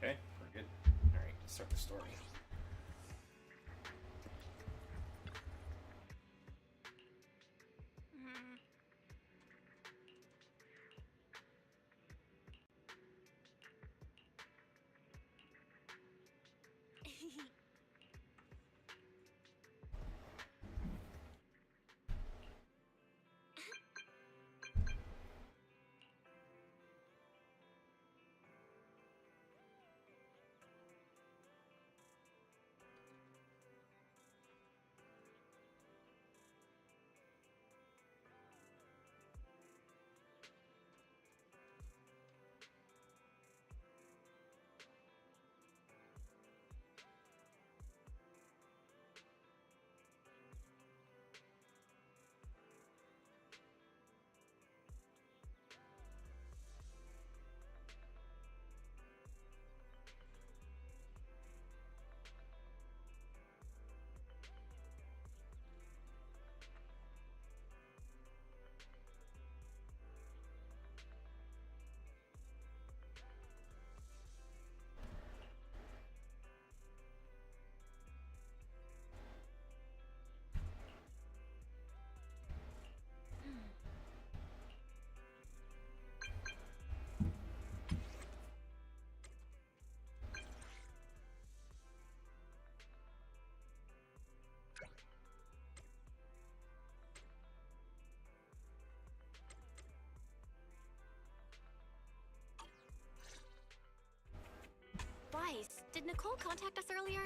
Okay, we're good. Alright, let's start the story. Weiss, did Nicole contact us earlier?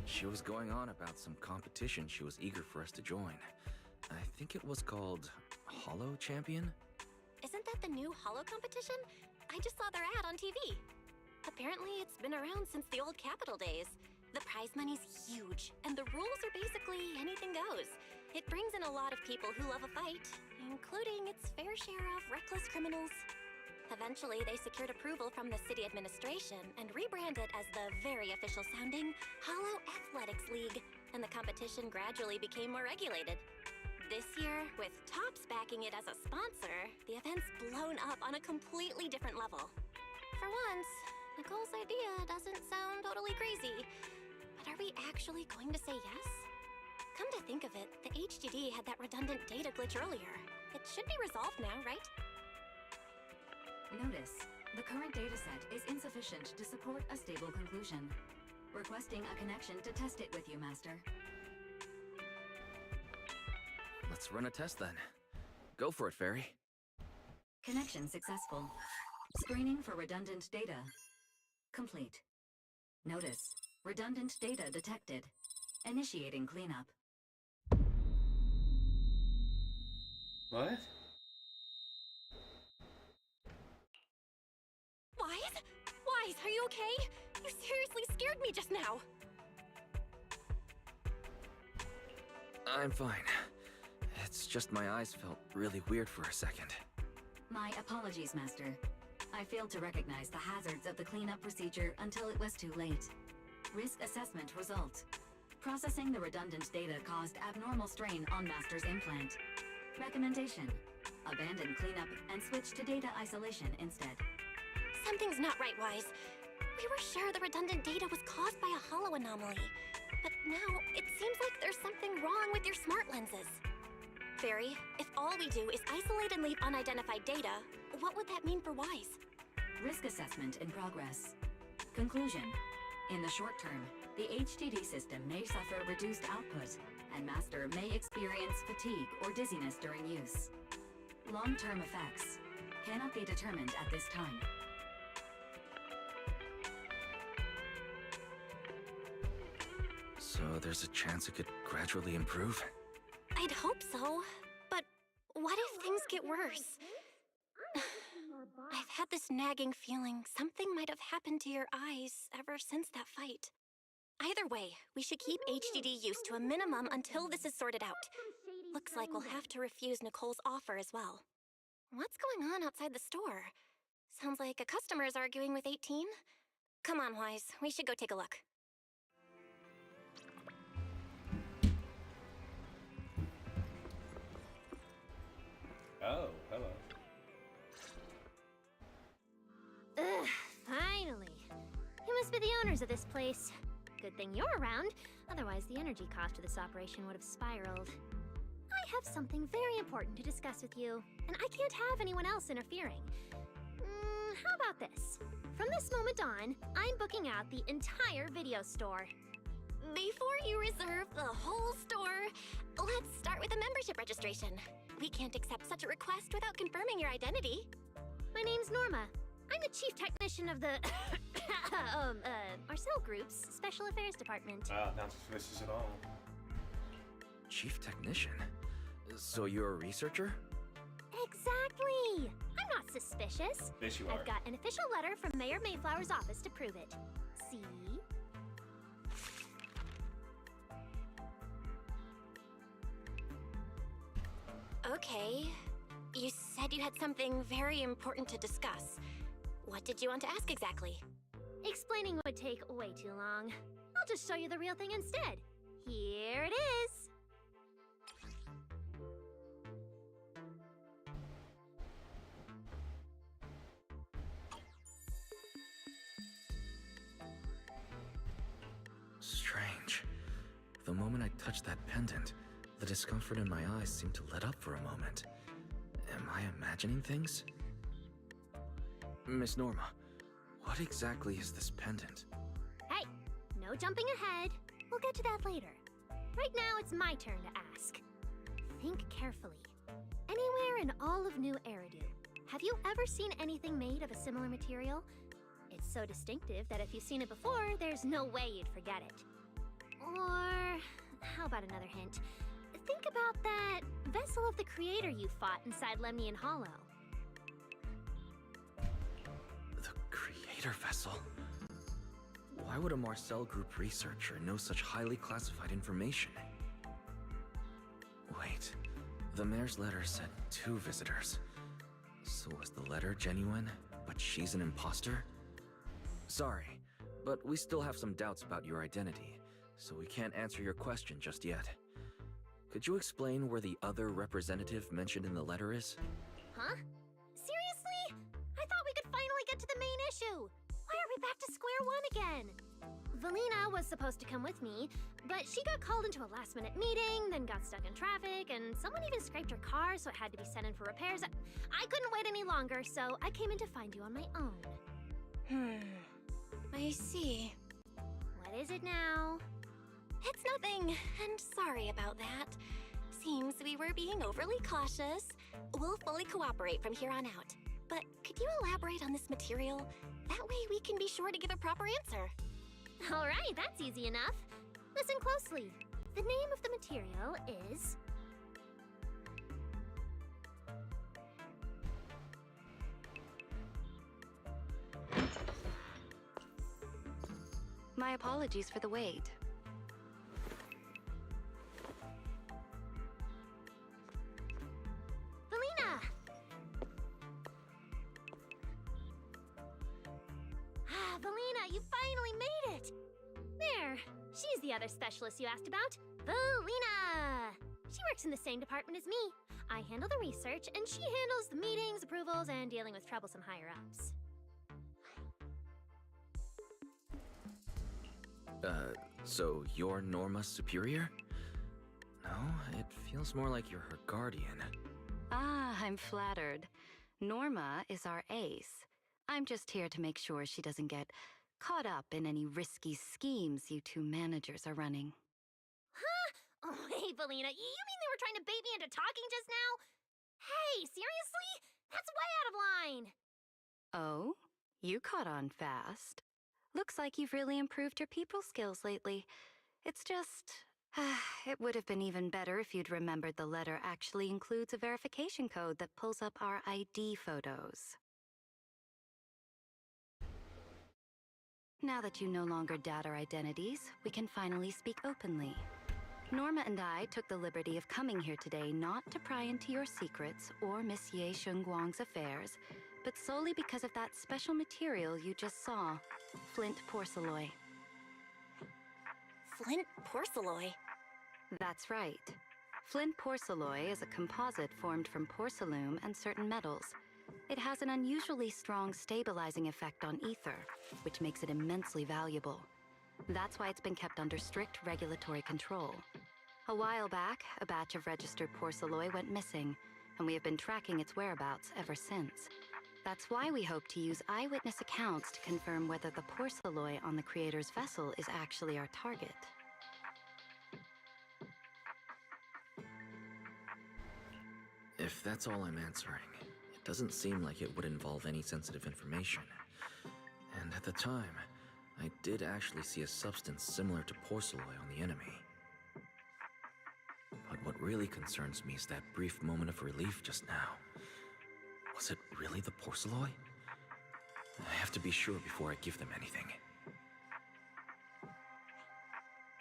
She was going on about some competition she was eager for us to join. I think it was called Hollow Champion? Isn't that the new Hollow competition? I just saw their ad on TV. Apparently, it's been around since the old Capital days. The prize money's huge, and the rules are basically anything goes. It brings in a lot of people who love a fight, including its fair share of reckless criminals. Eventually, they secured approval from the city administration and rebranded as the very official sounding Hollow Athletics League, and the competition gradually became more regulated. This year, with Topps backing it as a sponsor, the event's blown up on a completely different level. For once, Nicole's idea doesn't sound totally crazy, but are we actually going to say yes? Come to think of it, the HDD had that redundant data glitch earlier. It should be resolved now, right? Notice, the current dataset is insufficient to support a stable conclusion. Requesting a connection to test it with you, Master. Let's run a test then. Go for it, Fairy. Connection successful. Screening for redundant data. Complete. Notice, redundant data detected. Initiating cleanup. What? Weiss, are you okay? You seriously scared me just now. I'm fine. It's just my eyes felt really weird for a second. My apologies, Master. I failed to recognize the hazards of the cleanup procedure until it was too late. Risk assessment result. Processing the redundant data caused abnormal strain on Master's implant. Recommendation: abandon cleanup and switch to data isolation instead. Something's not right, Weiss. We were sure the redundant data was caused by a hollow anomaly. But now, it seems like there's something wrong with your smart lenses. Fairy, if all we do is isolate and leave unidentified data, what would that mean for Weiss? Risk assessment in progress. Conclusion: in the short term, the HDD system may suffer reduced output, and Master may experience fatigue or dizziness during use. Long-term effects cannot be determined at this time. So there's a chance it could gradually improve? I'd hope so, but what if things get worse? I've had this nagging feeling something might have happened to your eyes ever since that fight. Either way, we should keep HDD use to a minimum until this is sorted out. Looks like we'll have to refuse Nicole's offer as well. What's going on outside the store? Sounds like a customer is arguing with 18. Come on, Weiss, we should go take a look. Oh, hello. owners of this place. Good thing you're around, otherwise the energy cost of this operation would have spiraled. I have something very important to discuss with you, and I can't have anyone else interfering. How about this? From this moment on, I'm booking out the entire video store. Before you reserve the whole store, let's start with a membership registration. We can't accept such a request without confirming your identity. My name's Norma. I'm the chief technician of the Marcel Group's Special Affairs Department. Not suspicious at all. Chief technician? So you're a researcher? Exactly! I'm not suspicious. Yes, you are. I've got an official letter from Mayor Mayflower's office to prove it. See? Okay. You said you had something very important to discuss. What did you want to ask exactly? Explaining would take way too long. I'll just show you the real thing instead. Here it is! Strange. The moment I touched that pendant, the discomfort in my eyes seemed to let up for a moment. Am I imagining things? Miss Norma, what exactly is this pendant? Hey, no jumping ahead. We'll get to that later. Right now, it's my turn to ask. Think carefully. Anywhere in all of New Eridu, have you ever seen anything made of a similar material? It's so distinctive that if you've seen it before, there's no way you'd forget it. Or, how about another hint? Think about that vessel of the creator you fought inside Lemnian Hollow. The creator vessel? Why would a Marcel Group researcher know such highly classified information? Wait, the mayor's letter said 2 visitors. So was the letter genuine, but she's an imposter? Sorry, but we still have some doubts about your identity, so we can't answer your question just yet. Could you explain where the other representative mentioned in the letter is? Huh? Seriously? I thought we could finally get to the main issue. Why are we back to square one again? Valina was supposed to come with me, but she got called into a last-minute meeting, then got stuck in traffic, and someone even scraped her car, so it had to be sent in for repairs. I couldn't wait any longer, so I came in to find you on my own. I see. What is it now? It's nothing, and sorry about that. Seems we were being overly cautious. We'll fully cooperate from here on out. But could you elaborate on this material? That way we can be sure to give a proper answer. All right, that's easy enough. Listen closely. The name of the material is... My apologies for the wait. Valina! Valina, you finally made it! There, she's the other specialist you asked about. Valina! She works in the same department as me. I handle the research, and she handles the meetings, approvals, and dealing with troublesome higher-ups. So you're Norma's superior? No, it feels more like you're her guardian. Ah, I'm flattered. Norma is our ace. I'm just here to make sure she doesn't get caught up in any risky schemes you 2 managers are running. Huh? Oh, hey, Valina, you mean they were trying to bait me into talking just now? Hey, seriously? That's way out of line! Oh? You caught on fast. Looks like you've really improved your people skills lately. It's just... it would have been even better if you'd remembered the letter actually includes a verification code that pulls up our ID photos. Now that you no longer doubt our identities, we can finally speak openly. Norma and I took the liberty of coming here today not to pry into your secrets or Miss Ye Shengguang's affairs, but solely because of that special material you just saw, flint porcelain. Flint porcelain? That's right. Flint porcelain is a composite formed from porcelain and certain metals. It has an unusually strong stabilizing effect on ether, which makes it immensely valuable. That's why it's been kept under strict regulatory control. A while back, a batch of registered porcelloi went missing, and we have been tracking its whereabouts ever since. That's why we hope to use eyewitness accounts to confirm whether the porcelloi on the creator's vessel is actually our target. If that's all I'm answering, it doesn't seem like it would involve any sensitive information. And at the time, I did actually see a substance similar to porcelloi on the enemy. But what really concerns me is that brief moment of relief just now. Was it really the porcelloi? I have to be sure before I give them anything.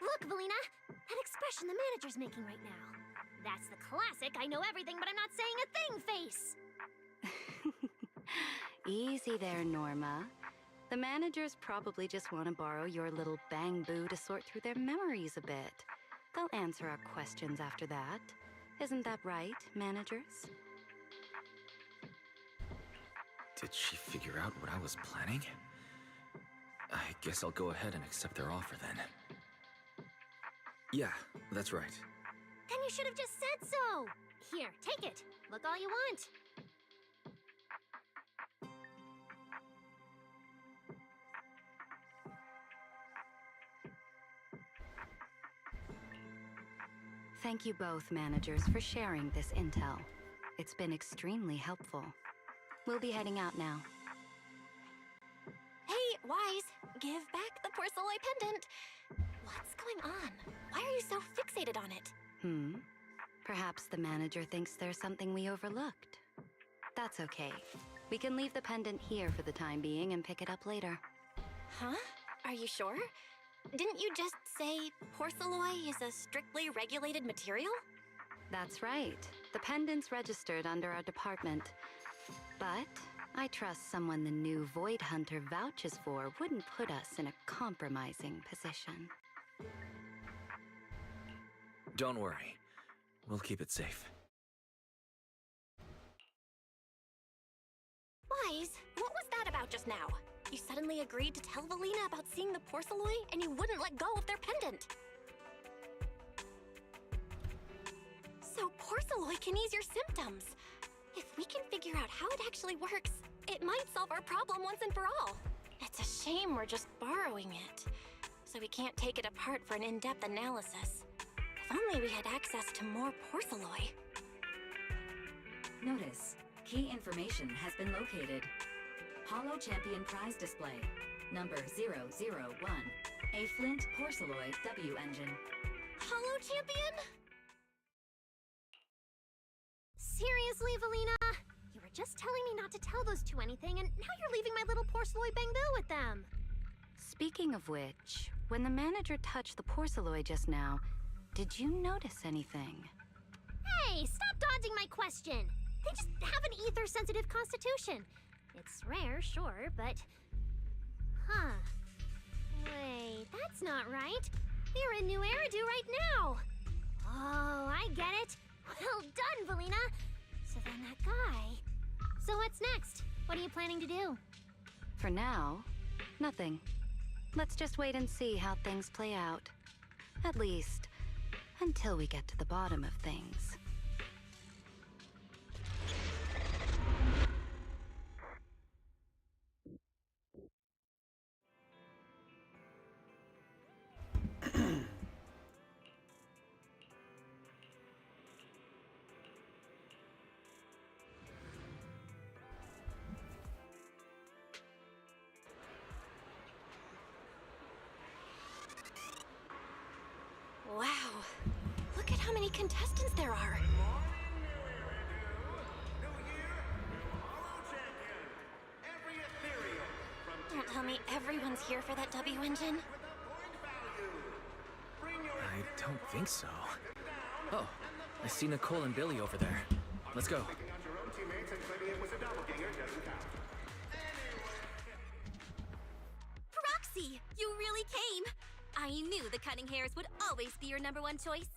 Look, Valina! That expression the manager's making right now. That's the classic I know everything but I'm not saying a thing face! Easy there, Norma. The managers probably just want to borrow your little bang-boo to sort through their memories a bit. They'll answer our questions after that. Isn't that right, managers? Did she figure out what I was planning? I guess I'll go ahead and accept their offer then. Yeah, that's right. Then you should have just said so! Here, take it. Look all you want. Thank you both, managers, for sharing this intel. It's been extremely helpful. We'll be heading out now. Hey, Wise, give back the porcelloi pendant. What's going on? Why are you so fixated on it? Perhaps the manager thinks there's something we overlooked. That's okay. We can leave the pendant here for the time being and pick it up later. Huh? Are you sure? Didn't you just say porcelloi is a strictly regulated material? That's right. The pendant's registered under our department. But I trust someone the new Void Hunter vouches for wouldn't put us in a compromising position. Don't worry. We'll keep it safe. Wise, what was that about just now? You suddenly agreed to tell Valina about seeing the porcelloi, and you wouldn't let go of their pendant. So porcelloi can ease your symptoms. If we can figure out how it actually works, it might solve our problem once and for all. It's a shame we're just borrowing it, so we can't take it apart for an in-depth analysis. If only we had access to more porcelloi. Notice, key information has been located. Holo Champion Prize Display, number 001, a Flint Porcelloi W engine. Holo Champion? Seriously, Valina? You were just telling me not to tell those two anything, and now you're leaving my little porcelloi bang-boo with them. Speaking of which, when the manager touched the porcelloi just now, did you notice anything? Hey, stop dodging my question! They just have an ether-sensitive constitution. It's rare, sure, but... Huh. Wait, that's not right. They're in New Eridu right now. Oh, I get it. Well done, Valina. So then that guy... So what's next? What are you planning to do? For now, nothing. Let's just wait and see how things play out. At least, until we get to the bottom of things. Wow. Look at how many contestants there are. Don't tell me everyone's here for that W engine. I don't think so. Oh, I see Nicole and Billy over there. Let's go. Proxy, you really came. I knew the Cunning Hairs would always be your #1 choice.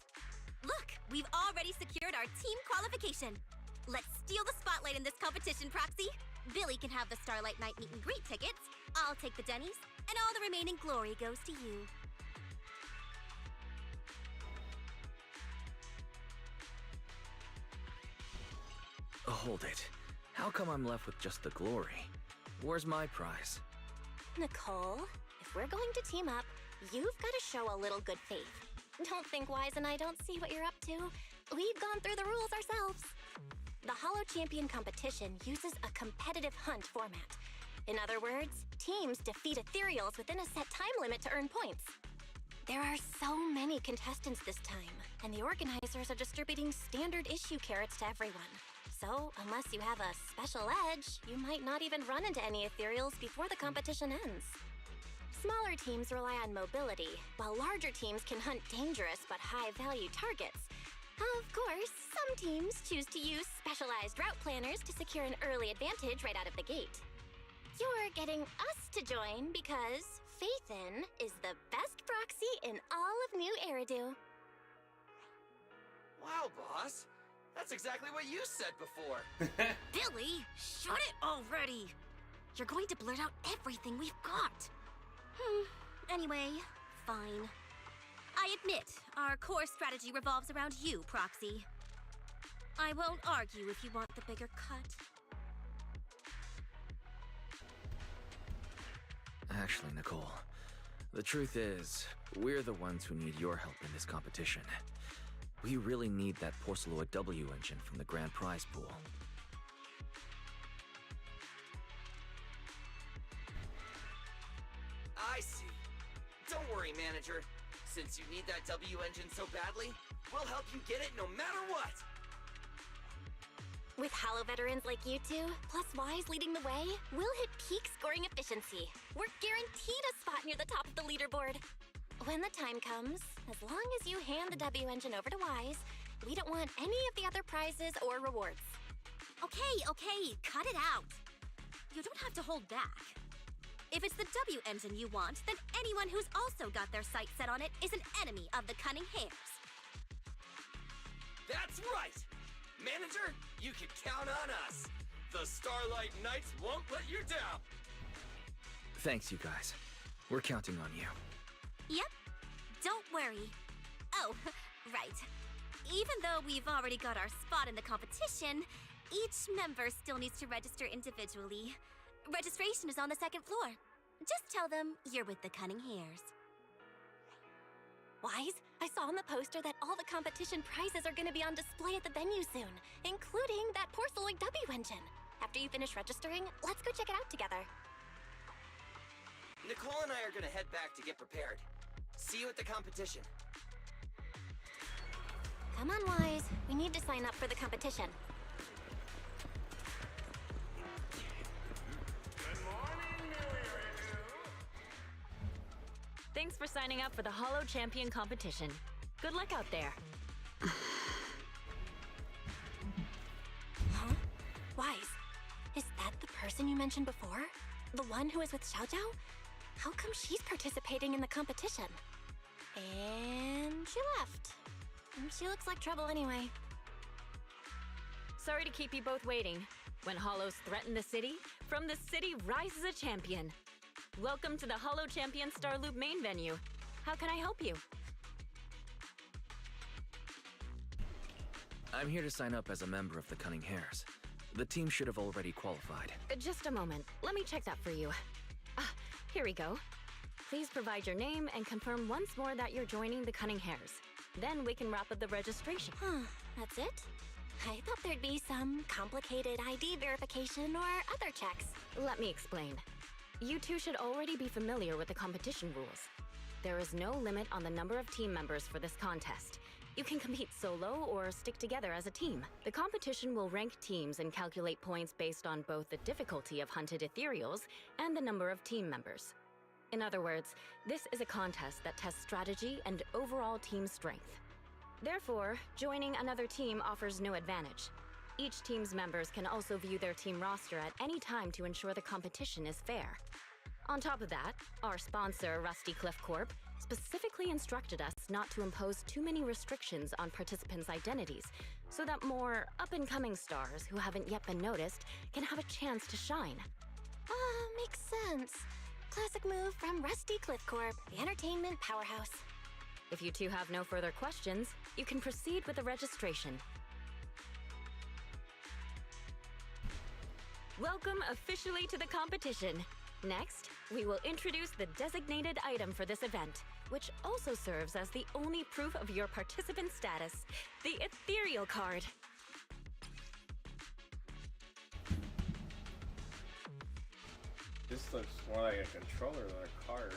Look, we've already secured our team qualification. Let's steal the spotlight in this competition, Proxy. Billy can have the Starlight Night meet and greet tickets. I'll take the Denny's, and all the remaining glory goes to you. Hold it. How come I'm left with just the glory? Where's my prize? Nicole, if we're going to team up, you've got to show a little good faith. Don't think Wise and I don't see what you're up to. We've gone through the rules ourselves. The Hollow Champion competition uses a competitive hunt format. In other words, teams defeat ethereals within a set time limit to earn points. There are so many contestants this time, and the organizers are distributing standard issue carrots to everyone. So, unless you have a special edge, you might not even run into any ethereals before the competition ends. Smaller teams rely on mobility, while larger teams can hunt dangerous but high-value targets. Of course, some teams choose to use specialized route planners to secure an early advantage right out of the gate. You're getting us to join because Faithin is the best proxy in all of New Eridu. Wow, boss. That's exactly what you said before. Billy, shut it already! You're going to blurt out everything we've got. Anyway, fine. I admit, our core strategy revolves around you, Proxy. I won't argue if you want the bigger cut. Actually, Nicole, the truth is, we're the ones who need your help in this competition. We really need that Porceloid W engine from the grand prize pool. I see. Don't worry, manager. Since you need that W engine so badly, we'll help you get it no matter what! With Hollow veterans like you two, plus Wise leading the way, we'll hit peak scoring efficiency. We're guaranteed a spot near the top of the leaderboard. When the time comes, as long as you hand the W engine over to Wise, we don't want any of the other prizes or rewards. Okay, cut it out. You don't have to hold back. If it's the W engine you want, then anyone who's also got their sights set on it is an enemy of the Cunning Hares. That's right! Manager, you can count on us. The Starlight Knights won't let you down. Thanks, you guys. We're counting on you. Yep, don't worry. Oh, right. Even though we've already got our spot in the competition, each member still needs to register individually. Registration is on the second floor. Just tell them you're with the Cunning Hares. Wise, I saw on the poster that all the competition prizes are going to be on display at the venue soon, including that Porceloid W engine. After you finish registering, let's go check it out together. Nicole and I are gonna head back to get prepared. See you at the competition. Come on, Wise. We need to sign up for the competition. Thanks for signing up for the Hollow Champion competition. Good luck out there. Huh? Wise, is that the person you mentioned before? The one who was with Xiao Zhao? How come she's participating in the competition? And she left. She looks like trouble anyway. Sorry to keep you both waiting. When Hollows threaten the city, from the city rises a champion. Welcome to the Hollow Champion Star Loop main venue. How can I help you? I'm here to sign up as a member of the Cunning Hares. The team should have already qualified. Just a moment. Let me check that for you. Here we go. Please provide your name and confirm once more that you're joining the Cunning Hares. Then we can wrap up the registration. That's it? I thought there'd be some complicated ID verification or other checks. Let me explain. You two should already be familiar with the competition rules. There is no limit on the number of team members for this contest. You can compete solo or stick together as a team. The competition will rank teams and calculate points based on both the difficulty of hunted ethereals and the number of team members. In other words, this is a contest that tests strategy and overall team strength. Therefore, joining another team offers no advantage. Each team's members can also view their team roster at any time to ensure the competition is fair. On top of that, our sponsor, Rusty Cliff Corp, specifically instructed us not to impose too many restrictions on participants' identities, so that more up-and-coming stars who haven't yet been noticed can have a chance to shine. Makes sense. Classic move from Rusty Cliff Corp, the entertainment powerhouse. If you two have no further questions, you can proceed with the registration. Welcome officially to the competition. Next, we will introduce the designated item for this event, which also serves as the only proof of your participant status, the Ethereal Card. This looks more like a controller than a card.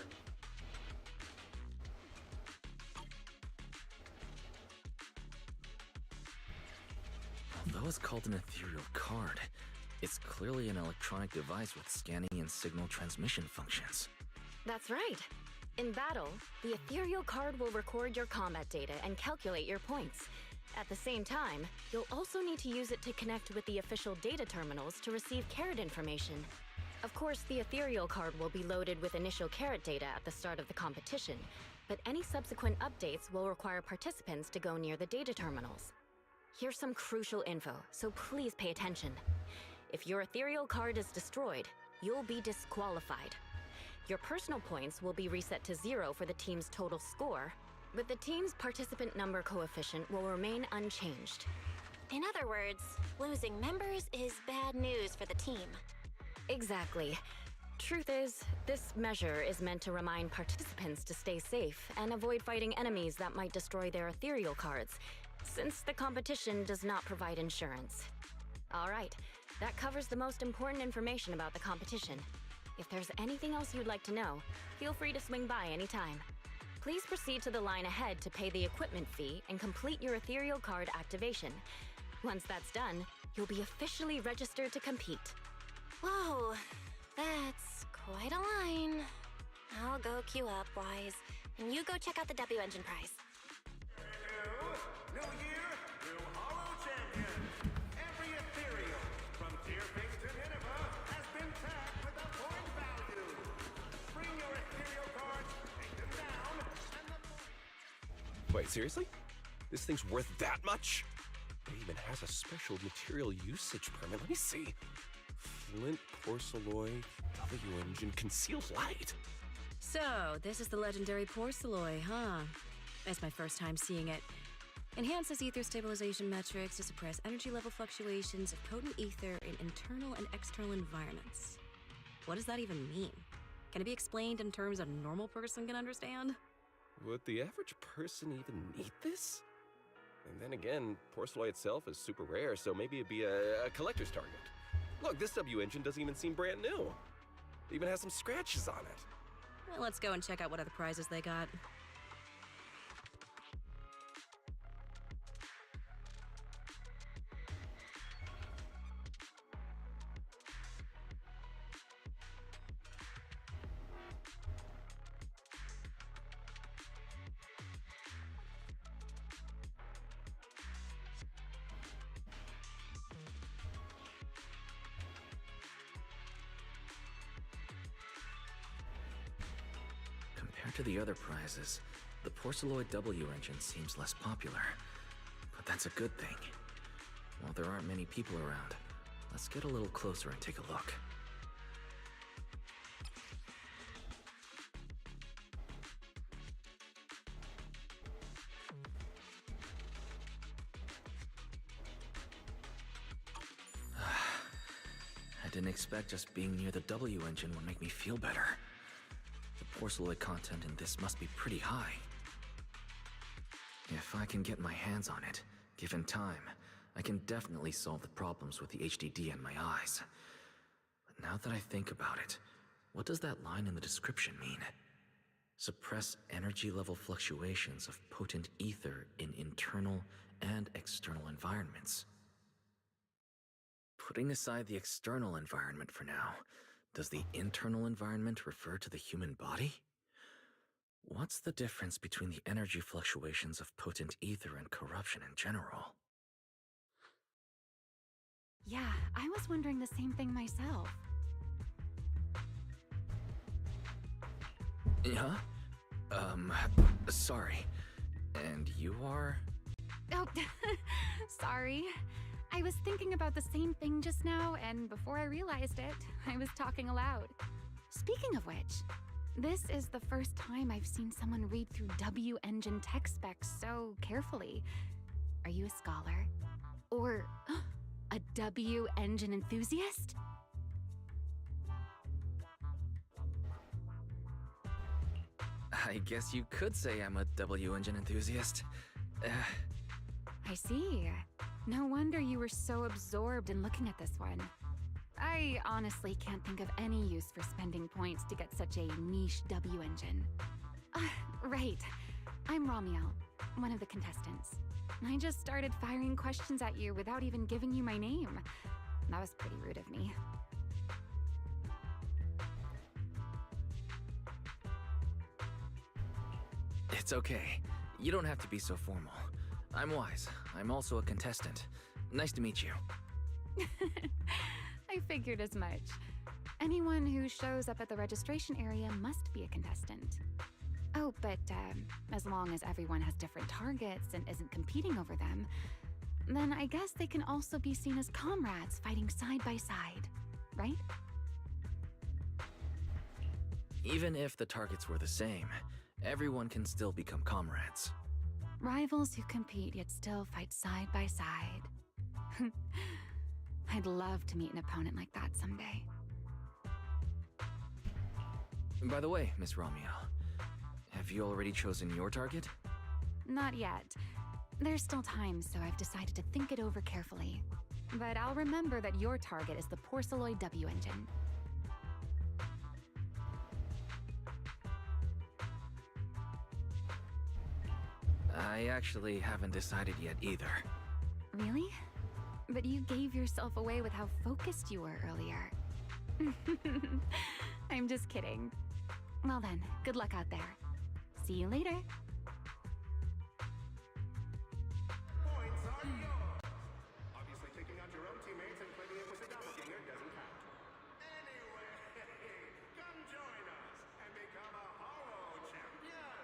Although it's called an ethereal card, it's clearly an electronic device with scanning and signal transmission functions. That's right. In battle, the Ethereal Card will record your combat data and calculate your points. At the same time, you'll also need to use it to connect with the official data terminals to receive carrot information. Of course, the Ethereal Card will be loaded with initial carrot data at the start of the competition, but any subsequent updates will require participants to go near the data terminals. Here's some crucial info, so please pay attention. If your Ethereal Card is destroyed, you'll be disqualified. Your personal points will be reset to 0 for the team's total score, but the team's participant number coefficient will remain unchanged. In other words, losing members is bad news for the team. Exactly. Truth is, this measure is meant to remind participants to stay safe and avoid fighting enemies that might destroy their Ethereal Cards, since the competition does not provide insurance. All right, that covers the most important information about the competition. If there's anything else you'd like to know, feel free to swing by anytime. Please proceed to the line ahead to pay the equipment fee and complete your Ethereal Card activation. Once that's done, you'll be officially registered to compete. Whoa, that's quite a line. I'll go queue up, Wise, and you go check out the W Engine prize. New year, new Hollow champion. Every ethereal, from Deerfix to Nineveh, has been tagged with a point value. Bring your ethereal cards, take them down, and the point... Wait, seriously? This thing's worth that much? It even has a special material usage permit. Let me see. Flint, porcelloy, W-engine, concealed light. So, this is the legendary porcelloy, huh? It's my first time seeing it. Enhances ether stabilization metrics to suppress energy level fluctuations of potent ether in internal and external environments. What does that even mean? Can it be explained in terms a normal person can understand? Would the average person even need this? And then again, porcelloy itself is super rare, so maybe it'd be a collector's target. Look, this W-engine doesn't even seem brand new. It even has some scratches on it. Well, let's go and check out what other prizes they got. Compared to the other prizes, the porcelloid W engine seems less popular. But that's a good thing. While there aren't many people around, let's get a little closer and take a look. I didn't expect just being near the W engine would make me feel better. The porcelloid content in this must be pretty high. If I can get my hands on it, given time, I can definitely solve the problems with the HDD in my eyes. But now that I think about it, what does that line in the description mean? Suppress energy level fluctuations of potent ether in internal and external environments. Putting aside the external environment for now, does the internal environment refer to the human body? What's the difference between the energy fluctuations of potent ether and corruption in general? Yeah, I was wondering the same thing myself. Huh? Sorry. And you are? Oh, sorry. I was thinking about the same thing just now, and before I realized it, I was talking aloud. Speaking of which, this is the first time I've seen someone read through W-Engine tech specs so carefully. Are you a scholar? Or a W-Engine enthusiast? I guess you could say I'm a W-Engine enthusiast. I see. No wonder you were so absorbed in looking at this one. I honestly can't think of any use for spending points to get such a niche W-Engine. Right. I'm Ramiel, one of the contestants. I just started firing questions at you without even giving you my name. That was pretty rude of me. It's okay. You don't have to be so formal. I'm Wise. I'm also a contestant. Nice to meet you. I figured as much. Anyone who shows up at the registration area must be a contestant. Oh, but as long as everyone has different targets and isn't competing over them, then I guess they can also be seen as comrades fighting side by side, right? Even if the targets were the same, everyone can still become comrades. Rivals who compete yet still fight side by side. I'd love to meet an opponent like that someday. By the way, Miss Ramiel, have you already chosen your target? Not yet. There's still time, so I've decided to think it over carefully. But I'll remember that your target is the Porceloid W-Engine. I actually haven't decided yet either. Really? But you gave yourself away with how focused you were earlier. I'm just kidding. Well then, good luck out there. See you later. Points are yours. Obviously, taking out your own teammates and claiming it was a doppelganger doesn't count. Anyway, come join us and become a Hollow Champion.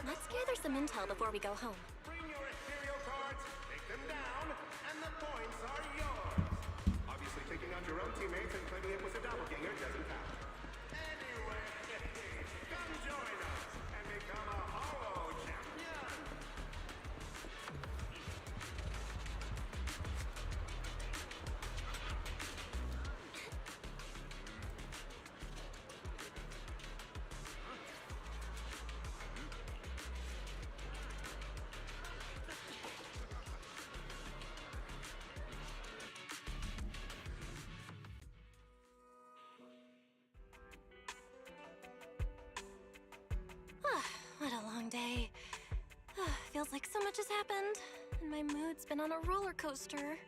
Let's gather some intel before we go home. Bring your ethereal cards, take them down, and the points are yours. Obviously, taking out your own teammates and claiming it was a doppelganger doesn't count. Anyway, come join us and become a Hollow Champion. What a long day. Feels like so much has happened, and my mood's been on a roller coaster.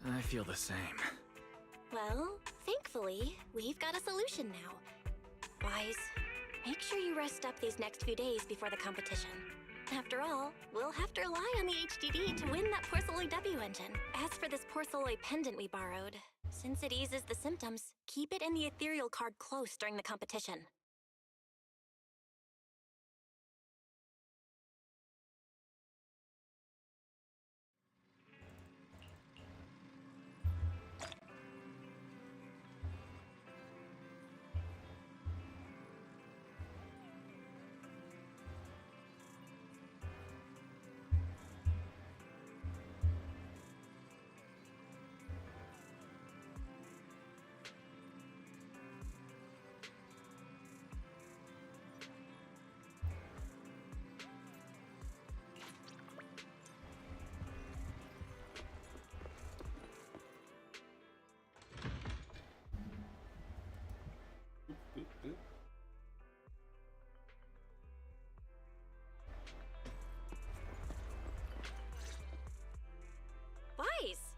I feel the same. Well, thankfully, we've got a solution now. Wise, make sure you rest up these next few days before the competition. After all, we'll have to rely on the HDD to win that Porceloid W-Engine. As for this Porceloid pendant we borrowed, since it eases the symptoms, keep it in the ethereal card close during the competition.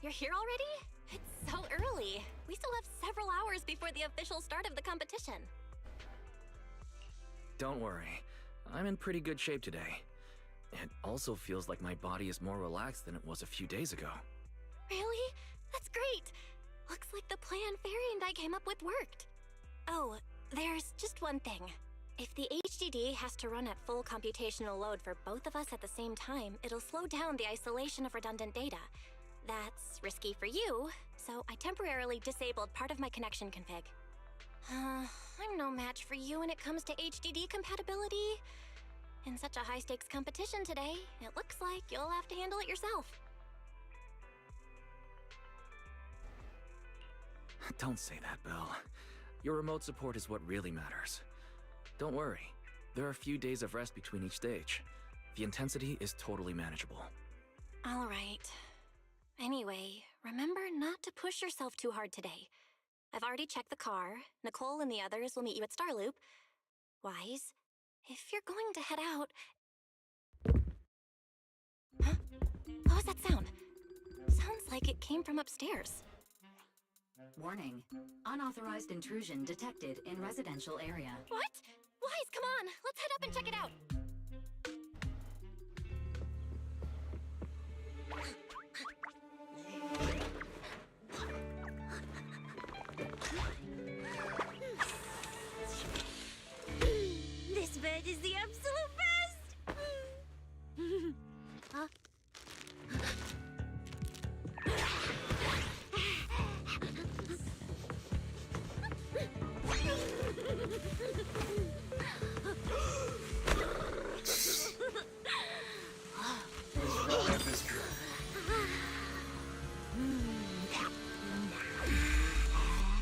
you're here already? It's so early. We still have several hours before the official start of the competition. Don't worry. I'm in pretty good shape today. It also feels like my body is more relaxed than it was a few days ago. Really? That's great! Looks like the plan Fairy and I came up with worked. Oh, there's just one thing. If the HDD has to run at full computational load for both of us at the same time, it'll slow down the isolation of redundant data. That's risky for you, so I temporarily disabled part of my connection config. I'm no match for you when it comes to HDD compatibility. In such a high-stakes competition today, it looks like you'll have to handle it yourself. Don't say that, Belle. Your remote support is what really matters. Don't worry. There are a few days of rest between each stage. The intensity is totally manageable. All right. Anyway, remember not to push yourself too hard today. I've already checked the car. Nicole and the others will meet you at Starloop. Wise, if you're going to head out... Huh? What was that sound? Sounds like it came from upstairs. Warning. Unauthorized intrusion detected in residential area. What? Wise, come on! Let's head up and check it out! This bed is the absolute best! Huh?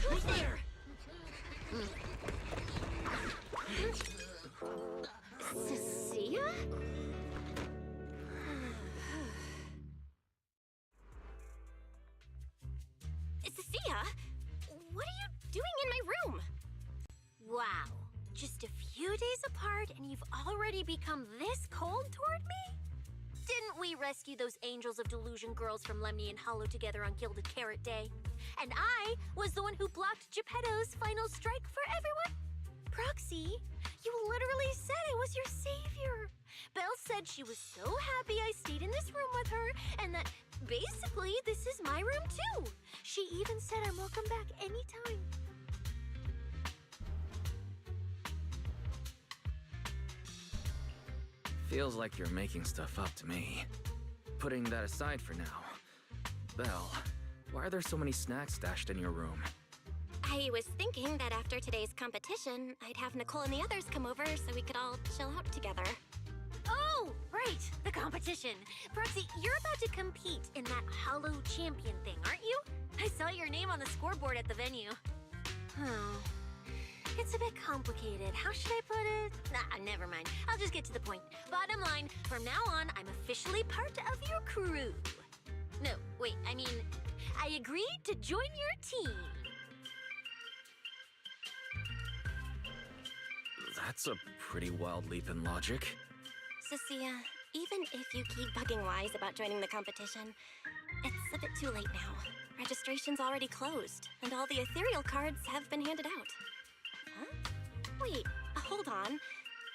Who's there? Cecilia? Cecilia? What are you doing in my room? Wow. Just a few days apart and you've already become this cold toward me? Didn't we rescue those Angels of Delusion girls from Lemny and Hollow together on Gilded Carrot Day? And I was the one who blocked Geppetto's final strike for everyone? Proxy, you literally said I was your savior. Belle said she was so happy I stayed in this room with her, and that basically this is my room too. She even said I'm welcome back anytime. Feels like you're making stuff up to me. Putting that aside for now. Belle, why are there so many snacks stashed in your room? I was thinking that after today's competition, I'd have Nicole and the others come over so we could all chill out together. Oh, right, the competition. Proxy, you're about to compete in that Hollow Champion thing, aren't you? I saw your name on the scoreboard at the venue. Oh, it's a bit complicated. How should I put it? Nah, never mind. I'll just get to the point. Bottom line, from now on, I'm officially part of your crew. No, wait, I mean, I agreed to join your team. That's a pretty wild leap in logic. Cecilia, even if you keep bugging Wise about joining the competition, it's a bit too late now. Registration's already closed, and all the ethereal cards have been handed out. Huh? Wait, hold on.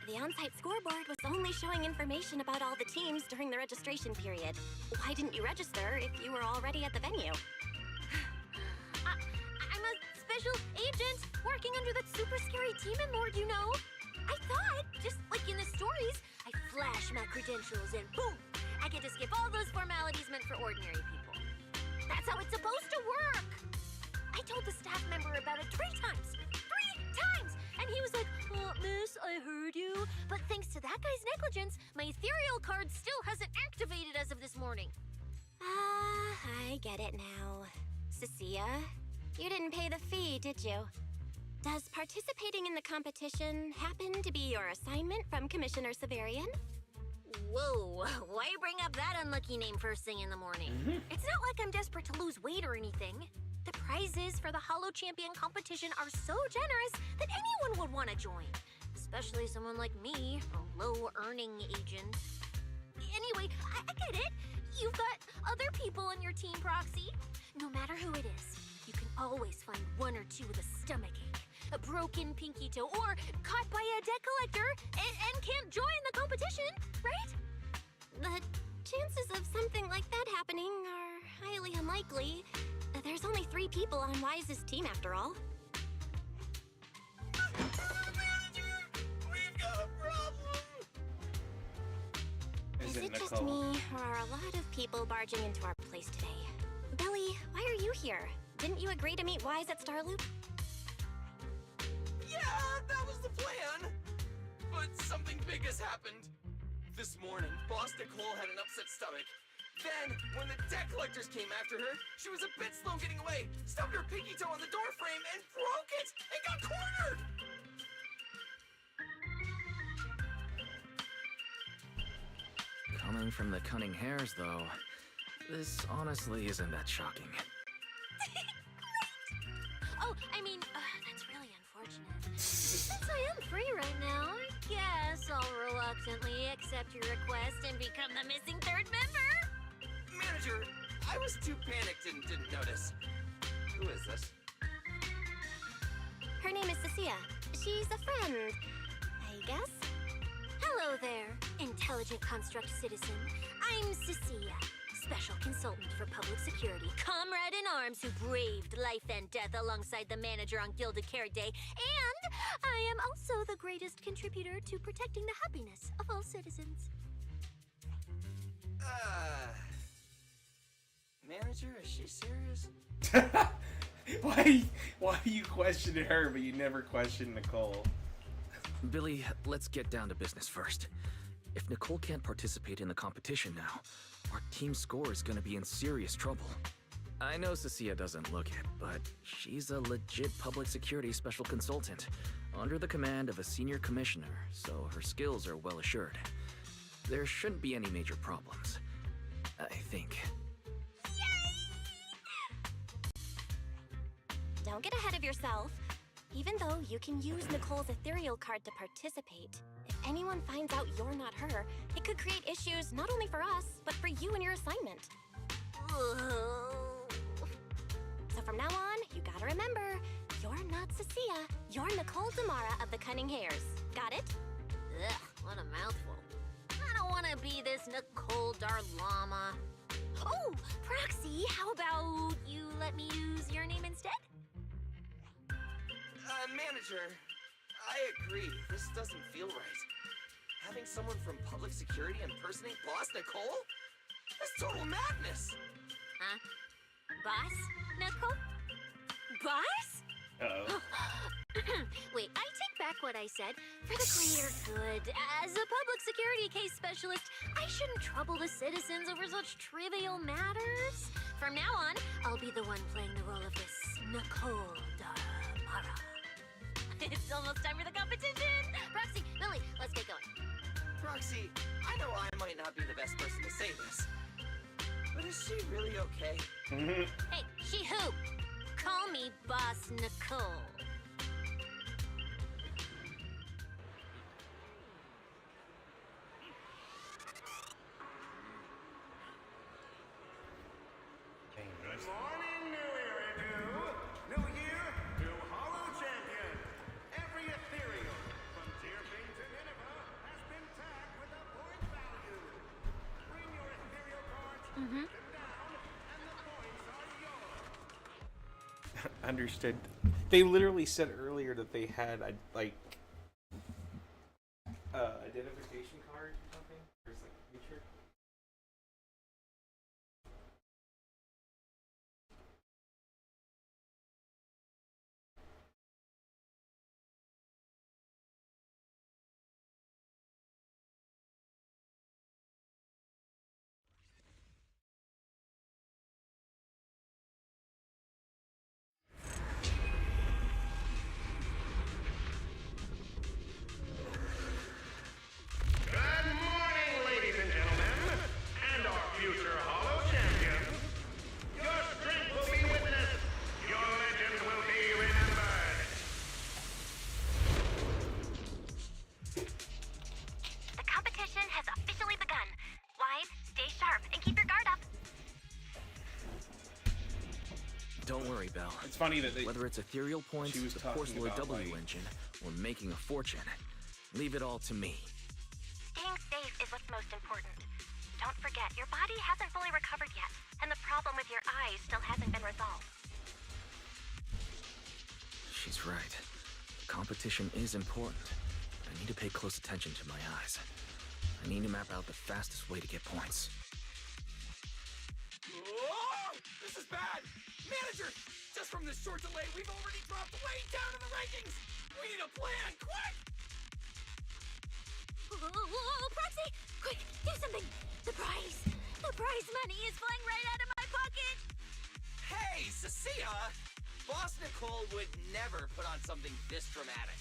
The on-site scoreboard was only showing information about all the teams during the registration period. Why didn't you register if you were already at the venue? I'm a special agent working under that super scary demon lord, you know. I thought, just like in the stories, I flash my credentials and boom, I get to skip all those formalities meant for ordinary people. That's how it's supposed to work. I told the staff member about it 3 times. 3 times! And he was like, miss, I heard you. But thanks to that guy's negligence, my ethereal card still hasn't activated as of this morning. I get it now. Cecilia, you didn't pay the fee, did you? Does participating in the competition happen to be your assignment from Commissioner Severian? Whoa, why bring up that unlucky name first thing in the morning? It's not like I'm desperate to lose weight or anything. The prizes for the Hollow Champion competition are so generous that anyone would want to join. Especially someone like me, a low-earning agent. Anyway, I get it. You've got other people on your team, Proxy. No matter who it is, you can always find one or two with a stomachache, a broken pinky toe, or caught by a debt collector and can't join the competition, right? The chances of something like that happening are highly unlikely. There's only 3 people on Wise's team after all. We've got a problem! Is it just Nicole? me, or are a lot of people barging into our place today? Billy, why are you here? Didn't you agree to meet Wise at Starloop? Yeah, that was the plan! But something big has happened. This morning, Boss Nicole had an upset stomach. Then, when the debt collectors came after her, she was a bit slow getting away, stubbed her pinky toe on the door frame, and broke it! And got cornered! Coming from the cunning hairs, though, this honestly isn't that shocking. Oh, I mean, that's really unfortunate. Since I am free right now, I guess I'll reluctantly accept your request and become the missing 3rd member. Manager, I was too panicked and didn't notice. Who is this? Her name is Cecilia. She's a friend, I guess. Hello there, intelligent construct citizen. I'm Cecilia, special consultant for public security, comrade in arms who braved life and death alongside the manager on Gilded Carrot Day, and I am also the greatest contributor to protecting the happiness of all citizens. Manager, is she serious? Why do you question her, but you never question Nicole? Billy, let's get down to business first. If Nicole can't participate in the competition now, our team score is gonna be in serious trouble. I know Cecilia doesn't look it, but she's a legit public security special consultant, under the command of a senior commissioner, so her skills are well assured. There shouldn't be any major problems, I think. Don't get ahead of yourself. Even though you can use Nicole's ethereal card to participate, if anyone finds out you're not her, it could create issues not only for us, but for you and your assignment. So from now on, you gotta remember, you're not Cecilia, you're Nicole Damara of the Cunning Hairs. Got it? Ugh, what a mouthful. I don't want to be this Nicole Darlama. Oh, Proxy, how about you let me use your name instead? Manager, I agree. This doesn't feel right. Having someone from public security impersonate Boss Nicole? That's total madness! Huh? Boss? Nicole? Boss? Uh-oh. Wait, I take back what I said. For the greater good, as a public security case specialist, I shouldn't trouble the citizens over such trivial matters. From now on, I'll be the one playing the role of this Nicole Damara. It's almost time for the competition! Proxy, Lily, let's get going. Proxy, I know I might not be the best person to say this, but is she really okay? Hey, she who? Call me Boss Nicole. Good morning, New Iridu. New year, new Hollow Champion. Every ethereal from Deerfing to Nineveh has been tagged with a point value. Bring your ethereal cards, put them down, and the points are yours. Understood. They literally said earlier that they had a identification card or something. There's like a feature. Good morning, worry, Belle. It's funny that Whether it's ethereal points, she was the talking Porcelain about, W like- engine, or making a fortune, leave it all to me. Staying safe is what's most important. Don't forget, your body hasn't fully recovered yet, and the problem with your eyes still hasn't been resolved. She's right. The competition is important. I need to pay close attention to my eyes. I need to map out the fastest way to get points. Oh, this is bad! Manager, just from this short delay, we've already dropped way down in the rankings! We need a plan, quick! Whoa, Proxy! Quick, do something! The prize money is flying right out of my pocket! Hey, Cecilia! Boss Nicole would never put on something this dramatic.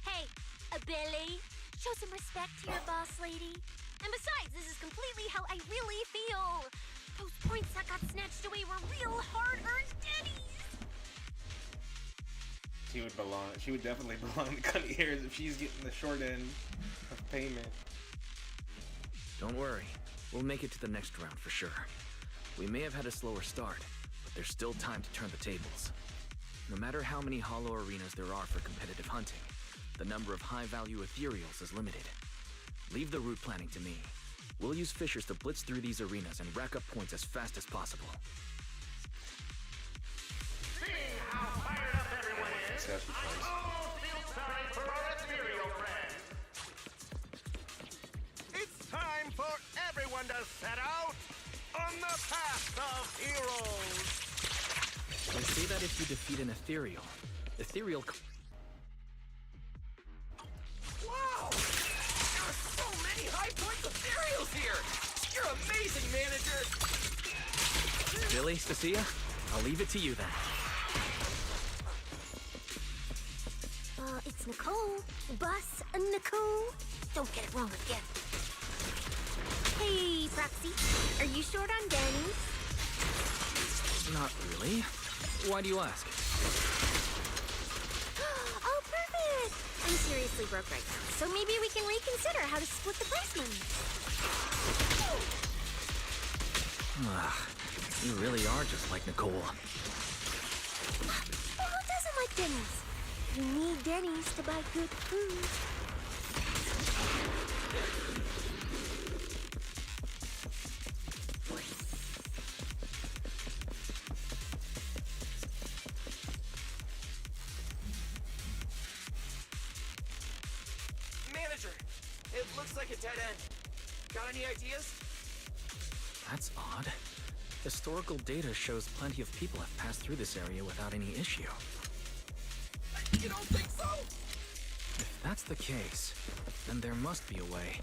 Hey, Billy, show some respect to your boss lady. And besides, this is completely how I really feel. Those points that got snatched away were real hard-earned dennies. She would definitely belong to Cunny Hairs if she's getting the short end of payment. Don't worry. We'll make it to the next round for sure. We may have had a slower start, but there's still time to turn the tables. No matter how many hollow arenas there are for competitive hunting, the number of high-value ethereals is limited. Leave the route planning to me. We'll use fishers to blitz through these arenas and rack up points as fast as possible. Seeing how fired up everyone is, Sassy I face. almost feel sorry for our ethereal friends. It's time for everyone to set out on the path of heroes. They say that if you defeat an ethereal... Wow! There are so many high points ethereals here! You're amazing, manager! Billy, Cecilia, I'll leave it to you then. It's Nicole. Boss Nicole. Don't get it wrong again. Hey, Proxy. Are you short on Danny's? Not really. Why do you ask? Oh, perfect! I'm seriously broke right now, so maybe we can reconsider how to split the prize money. You really are just like Nicole. Well, who doesn't like Denny's? You need Denny's to buy good food. Manager, it looks like a dead end. Got any ideas? That's odd. Historical data shows plenty of people have passed through this area without any issue. You don't think so? If that's the case, then there must be a way.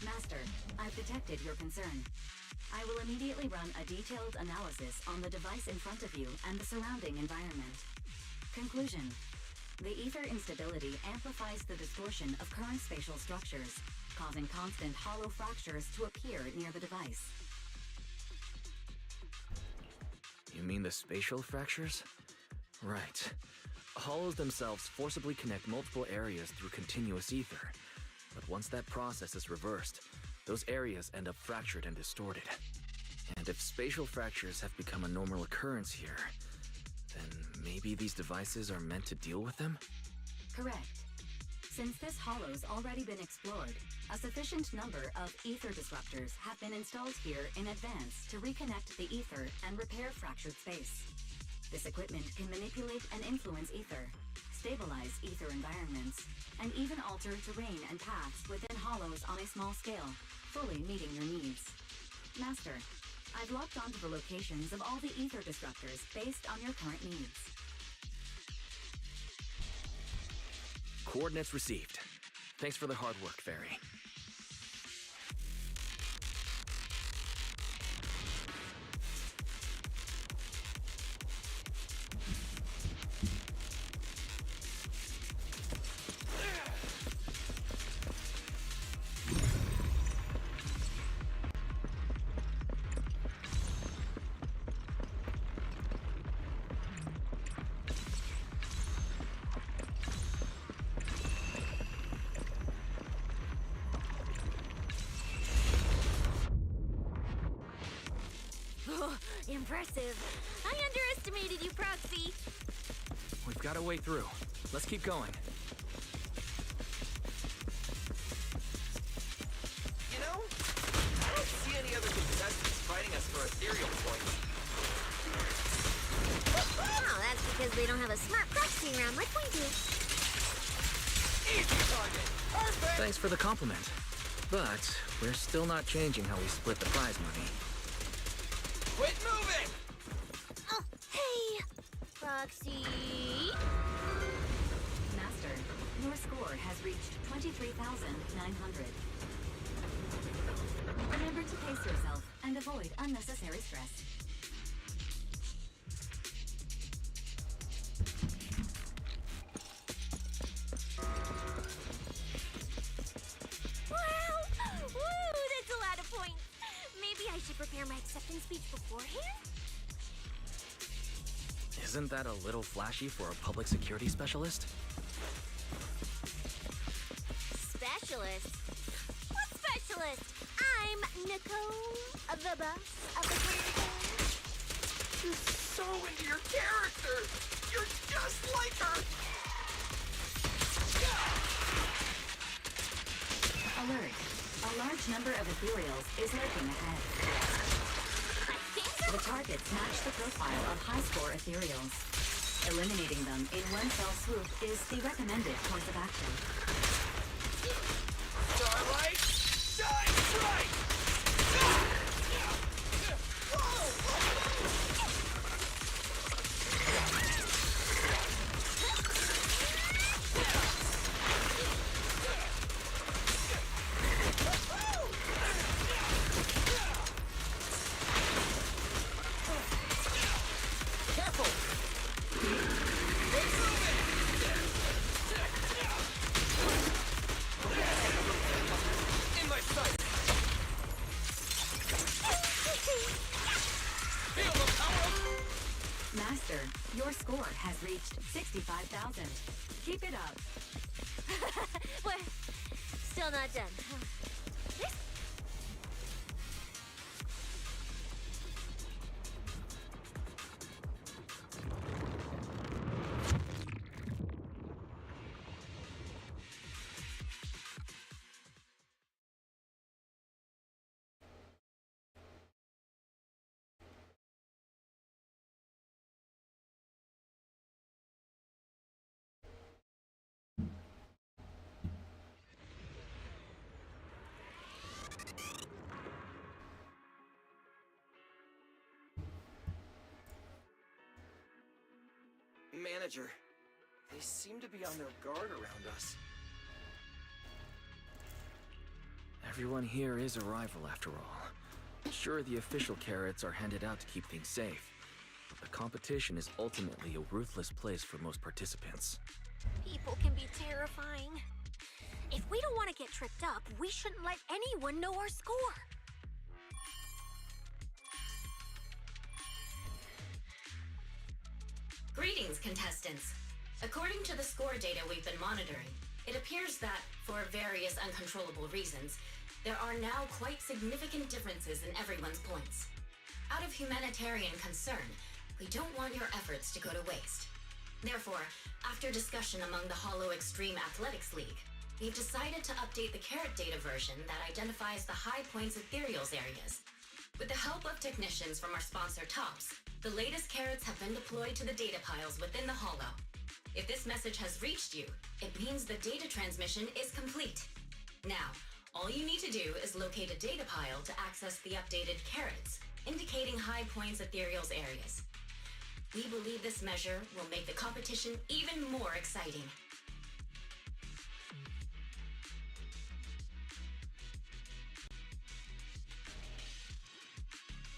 Master, I've detected your concern. I will immediately run a detailed analysis on the device in front of you and the surrounding environment. Conclusion. The ether instability amplifies the distortion of current spatial structures, causing constant hollow fractures to appear near the device. You mean the spatial fractures? Right. Hollows themselves forcibly connect multiple areas through continuous ether. But once that process is reversed, those areas end up fractured and distorted. And if spatial fractures have become a normal occurrence here, then maybe these devices are meant to deal with them? Correct. Since this hollow's already been explored, a sufficient number of ether disruptors have been installed here in advance to reconnect the ether and repair fractured space. This equipment can manipulate and influence ether, stabilize ether environments, and even alter terrain and paths within hollows on a small scale, fully meeting your needs. Master, I've locked onto the locations of all the ether disruptors based on your current needs. Coordinates received. Thanks for the hard work, Fairy. Impressive. I underestimated you, Proxy. We've got a way through. Let's keep going. You know, I don't see any other contestants fighting us for ethereal points. Oh, that's because they don't have a smart proxy around like we do. Easy target! Perfect! Thanks for the compliment. But we're still not changing how we split the prize money. Quit moving! Oh, hey! Proxy... Master, your score has reached 23,900. Remember to pace yourself and avoid unnecessary stress. Wow! Woo! That's a lot of points! Maybe I should prepare my acceptance speech beforehand? Isn't that a little flashy for a public security specialist? Specialist? What specialist? I'm Nicole, the boss of the company. You're so into your character! You're just like her! Alert. A large number of ethereals is lurking ahead. The targets match the profile of high-score ethereals. Eliminating them in one fell swoop is the recommended course of action. Starlight, shine bright! Careful! In my sight! Feel the power! Master, your score has reached 65,000. Keep it up. We're still not done. This... Manager, they seem to be on their guard around us. Everyone here is a rival, after all. Sure, the official carrots are handed out to keep things safe, but the competition is ultimately a ruthless place for most participants. People can be terrifying. If we don't want to get tripped up, we shouldn't let anyone know our score. Greetings, contestants. According to the score data we've been monitoring, it appears that, for various uncontrollable reasons, there are now quite significant differences in everyone's points. Out of humanitarian concern, we don't want your efforts to go to waste. Therefore, after discussion among the Hollow Extreme Athletics League, we've decided to update the carrot data version that identifies the high points ethereals areas. With the help of technicians from our sponsor TOPS, the latest carrots have been deployed to the data piles within the Hollow. If this message has reached you, it means the data transmission is complete. Now, all you need to do is locate a data pile to access the updated carrots, indicating high points ethereals areas. We believe this measure will make the competition even more exciting.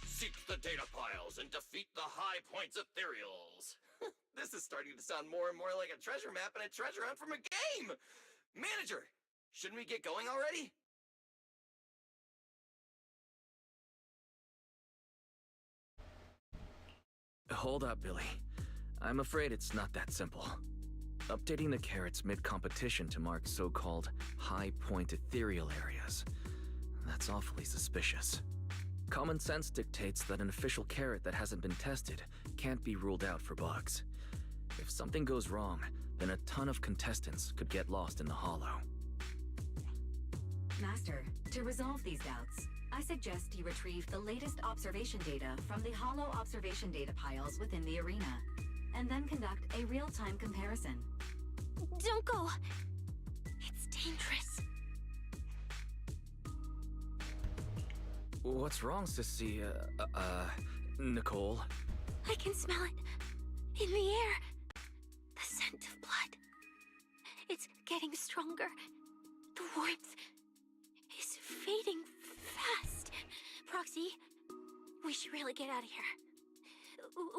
Seek the data piles and defeat the high points ethereals. This is starting to sound more and more like a treasure map and a treasure hunt from a game! Manager, shouldn't we get going already? Hold up, Billy. I'm afraid it's not that simple. Updating the carrots mid-competition to mark so-called high-point ethereal areas. That's awfully suspicious. Common sense dictates that an official carrot that hasn't been tested can't be ruled out for bugs. If something goes wrong, then a ton of contestants could get lost in the hollow. Master, to resolve these doubts, I suggest you retrieve the latest observation data from the hollow observation data piles within the arena, and then conduct a real-time comparison. Don't go! It's dangerous. What's wrong, Sissy? Nicole? I can smell it in the air. The scent of blood. It's getting stronger. The warmth is fading fast. Proxy, we should really get out of here.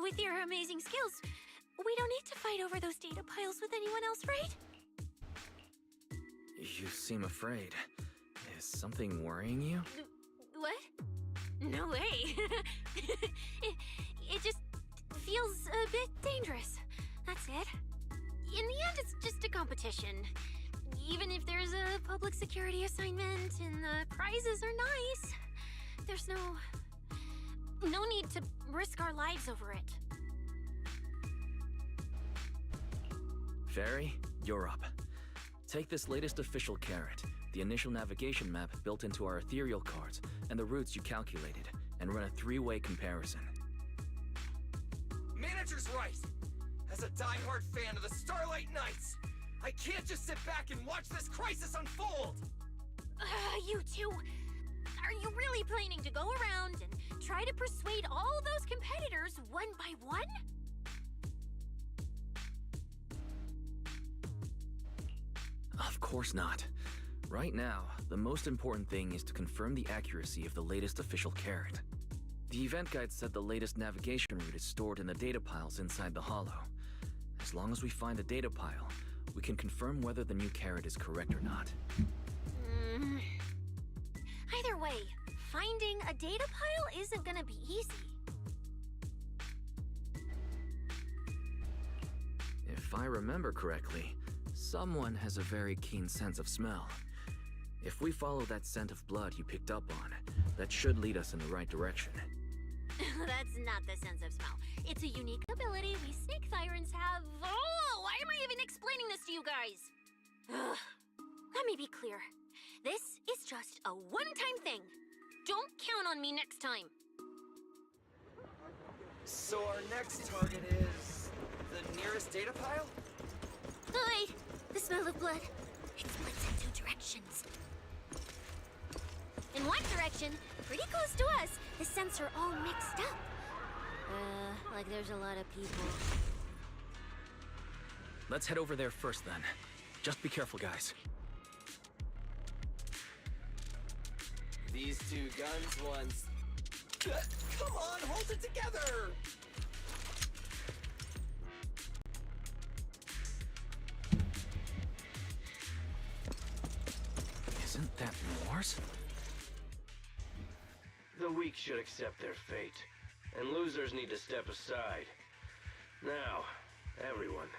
With your amazing skills, we don't need to fight over those data piles with anyone else, right? You seem afraid. Is something worrying you? What? No way. it just feels a bit dangerous. That's it. In the end, it's just a competition. Even if there's a public security assignment and the prizes are nice, there's no need to risk our lives over it. Fairy, you're up. Take this latest official carrot, the initial navigation map built into our ethereal cards, and the routes you calculated, and run a three-way comparison. Manager's right. As a die-hard fan of the Starlight Knights, I can't just sit back and watch this crisis unfold! You two, are you really planning to go around and try to persuade all those competitors one by one? Of course not. Right now, the most important thing is to confirm the accuracy of the latest official carrot. The event guide said the latest navigation route is stored in the data piles inside the hollow. As long as we find the data pile, we can confirm whether the new carrot is correct or not. Either way, finding a data pile isn't gonna be easy. If I remember correctly, someone has a very keen sense of smell. If we follow that scent of blood you picked up on, that should lead us in the right direction. That's not the sense of smell. It's a unique ability we snake sirens have. Oh, why am I even explaining this to you guys? Ugh. Let me be clear. This is just a one-time thing. Don't count on me next time. So our next target is the nearest data pile? Hi, the smell of blood. It splits in two directions. In one direction, pretty close to us, the scents are all mixed up. Like there's a lot of people. Let's head over there first then. Just be careful, guys. These two guns once... Come on, hold it together! Isn't that Moore's? The weak should accept their fate, and losers need to step aside. Now, everyone,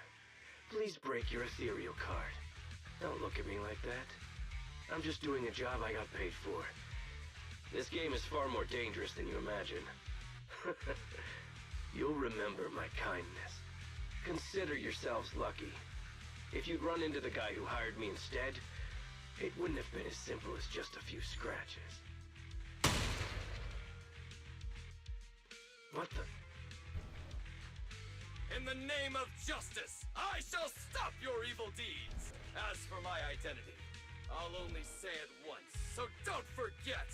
please break your ethereal card. Don't look at me like that. I'm just doing a job I got paid for. This game is far more dangerous than you imagine. You'll remember my kindness. Consider yourselves lucky. If you'd run into the guy who hired me instead, it wouldn't have been as simple as just a few scratches. What the? In the name of justice, I shall stop your evil deeds. As for my identity, I'll only say it once, so don't forget.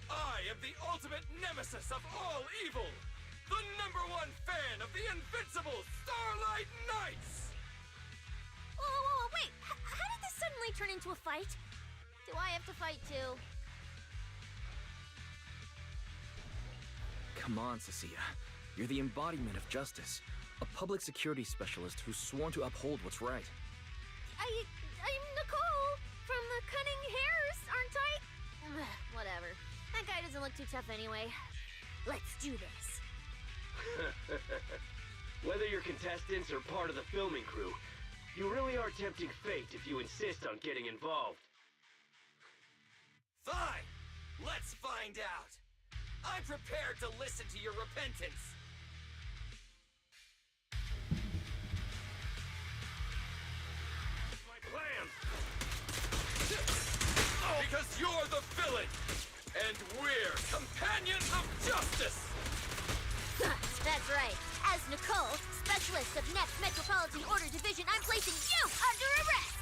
I am the ultimate nemesis of all evil. The #1 fan of the invincible Starlight Knights. Whoa, wait. How did this suddenly turn into a fight? Do I have to fight too? Come on, Cecilia. You're the embodiment of justice. A public security specialist who's sworn to uphold what's right. I'm Nicole from the Cunning Hairs, aren't I? Whatever. That guy doesn't look too tough anyway. Let's do this. Whether you're contestants or part of the filming crew, you really are tempting fate if you insist on getting involved. Fine. Let's find out. I'm prepared to listen to your repentance. My plan! Because you're the villain, and we're companions of justice! That's right. As Nicole, specialist of Next Metropolitan Order Division, I'm placing you under arrest!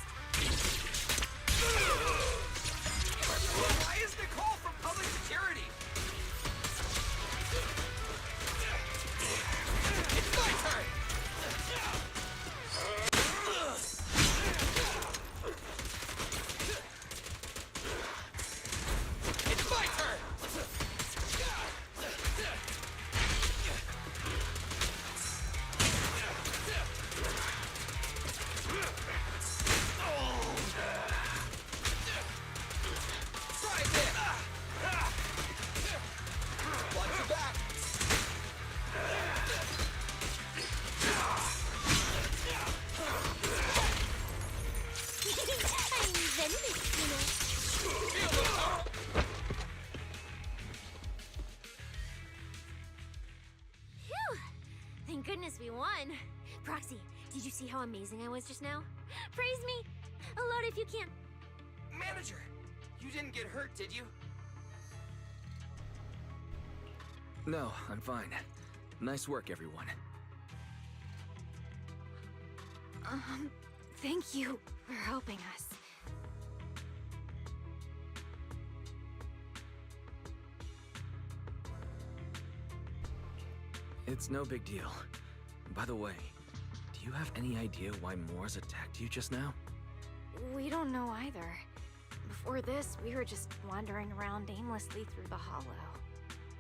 Why is Nicole from public security? It's my turn! It's my turn! Try this! Watch your back! I'm venomous, you know. Feel the power! Phew! Thank goodness we won. Proxy, did you see how amazing I was just now? Praise me! Alone if you can't. Manager, you didn't get hurt, did you? No, I'm fine. Nice work, everyone. Thank you for helping us. It's no big deal. By the way, do you have any idea why Moors attacked you just now? We don't know either. Before this, we were just wandering around aimlessly through the hollow.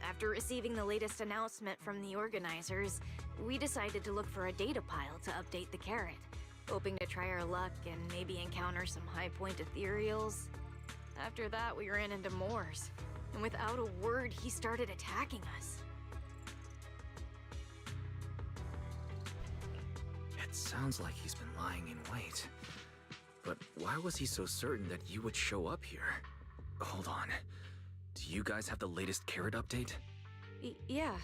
After receiving the latest announcement from the organizers, we decided to look for a data pile to update the carrot, hoping to try our luck and maybe encounter some high-point ethereals. After that, we ran into Moors, and without a word, he started attacking us. It sounds like he's been lying in wait. But why was he so certain that you would show up here? Hold on. Do you guys have the latest carrot update? Yeah.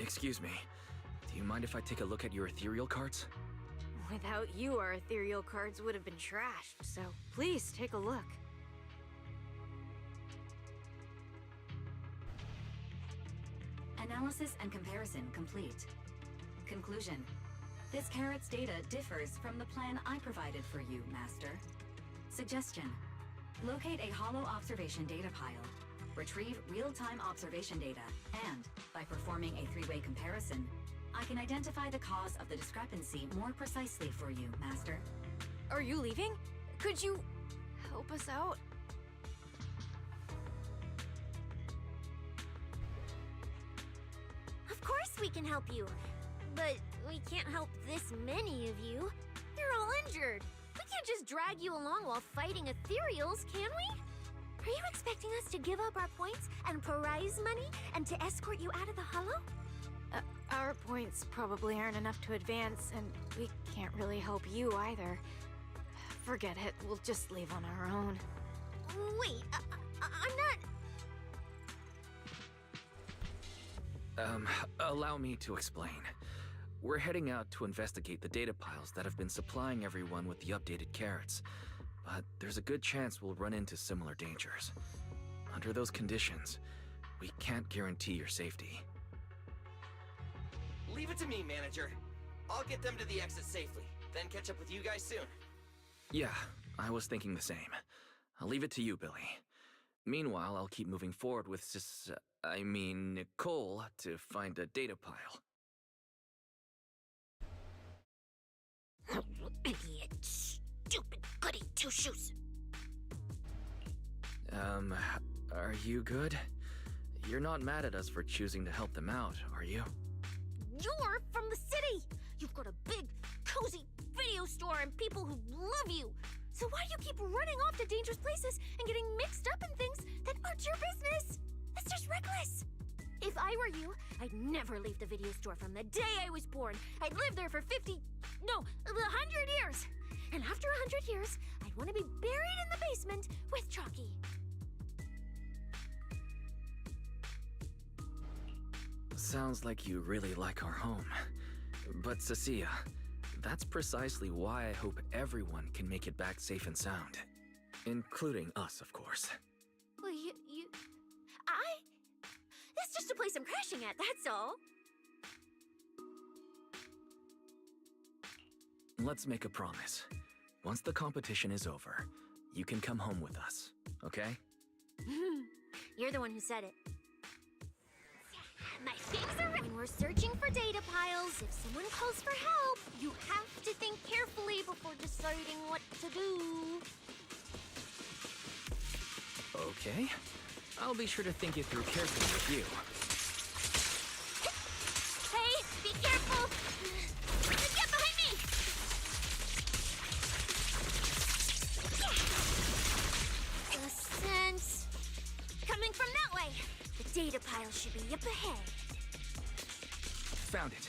Excuse me. Do you mind if I take a look at your ethereal cards? Without you, our ethereal cards would have been trashed, so please take a look. Analysis and comparison complete. Conclusion. This carrot's data differs from the plan I provided for you, Master. Suggestion. Locate a hollow observation data pile. Retrieve real-time observation data, and, by performing a three-way comparison, I can identify the cause of the discrepancy more precisely for you, Master. Are you leaving? Could you help us out? Of course we can help you. But we can't help this many of you. You're all injured. We can't just drag you along while fighting ethereals, can we? Are you expecting us to give up our points and prize money and to escort you out of the hollow? Our points probably aren't enough to advance, and we can't really help you either. Forget it, we'll just leave on our own. Wait, I'm not... Allow me to explain. We're heading out to investigate the data piles that have been supplying everyone with the updated carrots. But there's a good chance we'll run into similar dangers. Under those conditions, we can't guarantee your safety. Leave it to me, Manager. I'll get them to the exit safely, then catch up with you guys soon. Yeah, I was thinking the same. I'll leave it to you, Billy. Meanwhile, I'll keep moving forward with Nicole to find a data pile. Idiot. Stupid goody two-shoes. Are you good? You're not mad at us for choosing to help them out, are you? You're from the city! You've got a big, cozy video store and people who love you! So why do you keep running off to dangerous places and getting mixed up in things that aren't your business? That's just reckless! If I were you, I'd never leave the video store from the day I was born. I'd live there for 100 years! Sounds like you really like our home. But Cecilia, that's precisely why I hope everyone can make it back safe and sound. Including us, of course. Well, That's just a place I'm crashing at, that's all. Let's make a promise. Once the competition is over, you can come home with us, okay? You're the one who said it. My things are ready. When we're searching for data piles, if someone calls for help, you have to think carefully before deciding what to do. Okay. I'll be sure to think it through carefully with you. Hey, be careful! Get behind me! Ascent. Coming from that way. The data pile should be up ahead. Found it.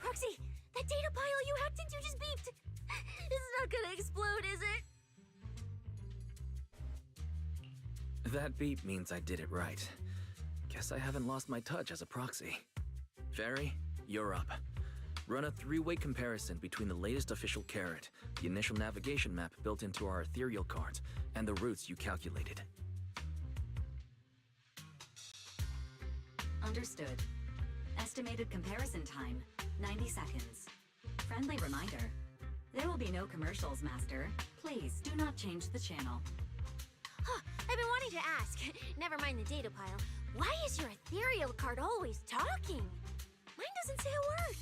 Roxy, that data pile you hacked into just beeped. It's not gonna explode, is it? That beep means I did it right. Guess I haven't lost my touch as a proxy. Fairy, you're up. Run a three-way comparison between the latest official carrot, the initial navigation map built into our ethereal cards, and the routes you calculated. Understood. Estimated comparison time, 90 seconds. Friendly reminder, there will be no commercials, Master. Please do not change the channel. Huh, I've been wanting to ask. Never mind the data pile. Why is your ethereal card always talking? Mine doesn't say a word.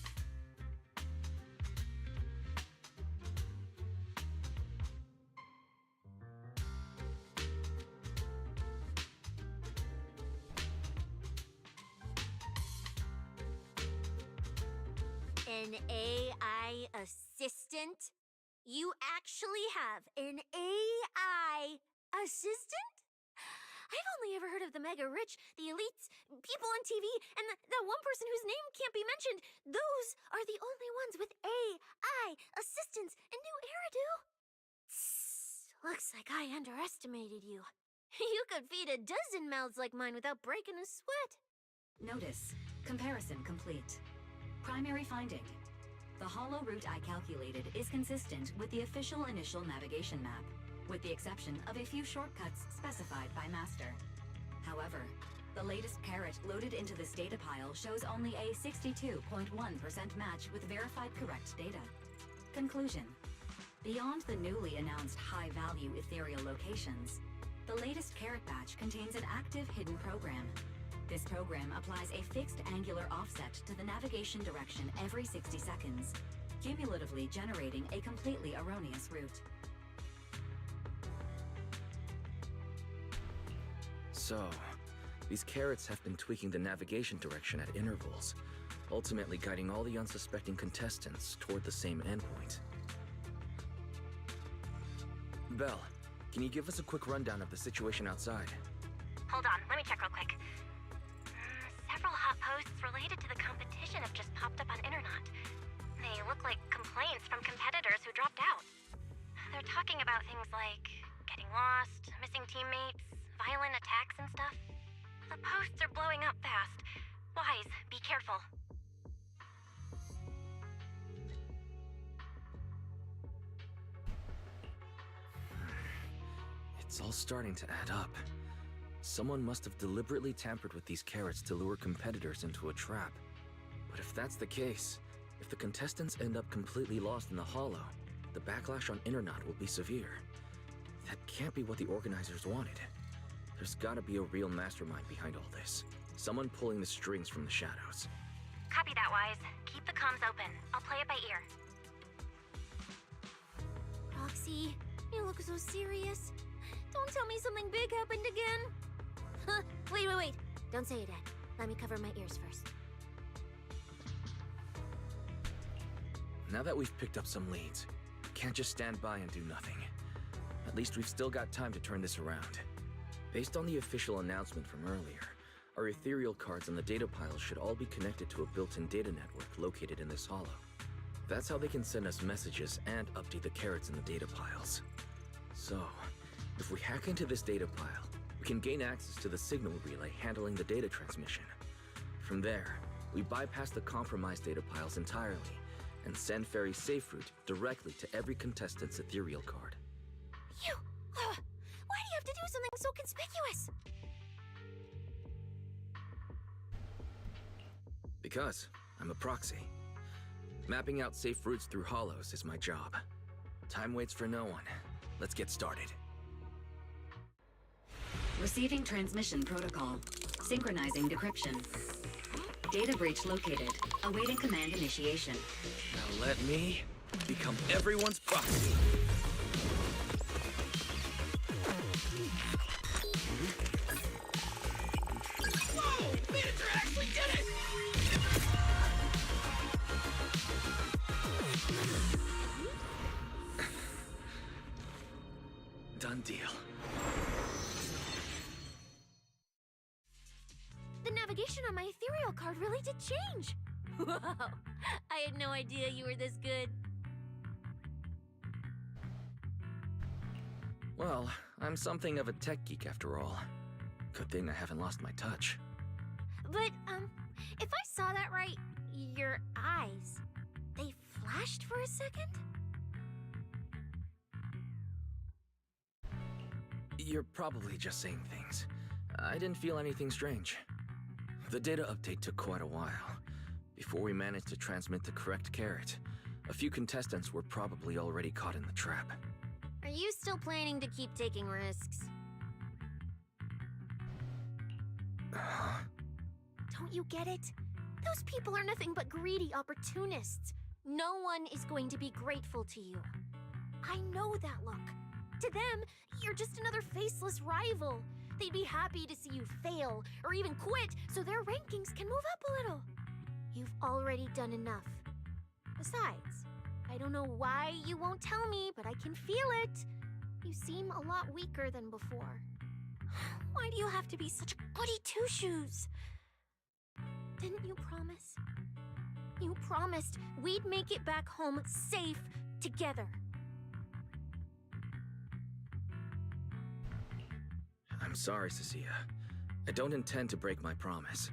An AI assistant? You actually have an AI assistant? I've only ever heard of the mega rich, the elites, people on TV, and that one person whose name can't be mentioned. Those are the only ones with AI assistants in New Eridu. Looks like I underestimated you. You could feed a dozen mouths like mine without breaking a sweat. Notice, comparison complete. Primary finding. The hollow route I calculated is consistent with the official initial navigation map, with the exception of a few shortcuts specified by Master. However, the latest carrot loaded into this data pile shows only a 62.1% match with verified correct data. Conclusion. Beyond the newly announced high-value ethereal locations, the latest carrot batch contains an active hidden program. This program applies a fixed angular offset to the navigation direction every 60 seconds, cumulatively generating a completely erroneous route. So, these carrots have been tweaking the navigation direction at intervals, ultimately guiding all the unsuspecting contestants toward the same endpoint. Belle, can you give us a quick rundown of the situation outside? Hold on, let me check real quick. Several hot posts related to the competition have just popped up on Internet. They look like complaints from competitors who dropped out. They're talking about things like getting lost, missing teammates, violent attacks and stuff. The posts are blowing up fast. Wise, be careful. It's all starting to add up. Someone must have deliberately tampered with these carrots to lure competitors into a trap. But if that's the case, if the contestants end up completely lost in the hollow, the backlash on Internet will be severe. That can't be what the organizers wanted. There's gotta be a real mastermind behind all this. Someone pulling the strings from the shadows. Copy that, Wise. Keep the comms open. I'll play it by ear. Roxy, you look so serious. Don't tell me something big happened again. Huh, wait. Don't say it yet. Let me cover my ears first. Now that we've picked up some leads, we can't just stand by and do nothing. At least we've still got time to turn this around. Based on the official announcement from earlier, our ethereal cards and the data piles should all be connected to a built-in data network located in this hollow. That's how they can send us messages and update the carrots in the data piles. So, if we hack into this data pile, we can gain access to the signal relay handling the data transmission. From there, we bypass the compromised data piles entirely and send Fairy's safe route directly to every contestant's ethereal card. Why do you have to do something so conspicuous? Because I'm a proxy. Mapping out safe routes through hollows is my job. Time waits for no one. Let's get started. Receiving transmission protocol. Synchronizing decryption. Data breach located. Awaiting command initiation. Now let me become everyone's proxy. Whoa! Manager actually did it! Done deal. The navigation on my ethereal card really did change. Wow, I had no idea you were this good. Well, I'm something of a tech geek after all. Good thing I haven't lost my touch. But, if I saw that right, your eyes, they flashed for a second? You're probably just saying things. I didn't feel anything strange. The data update took quite a while. Before we managed to transmit the correct carrot, a few contestants were probably already caught in the trap. Are you still planning to keep taking risks? Huh? Don't you get it? Those people are nothing but greedy opportunists. No one is going to be grateful to you. I know that look. To them, you're just another faceless rival. They'd be happy to see you fail, or even quit, so their rankings can move up a little. You've already done enough. Besides, I don't know why you won't tell me, but I can feel it. You seem a lot weaker than before. Why do you have to be such a goody two-shoes? Didn't you promise? You promised we'd make it back home safe together. I'm sorry, Cecilia. I don't intend to break my promise.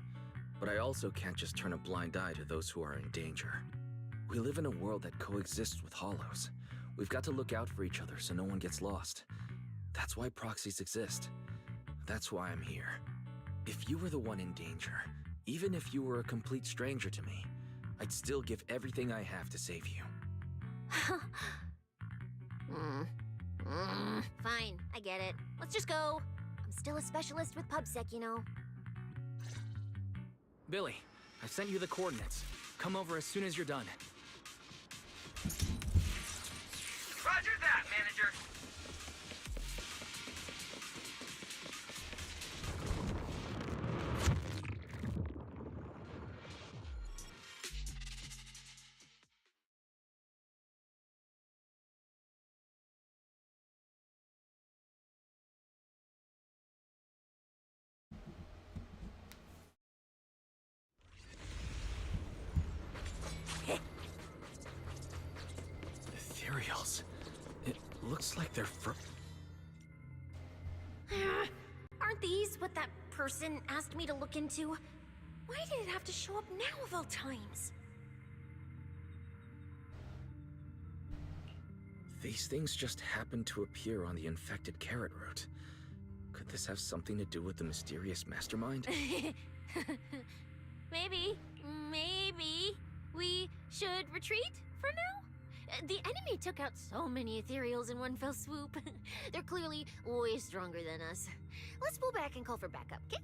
But I also can't just turn a blind eye to those who are in danger. We live in a world that coexists with hollows. We've got to look out for each other so no one gets lost. That's why proxies exist. That's why I'm here. If you were the one in danger, even if you were a complete stranger to me, I'd still give everything I have to save you. Fine, I get it. Let's just go. I'm still a specialist with PubSec, you know. Billy, I sent you the coordinates. Come over as soon as you're done. Roger that, manager. Ethereals. It looks like they're Aren't these what that person asked me to look into? Why did it have to show up now of all times? These things just happen to appear on the infected carrot route. Could this have something to do with the mysterious mastermind? Maybe we should retreat for now? The enemy took out so many ethereals in one fell swoop. They're clearly way stronger than us. Let's pull back and call for backup, okay?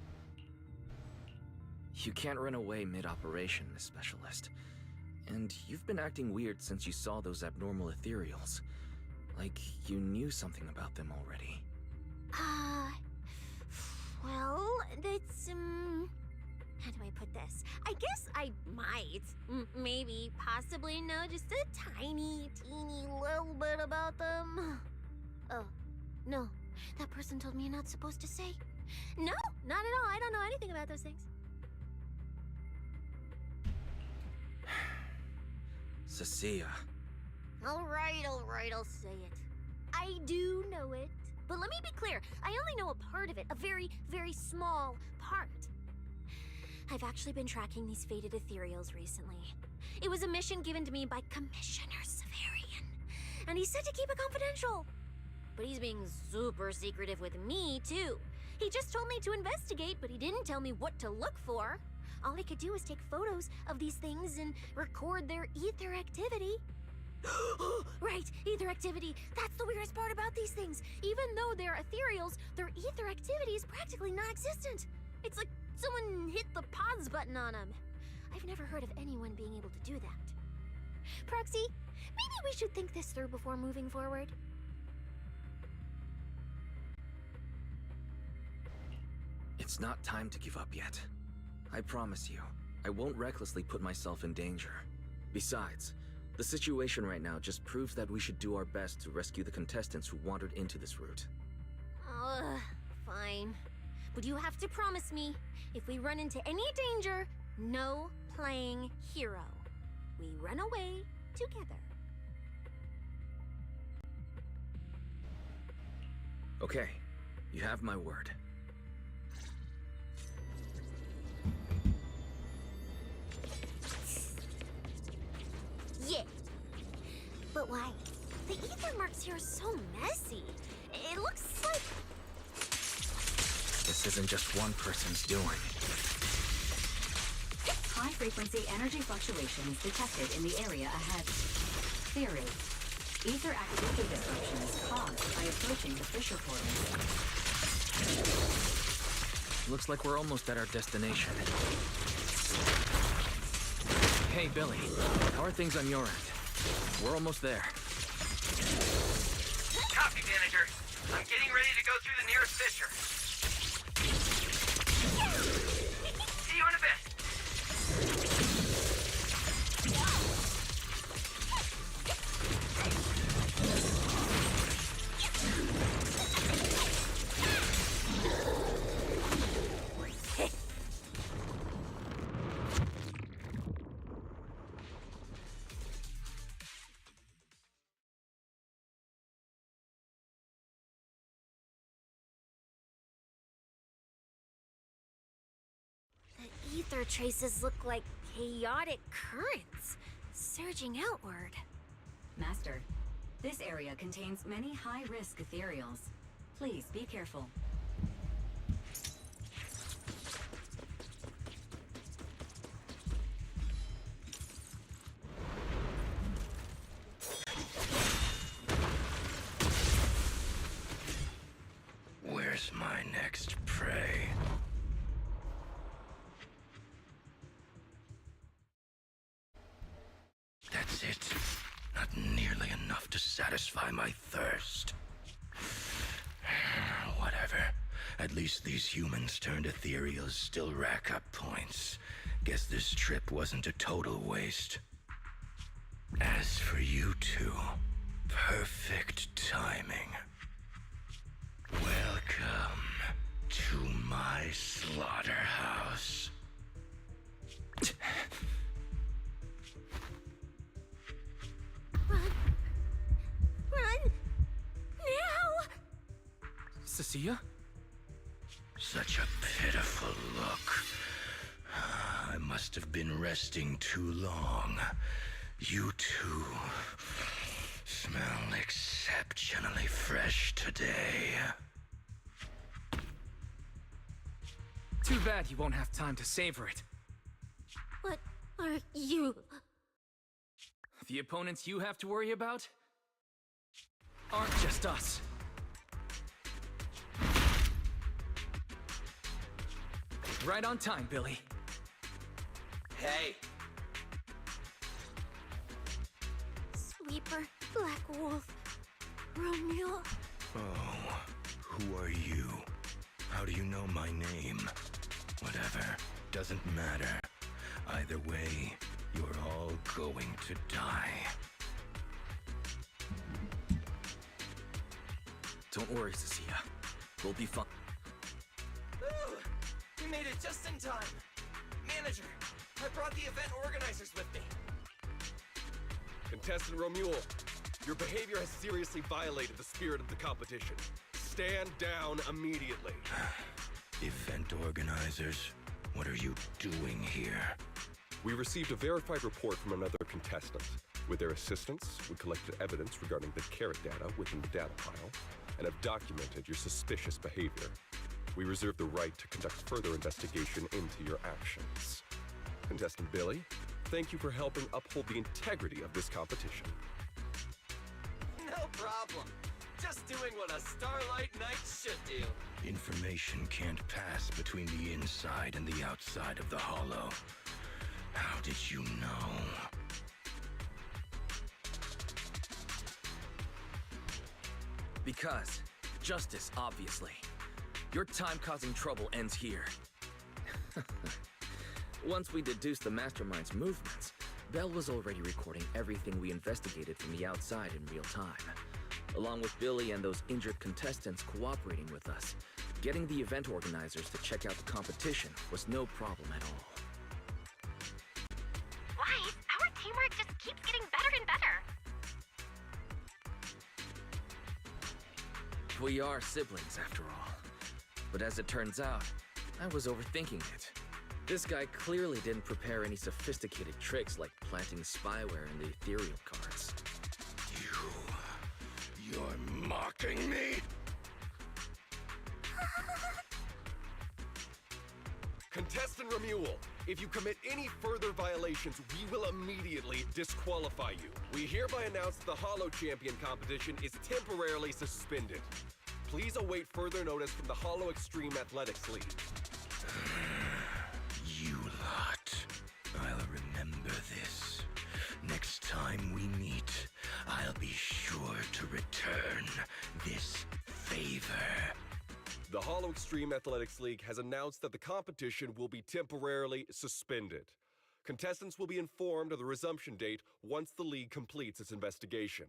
You can't run away mid-operation, Miss Specialist. And you've been acting weird since you saw those abnormal ethereals. Like you knew something about them already. Well, that's, how do I put this? I guess I might, maybe, possibly know just a tiny, teeny little bit about them. Oh, no. That person told me you're not supposed to say. No, not at all. I don't know anything about those things. Cecilia. Alright, I'll say it. I do know it. But let me be clear, I only know a part of it, a very, very small part. I've actually been tracking these fated ethereals recently. It was a mission given to me by Commissioner Severian, and he said to keep it confidential. But he's being super secretive with me, too. He just told me to investigate, but he didn't tell me what to look for. All I could do was take photos of these things and record their ether activity. Right, ether activity. That's the weirdest part about these things. Even though they're ethereals, their ether activity is practically non-existent. It's like someone hit the pause button on them. I've never heard of anyone being able to do that. Proxy, maybe we should think this through before moving forward. It's not time to give up yet. I promise you, I won't recklessly put myself in danger. Besides, the situation right now just proves that we should do our best to rescue the contestants who wandered into this route. Fine. But you have to promise me, if we run into any danger, no playing hero. We run away together. Okay, you have my word. Yeah. But why? The ether marks here are so messy. It looks like... This isn't just one person's doing. High-frequency energy fluctuations detected in the area ahead. Theory. Ether activity disruptions caused by approaching the fissure portal. Looks like we're almost at our destination. Hey, Billy. How are things on your end? We're almost there. Copy, manager. I'm getting ready to go through the nearest fissure. See you in a bit. Ether traces look like chaotic currents, surging outward. Master, this area contains many high-risk ethereals. Please be careful. Where's my next prey? That's it. Not nearly enough to satisfy my thirst. Whatever. At least these humans turned ethereals still rack up points. Guess this trip wasn't a total waste. As for you two, perfect timing. Welcome to my slaughterhouse. Run! Now! Cecilia? Such a pitiful look. I must have been resting too long. You two smell exceptionally fresh today. Too bad you won't have time to savor it. What are you? The opponents you have to worry about aren't just us. Right on time, Billy. Hey! Sweeper, Black Wolf, Romeo. Oh, who are you? How do you know my name? Whatever, doesn't matter. Either way, you're all going to die. Don't worry, Cecilia. We'll be fine. Ooh, we made it just in time. Manager, I brought the event organizers with me. Contestant Romuald, your behavior has seriously violated the spirit of the competition. Stand down immediately. Event organizers, what are you doing here? We received a verified report from another contestant. With their assistance, we collected evidence regarding the carrot data within the data file and have documented your suspicious behavior. We reserve the right to conduct further investigation into your actions. Contestant Billy, thank you for helping uphold the integrity of this competition. No problem. Just doing what a Starlight Knight should do. Information can't pass between the inside and the outside of the Hollow. How did you know? Because justice, obviously. Your time causing trouble ends here. Once we deduced the mastermind's movements, Belle was already recording everything we investigated from the outside in real time. Along with Billy and those injured contestants cooperating with us, getting the event organizers to check out the competition was no problem at all. Wise, our teamwork just keeps getting better and better. We are siblings, after all. But as it turns out, I was overthinking it. This guy clearly didn't prepare any sophisticated tricks like planting spyware in the ethereal cards. You're mocking me? Contestant Romuald, if you commit any further violations, we will immediately disqualify you. We hereby announce that the Hollow Champion competition is temporarily suspended. Please await further notice from the Hollow Extreme Athletics League. You lot. I'll remember this. Next time we meet, I'll be sure to return this favor. The Hollow Extreme Athletics League has announced that the competition will be temporarily suspended. Contestants will be informed of the resumption date once the league completes its investigation.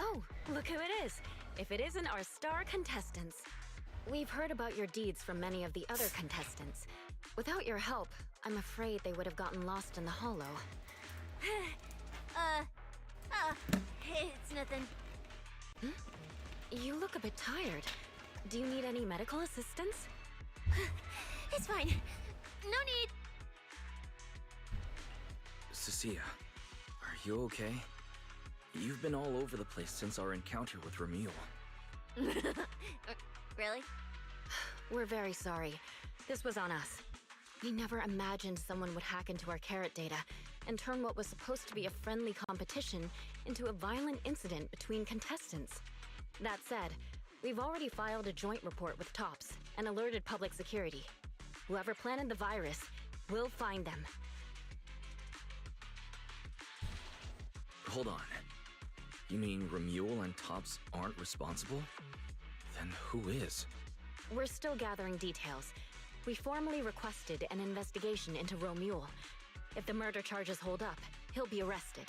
Oh, look who it is. If it isn't our star contestants. We've heard about your deeds from many of the other contestants. Without your help, I'm afraid they would have gotten lost in the Hollow. It's nothing. You look a bit tired. Do you need any medical assistance? It's fine. No need. Cecilia, are you okay? You've been all over the place since our encounter with Romuald. Really? We're very sorry. This was on us. We never imagined someone would hack into our carrot data and turn what was supposed to be a friendly competition into a violent incident between contestants. That said, we've already filed a joint report with TOPS and alerted public security. Whoever planted the virus, we'll find them. Hold on. You mean Romuald and TOPS aren't responsible? Then who is? We're still gathering details. We formally requested an investigation into Romuald. If the murder charges hold up, he'll be arrested.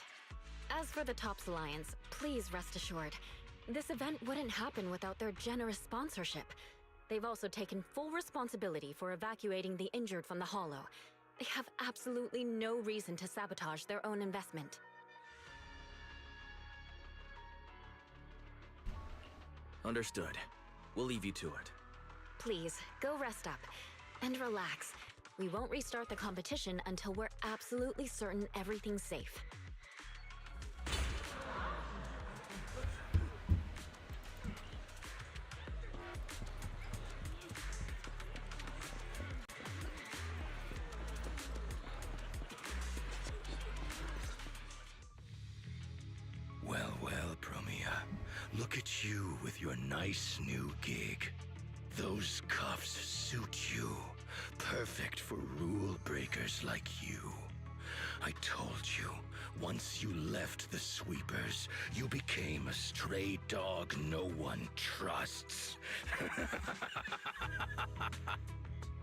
As for the TOPS Alliance, please rest assured, this event wouldn't happen without their generous sponsorship. They've also taken full responsibility for evacuating the injured from the Hollow. They have absolutely no reason to sabotage their own investment. Understood. We'll leave you to it. Please, go rest up. And relax. We won't restart the competition until we're absolutely certain everything's safe. Look at you with your nice new gig. Those cuffs suit you. Perfect for rule breakers like you. I told you, once you left the sweepers, you became a stray dog no one trusts.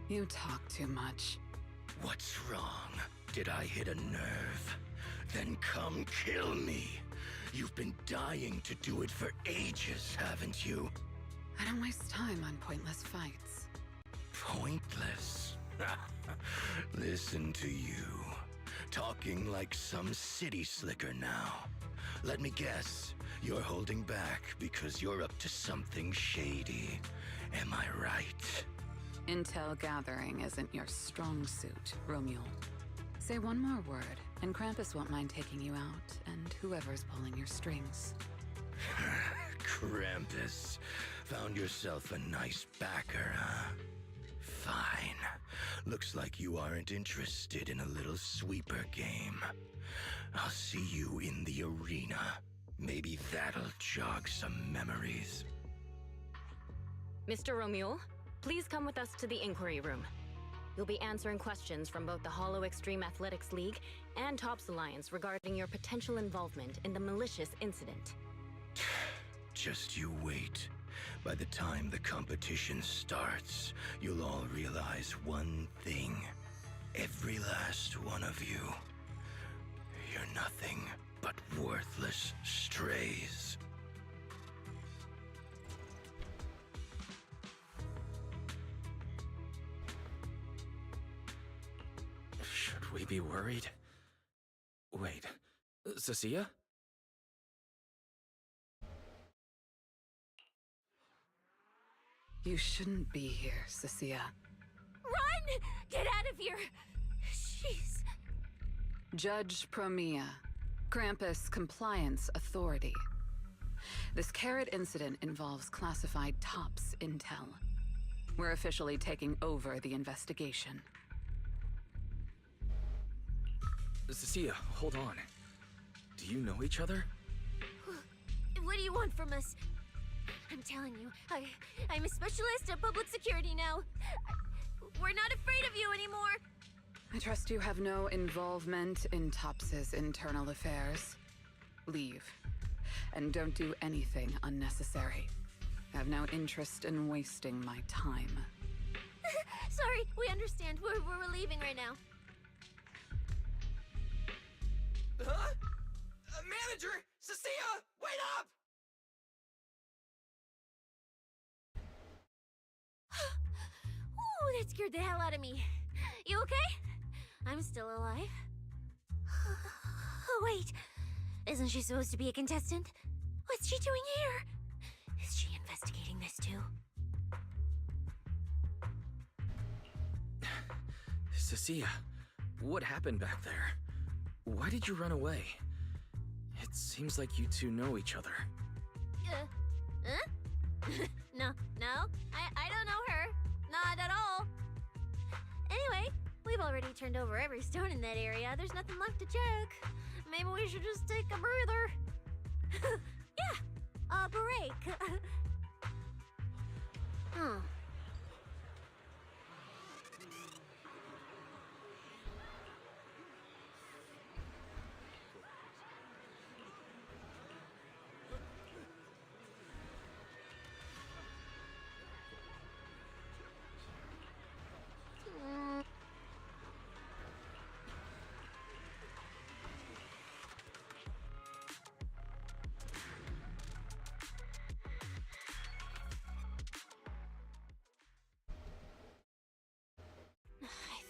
You talk too much. What's wrong? Did I hit a nerve? Then come kill me. You've been dying to do it for ages, haven't you? I don't waste time on pointless fights. Pointless? Listen to you. Talking like some city slicker now. Let me guess, you're holding back because you're up to something shady. Am I right? Intel gathering isn't your strong suit, Romule. Say one more word, and Krampus won't mind taking you out, and whoever's pulling your strings. Krampus. Found yourself a nice backer, huh? Fine. Looks like you aren't interested in a little sweeper game. I'll see you in the arena. Maybe that'll jog some memories. Mr. Romule, please come with us to the inquiry room. You'll be answering questions from both the Hollow Extreme Athletics League and Tops Alliance regarding your potential involvement in the malicious incident. Just you wait. By the time the competition starts, you'll all realize one thing. Every last one of you. You're nothing but worthless strays. Should we be worried? Wait, Cecilia? You shouldn't be here, Cecilia. Run! Get out of here! She's... Judge Promia, Krampus Compliance Authority. This Carrot incident involves classified Tops intel. We're officially taking over the investigation. Cecilia, hold on. Do you know each other? What do you want from us? I'm telling you, I'm a specialist at public security now. We're not afraid of you anymore. I trust you have no involvement in Tops's internal affairs. Leave. And don't do anything unnecessary. I have no interest in wasting my time. Sorry, we understand. We're leaving right now. Huh? Manager! Cecilia! Wait up! Ooh, that scared the hell out of me. You okay? I'm still alive. Oh, wait. Isn't she supposed to be a contestant? What's she doing here? Is she investigating this too? Cecilia, what happened back there? Why did you run away? It seems like you two know each other. Huh? No, I don't know her. Not at all. Anyway, we've already turned over every stone in that area. There's nothing left to check. Maybe we should just take a breather. Yeah, a break. Hmm.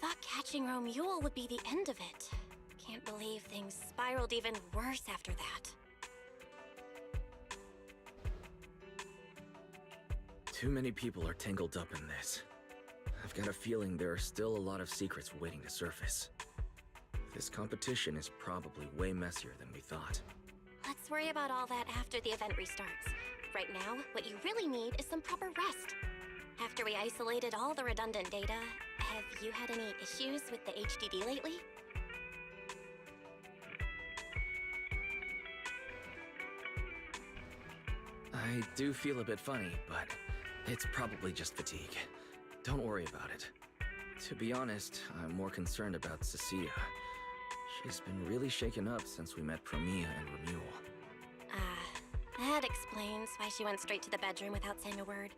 I thought catching Romule would be the end of it. Can't believe things spiraled even worse after that. Too many people are tangled up in this. I've got a feeling there are still a lot of secrets waiting to surface. This competition is probably way messier than we thought. Let's worry about all that after the event restarts. Right now, what you really need is some proper rest. After we isolated all the redundant data, have you had any issues with the HDD lately? I do feel a bit funny, but it's probably just fatigue. Don't worry about it. To be honest, I'm more concerned about Cecilia. She's been really shaken up since we met Promia and Remuel. That explains why she went straight to the bedroom without saying a word.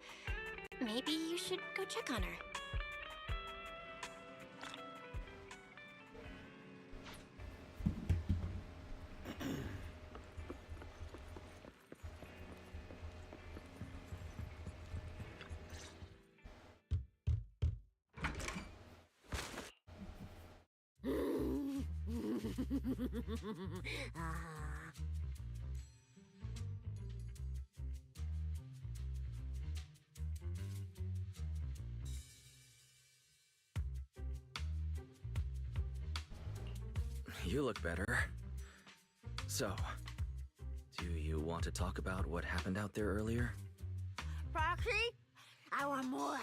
Maybe you should go check on her. You look better. So, do you want to talk about what happened out there earlier? Proxy, I want more.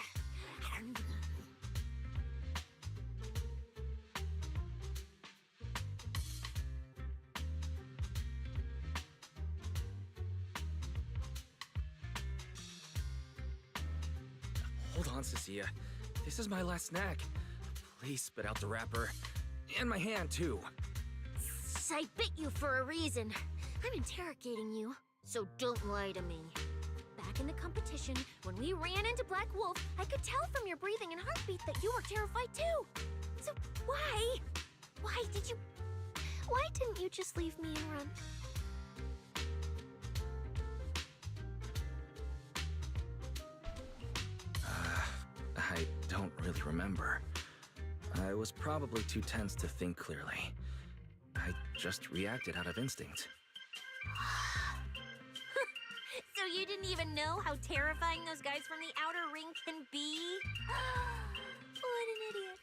Hold on, Cecilia. This is my last snack. Please spit out the wrapper. And my hand, too. I bit you for a reason. I'm interrogating you, so don't lie to me. Back in the competition, when we ran into Black Wolf, I could tell from your breathing and heartbeat that you were terrified too. So why? Why didn't you just leave me and run? I don't really remember. I was probably too tense to think clearly. I just reacted out of instinct. So you didn't even know how terrifying those guys from the outer ring can be? What an idiot.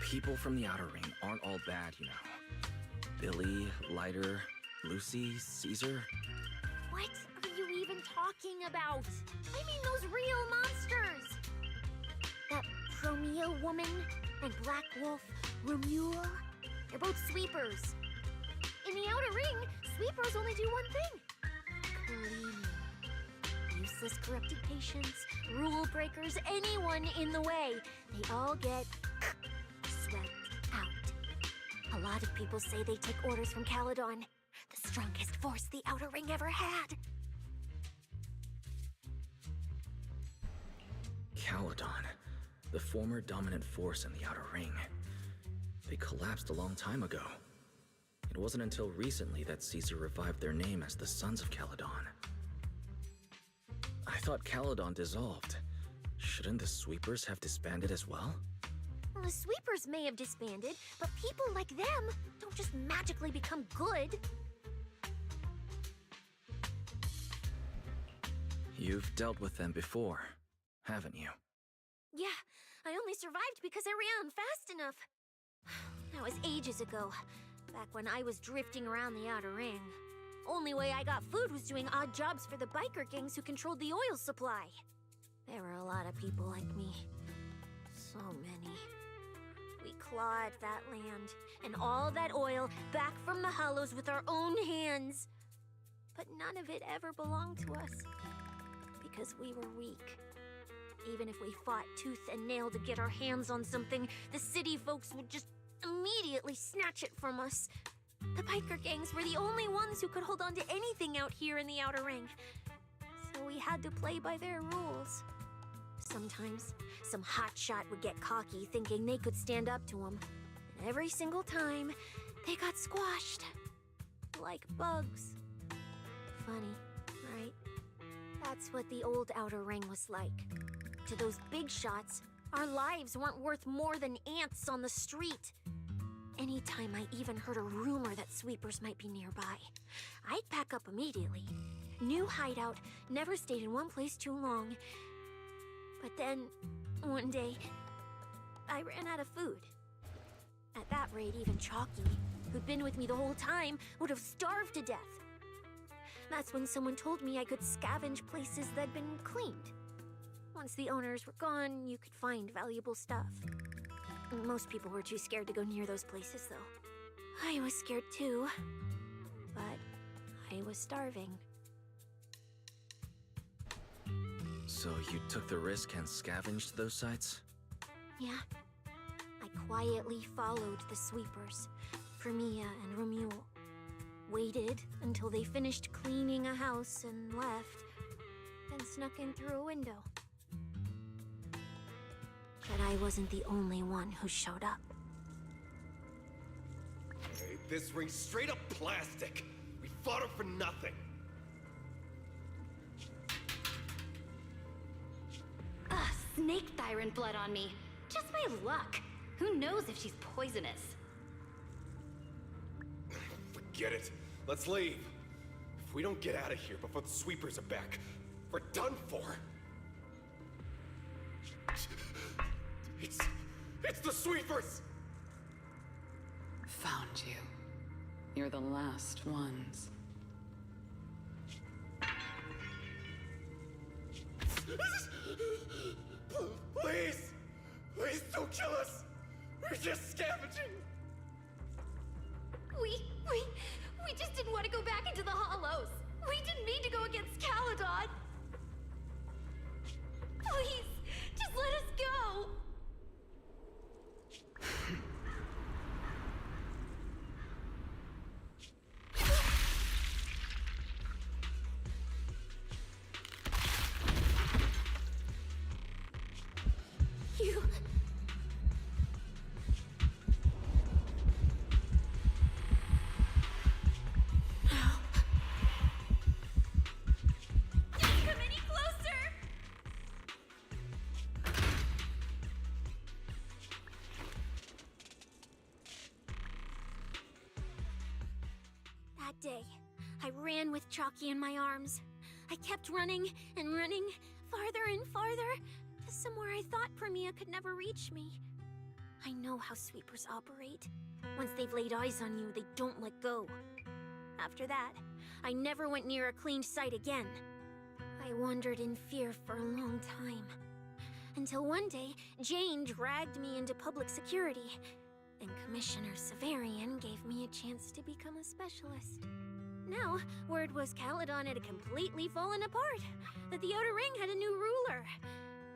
People from the outer ring aren't all bad, you know. Billy, Lighter, Lucy, Caesar. What are you even talking about? I mean those real monsters! That Promia woman and Black Wolf, Remuel, they're both sweepers. In the outer ring, sweepers only do one thing. Cleaning. Useless corrupted patients, rule breakers, anyone in the way. They all get swept out. A lot of people say they take orders from Caledon, the strongest force the outer ring ever had. Caledon, the former dominant force in the outer ring. They collapsed a long time ago. It wasn't until recently that Caesar revived their name as the Sons of Caledon. I thought Caledon dissolved. Shouldn't the Sweepers have disbanded as well? Well, the Sweepers may have disbanded, but people like them don't just magically become good. You've dealt with them before, haven't you? Yeah, I only survived because I ran fast enough. That was ages ago, back when I was drifting around the outer ring. Only way I got food was doing odd jobs for the biker gangs who controlled the oil supply. There were a lot of people like me. So many. We clawed that land and all that oil back from the hollows with our own hands. But none of it ever belonged to us. Because we were weak. Even if we fought tooth and nail to get our hands on something, the city folks would just immediately snatch it from us. The biker gangs were the only ones who could hold on to anything out here in the outer ring. So we had to play by their rules. Sometimes, some hotshot would get cocky thinking they could stand up to them. And every single time, they got squashed. Like bugs. Funny, right? That's what the old outer ring was like. To those big shots, our lives weren't worth more than ants on the street. Anytime I even heard a rumor that sweepers might be nearby, I'd pack up immediately. New hideout, never stayed in one place too long. But then, one day, I ran out of food. At that rate, even Chalky, who'd been with me the whole time, would have starved to death. That's when someone told me I could scavenge places that'd been cleaned. Once the owners were gone, you could find valuable stuff. Most people were too scared to go near those places, though. I was scared too. I was starving. So you took the risk and scavenged those sites? Yeah. I quietly followed the sweepers, Premia and Romuald. Waited until they finished cleaning a house and left, then snuck in through a window. But I wasn't the only one who showed up. Hey, this ring's straight up plastic. We fought her for nothing. Ugh, snake tyrant blood on me. Just my luck. Who knows if she's poisonous? Forget it. Let's leave. If we don't get out of here before the sweepers are back, we're done for. It's the sweepers! Found you. You're the last ones. Please! Please don't kill us! We're just scavenging! We just didn't want to go back into the hollows. We didn't mean to go against Caledon. Please, just let us go. You... Don't come any closer. That day, I ran with Chalky in my arms. I kept running and running, farther and farther, to somewhere I thought Premia could never reach me. I know how sweepers operate. Once they've laid eyes on you, they don't let go. After that, I never went near a cleaned site again. I wandered in fear for a long time. Until one day, Jane dragged me into public security, and Commissioner Severian gave me a chance to become a specialist. Now, word was Caledon had completely fallen apart, that the Outer Ring had a new ruler,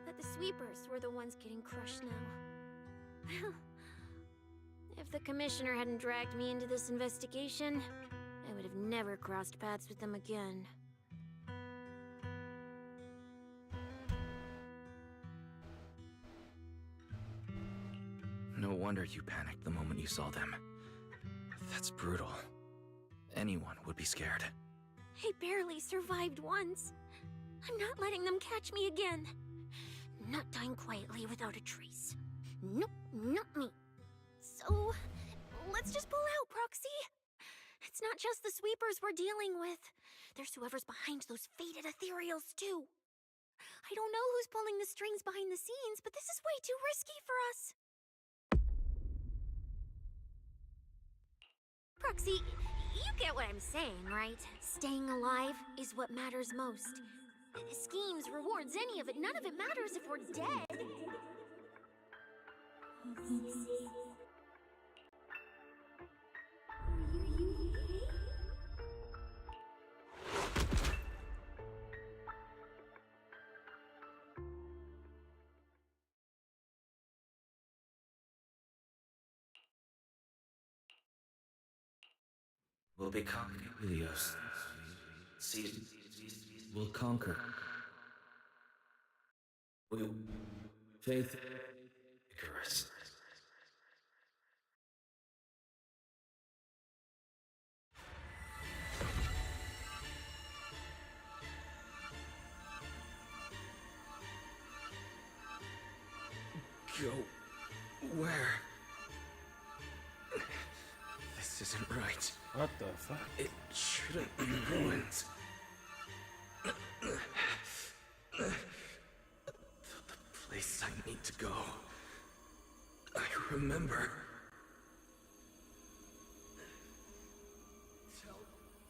that the sweepers were the ones getting crushed now. Well, if the Commissioner hadn't dragged me into this investigation, I would have never crossed paths with them again. No wonder you panicked the moment you saw them. That's brutal. Anyone would be scared. I barely survived once. I'm not letting them catch me again. Not dying quietly without a trace. Nope, not me. So, let's just pull out, Proxy. It's not just the sweepers we're dealing with. There's whoever's behind those fated ethereals, too. I don't know who's pulling the strings behind the scenes, but this is way too risky for us. Proxy, you get what I'm saying, right? Staying alive is what matters most. Schemes, rewards, any of it, none of it matters if we're dead. We'll become Helios. We'll conquer. We'll... Faith... Icarus. Go... where? This isn't right. What the fuck? It shouldn't be ruined. The place I need to go. I remember. Tell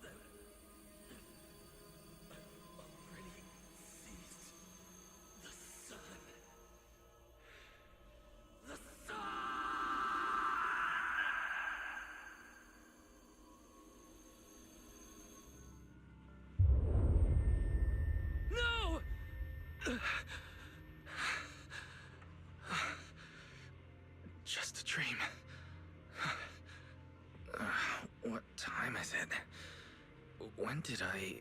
them I've already seized the sun. The sun! time is it? When did I...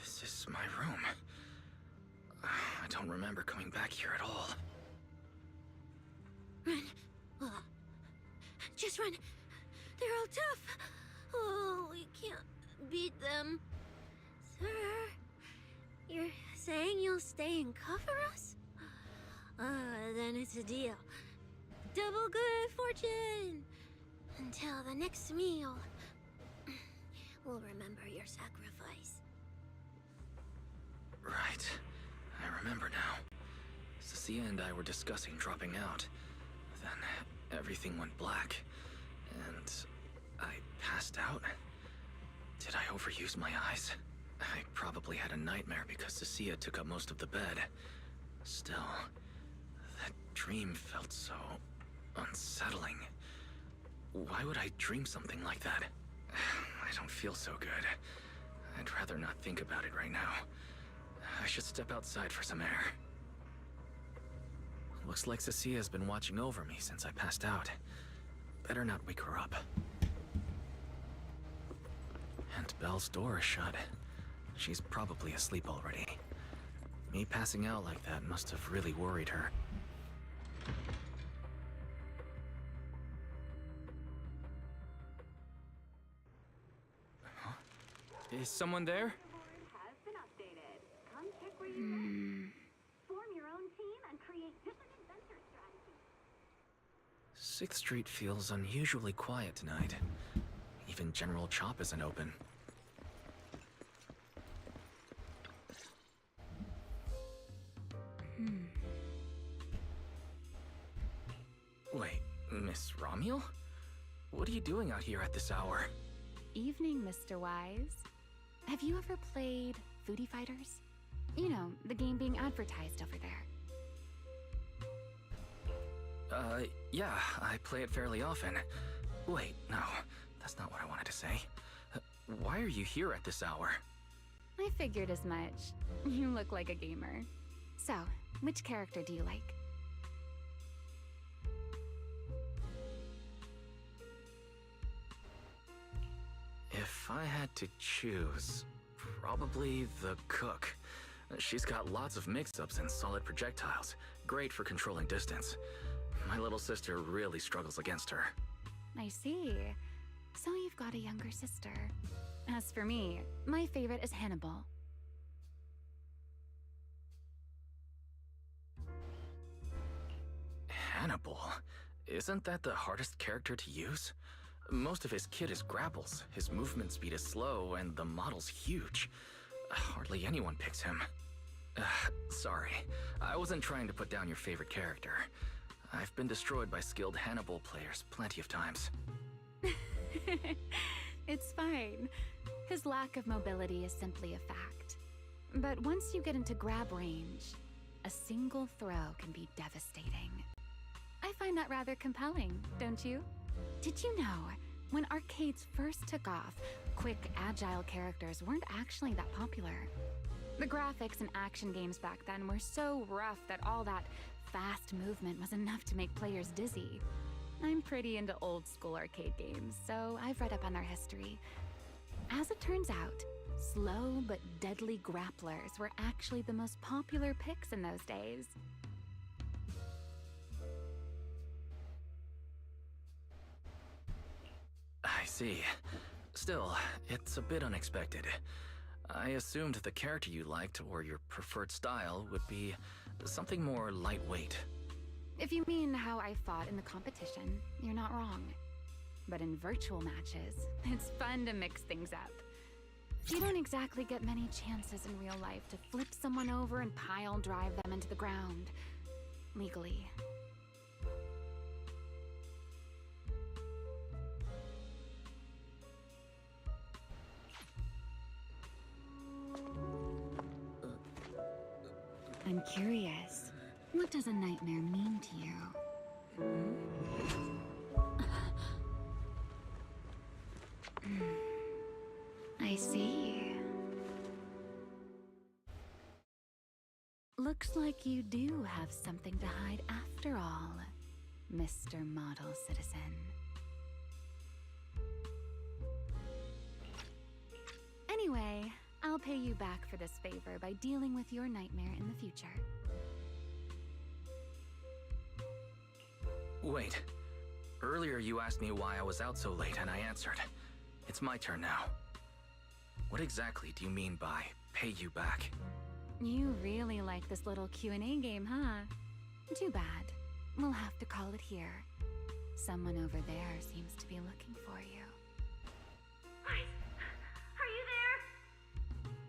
This is my room. I don't remember coming back here at all. Run. Just run. They're all tough. Oh, we can't beat them. Sir, you're saying you'll stay and cover us? Then it's a deal. Double good fortune. Until the next meal. We'll remember your sacrifice. Right. I remember now. Cecilia and I were discussing dropping out. Then everything went black. And I passed out. Did I overuse my eyes? I probably had a nightmare because Cecilia took up most of the bed. Still, that dream felt so unsettling. Why would I dream something like that? I don't feel so good. I'd rather not think about it right now. I should step outside for some air. Looks like Cecilia's been watching over me since I passed out. Better not wake her up. And Belle's door is shut. She's probably asleep already. Me passing out like that must have really worried her. Huh? Is someone there? Form your own team and create different adventure strategies. 6th Street feels unusually quiet tonight. Even General Chop isn't open. Wait, Miss Romuel? What are you doing out here at this hour? Evening, Mr. Wise. Have you ever played Foodie Fighters? You know, the game being advertised over there. Yeah, I play it fairly often. Wait, no, that's not what I wanted to say. Why are you here at this hour? I figured as much. You look like a gamer. So, which character do you like? If I had to choose, probably the cook. She's got lots of mix-ups and solid projectiles. Great for controlling distance. My little sister really struggles against her. I see. So you've got a younger sister. As for me, my favorite is Hannibal. Hannibal? Isn't that the hardest character to use? Most of his kit is grapples, his movement speed is slow, and the model's huge. Hardly anyone picks him. Sorry, I wasn't trying to put down your favorite character. I've been destroyed by skilled Hannibal players plenty of times. It's fine. His lack of mobility is simply a fact. But once you get into grab range, a single throw can be devastating. I find that rather compelling, don't you? Did you know, when arcades first took off, quick, agile characters weren't actually that popular? The graphics in action games back then were so rough that all that fast movement was enough to make players dizzy. I'm pretty into old school arcade games, so I've read up on their history. As it turns out, slow but deadly grapplers were actually the most popular picks in those days. I see. Still, it's a bit unexpected. I assumed the character you liked or your preferred style would be something more lightweight. If you mean how I fought in the competition, you're not wrong. But in virtual matches, it's fun to mix things up. You don't exactly get many chances in real life to flip someone over and pile drive them into the ground. Legally. I'm curious. What does a nightmare mean to you? I see. Looks like you do have something to hide after all, Mr. Model Citizen. Anyway, I'll pay you back for this favor by dealing with your nightmare in the future. Wait. Earlier you asked me why I was out so late, and I answered. It's my turn now. What exactly do you mean by pay you back? You really like this little Q&A game, huh? Too bad. We'll have to call it here. Someone over there seems to be looking for you. Are you there?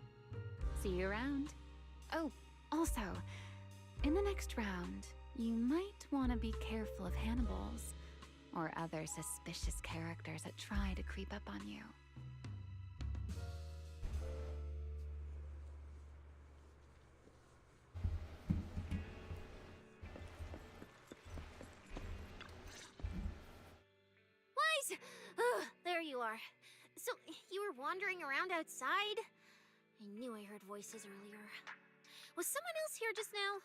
See you around. Oh, also, in the next round, you might want to be careful of Hannibals or other suspicious characters that try to creep up on you. Wise! Ugh, there you are. So, you were wandering around outside? I knew I heard voices earlier. Was someone else here just now?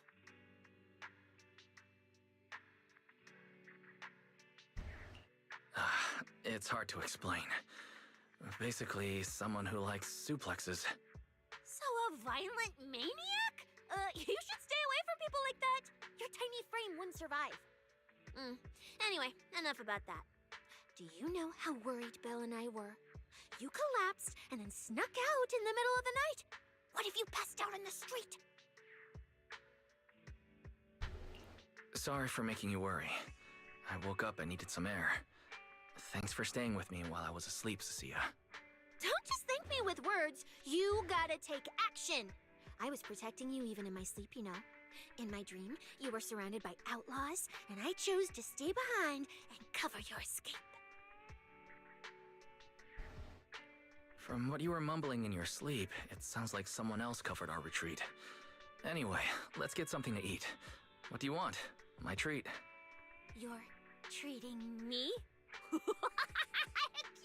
It's hard to explain. Basically, someone who likes suplexes. So a violent maniac? You should stay away from people like that. Your tiny frame wouldn't survive. Anyway, enough about that. Do you know how worried Belle and I were? You collapsed and then snuck out in the middle of the night. What if you passed out in the street? Sorry for making you worry. I woke up and needed some air. Thanks for staying with me while I was asleep, Cecilia. Don't just thank me with words. You gotta take action. I was protecting you even in my sleep, you know. In my dream, you were surrounded by outlaws, and I chose to stay behind and cover your escape. From what you were mumbling in your sleep, it sounds like someone else covered our retreat. Anyway, let's get something to eat. What do you want? My treat. You're treating me? Heck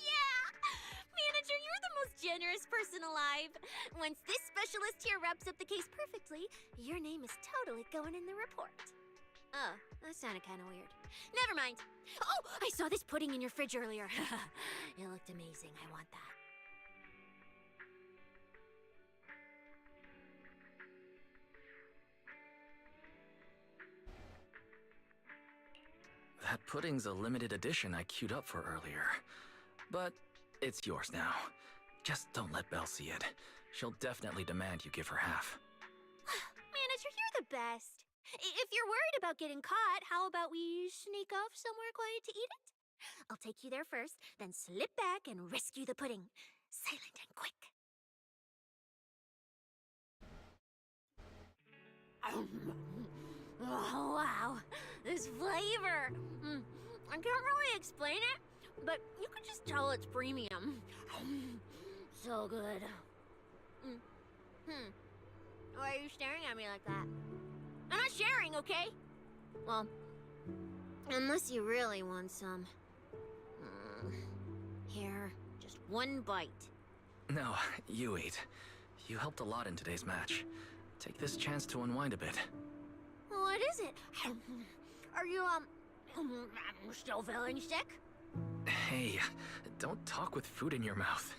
yeah! Manager, you're the most generous person alive. Once this specialist here wraps up the case perfectly, your name is totally going in the report. Oh, that sounded kind of weird. Never mind. Oh, I saw this pudding in your fridge earlier. It looked amazing. I want that. That pudding's a limited edition I queued up for earlier. But it's yours now. Just don't let Belle see it. She'll definitely demand you give her half. Manager, you're the best. If you're worried about getting caught, how about we sneak off somewhere quiet to eat it? I'll take you there first, then slip back and rescue the pudding. Silent and quick. Oh, wow. This flavor. I can't really explain it, but you can just tell it's premium. So good. Why are you staring at me like that? I'm not sharing, okay? Well, unless you really want some. Here, just one bite. No, you eat. You helped a lot in today's match. Take this chance to unwind a bit. What is it? Are you, still feeling sick? Hey, don't talk with food in your mouth.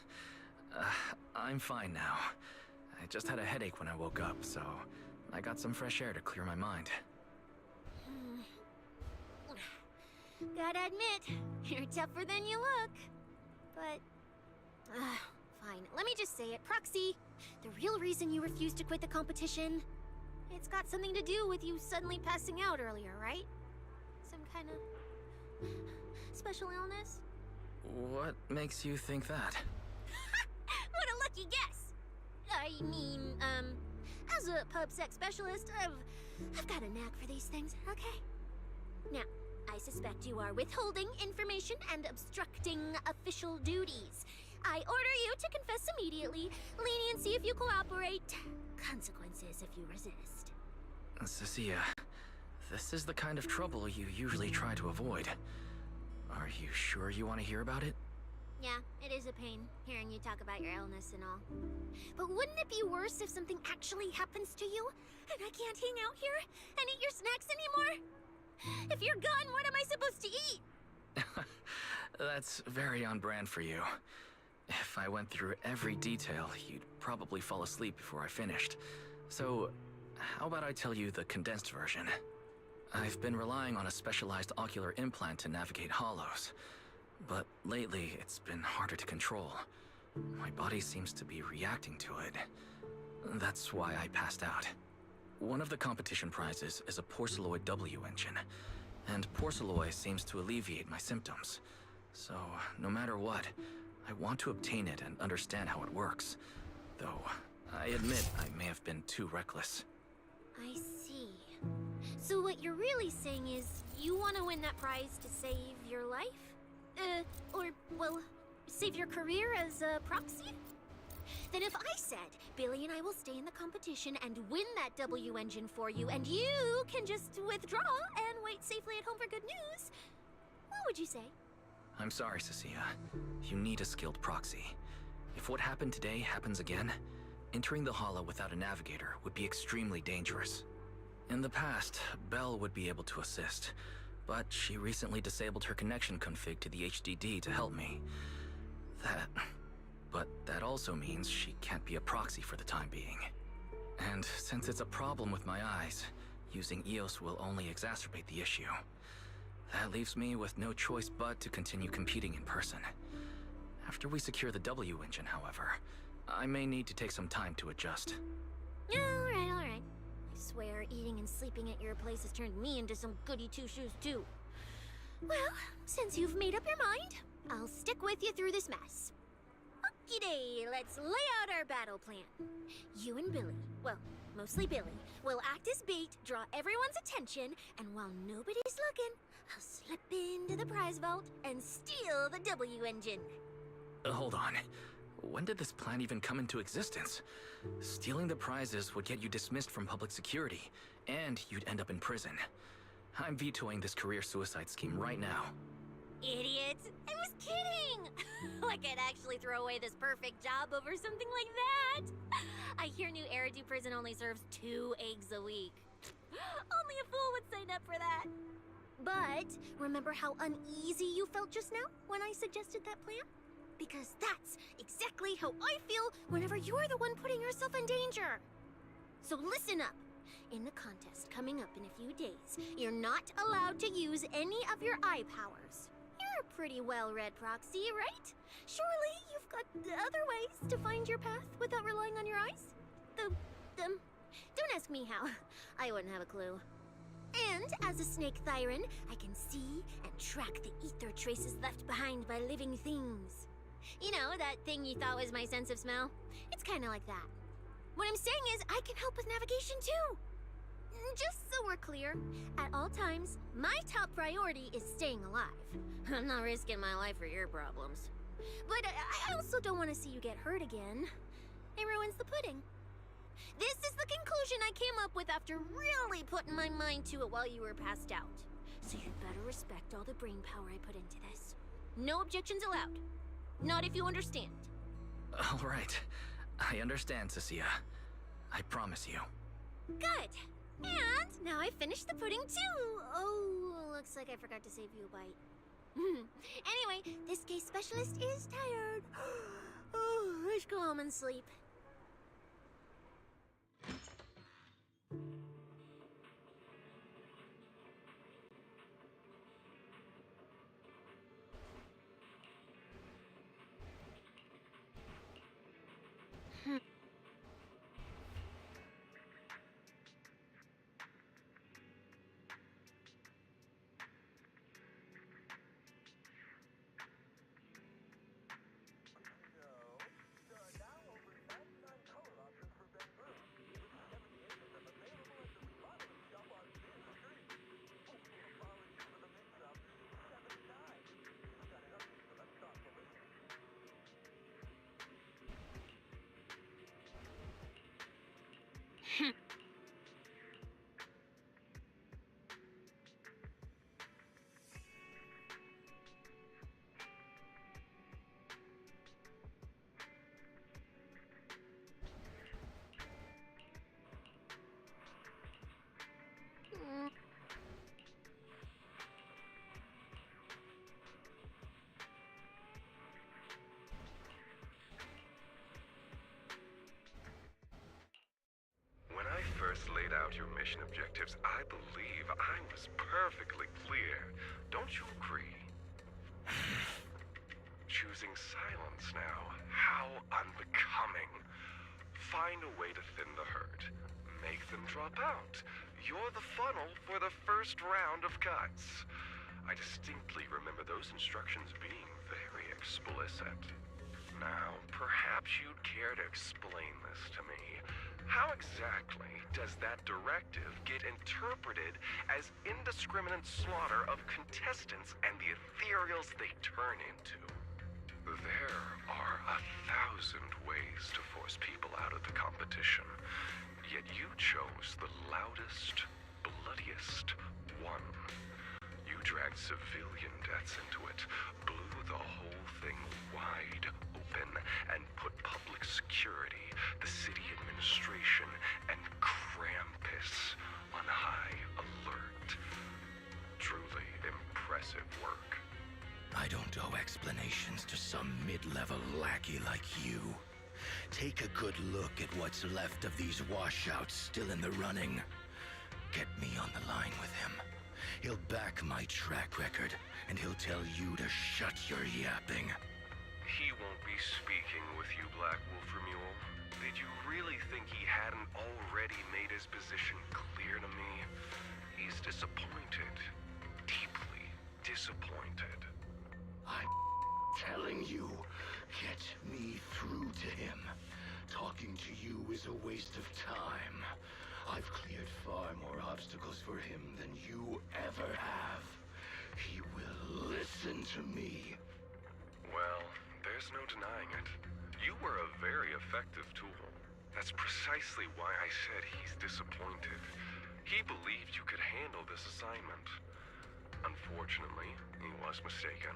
I'm fine now. I just had a headache when I woke up, so I got some fresh air to clear my mind. Gotta admit, you're tougher than you look. But, fine. Let me just say it. Proxy, the real reason you refused to quit the competition, it's got something to do with you suddenly passing out earlier, right? Some kind of special illness? What makes you think that? What a lucky guess! I mean, as a pub sex specialist, I've got a knack for these things, okay? Now, I suspect you are withholding information and obstructing official duties. I order you to confess immediately, leniency if you cooperate, consequences if you resist. Cecilia, this is the kind of trouble you usually try to avoid. Are you sure you want to hear about it? Yeah, it is a pain, hearing you talk about your illness and all. But wouldn't it be worse if something actually happens to you, and I can't hang out here and eat your snacks anymore? If you're gone, what am I supposed to eat? That's very on brand for you. If I went through every detail, you'd probably fall asleep before I finished. So, how about I tell you the condensed version? I've been relying on a specialized ocular implant to navigate hollows. But lately, it's been harder to control. My body seems to be reacting to it. That's why I passed out. One of the competition prizes is a Porceloid W engine, and Porceloid seems to alleviate my symptoms. So, no matter what, I want to obtain it and understand how it works. Though, I admit I may have been too reckless. I see. So what you're really saying is you want to win that prize to save your life? Save your career as a proxy? Then if I said, Billy and I will stay in the competition and win that W engine for you, and you can just withdraw and wait safely at home for good news, what would you say? I'm sorry, Cecilia. You need a skilled proxy. If what happened today happens again, entering the hollow without a navigator would be extremely dangerous. In the past, Belle would be able to assist, but she recently disabled her connection config to the HDD to help me. But that also means she can't be a proxy for the time being. And since it's a problem with my eyes, using EOS will only exacerbate the issue. That leaves me with no choice but to continue competing in person. After we secure the W engine, however, I may need to take some time to adjust. Alright. I swear, eating and sleeping at your place has turned me into some goody two-shoes too. Well, since you've made up your mind, I'll stick with you through this mess. Okie-day, let's lay out our battle plan. You and Billy, well, mostly Billy, will act as bait, draw everyone's attention, and while nobody's looking, I'll slip into the prize vault and steal the W engine. Hold on. When did this plan even come into existence? Stealing the prizes would get you dismissed from public security, and you'd end up in prison. I'm vetoing this career suicide scheme right now. Idiot! I was kidding! Like I'd actually throw away this perfect job over something like that! I hear New Eridu Prison only serves 2 eggs a week. Only a fool would sign up for that! But, remember how uneasy you felt just now when I suggested that plan? Because that's exactly how I feel whenever you're the one putting yourself in danger! So listen up! In the contest coming up in a few days, you're not allowed to use any of your eye powers. You're a pretty well-read proxy, right? Surely you've got other ways to find your path without relying on your eyes? Don't ask me how. I wouldn't have a clue. And as a snake Thyran, I can see and track the ether traces left behind by living things. You know, that thing you thought was my sense of smell? It's kind of like that. What I'm saying is I can help with navigation too. Just so we're clear, at all times, my top priority is staying alive. I'm not risking my life for your problems. But I also don't want to see you get hurt again. It ruins the pudding. This is the conclusion I came up with after really putting my mind to it while you were passed out. So you'd better respect all the brain power I put into this. No objections allowed. Not if you understand. All right. I understand, Cecilia. I promise you. Good. And now I finished the pudding too. Oh, looks like I forgot to save you a bite. Anyway, this case specialist is tired. Oh, I should go home and sleep. So, now over is perfectly clear. Don't you agree? Choosing silence now. How unbecoming. Find a way to thin the herd. Make them drop out. You're the funnel for the first round of cuts. I distinctly remember those instructions being very explicit. Now, perhaps you'd care to explain this to me. How exactly does that directive get interpreted as indiscriminate slaughter of contestants and the ethereals they turn into? There are 1,000 ways to force people out of the competition, yet you chose the loudest, bloodiest one. You dragged civilian deaths into it, blew the whole thing wide open, and put public security, the city administration, and Krampus on high alert. Truly impressive work. I don't owe explanations to some mid-level lackey like you. Take a good look at what's left of these washouts still in the running. Get me on the line with him. He'll back my track record, and he'll tell you to shut your yapping. He won't be speaking with you, Black Wolf Remule. Did you really think he hadn't already made his position clear to me? He's disappointed. Deeply disappointed. I'm telling you, get me through to him. Talking to you is a waste of time. I've cleared far more obstacles for him than you ever have. He will listen to me. Well, there's no denying it. You were a very effective tool. That's precisely why I said he's disappointed. He believed you could handle this assignment. Unfortunately, he was mistaken.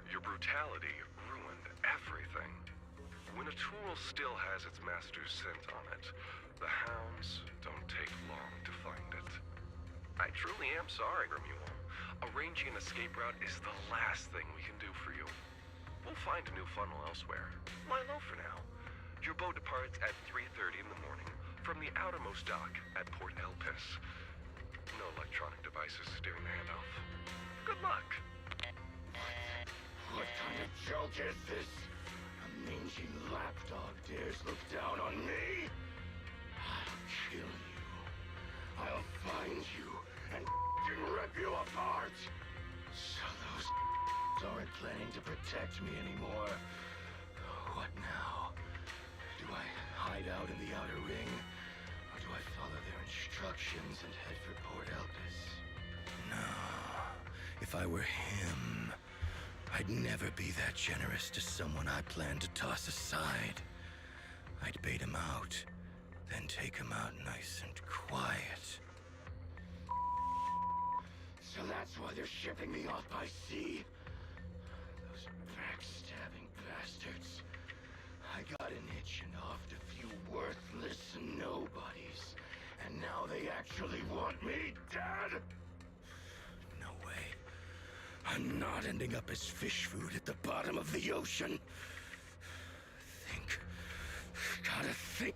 Your brutality ruined everything. When a tool still has its master's scent on it, the hounds don't take long to find it. I truly am sorry, Remule. Arranging an escape route is the last thing we can do for you. We'll find a new funnel elsewhere. Lie low for now. Your boat departs at 3:30 in the morning from the outermost dock at Port Elpis. No electronic devices steering the handoff. Good luck. What kind of joke is this? A mangy lapdog dares look down on me? I'll kill you. I'll find you and rip you apart. So those aren't planning to protect me anymore. What now? Do I hide out in the outer ring? Or do I follow their instructions and head for Port Elpis? No. If I were him, I'd never be that generous to someone I plan to toss aside. I'd bait him out, then take him out nice and quiet. So that's why they're shipping me off by sea? Those backstabbing bastards. I got an itch and offed a few worthless nobodies, and now they actually want me dead? No way. I'm not ending up as fish food at the bottom of the ocean. Think. Gotta think.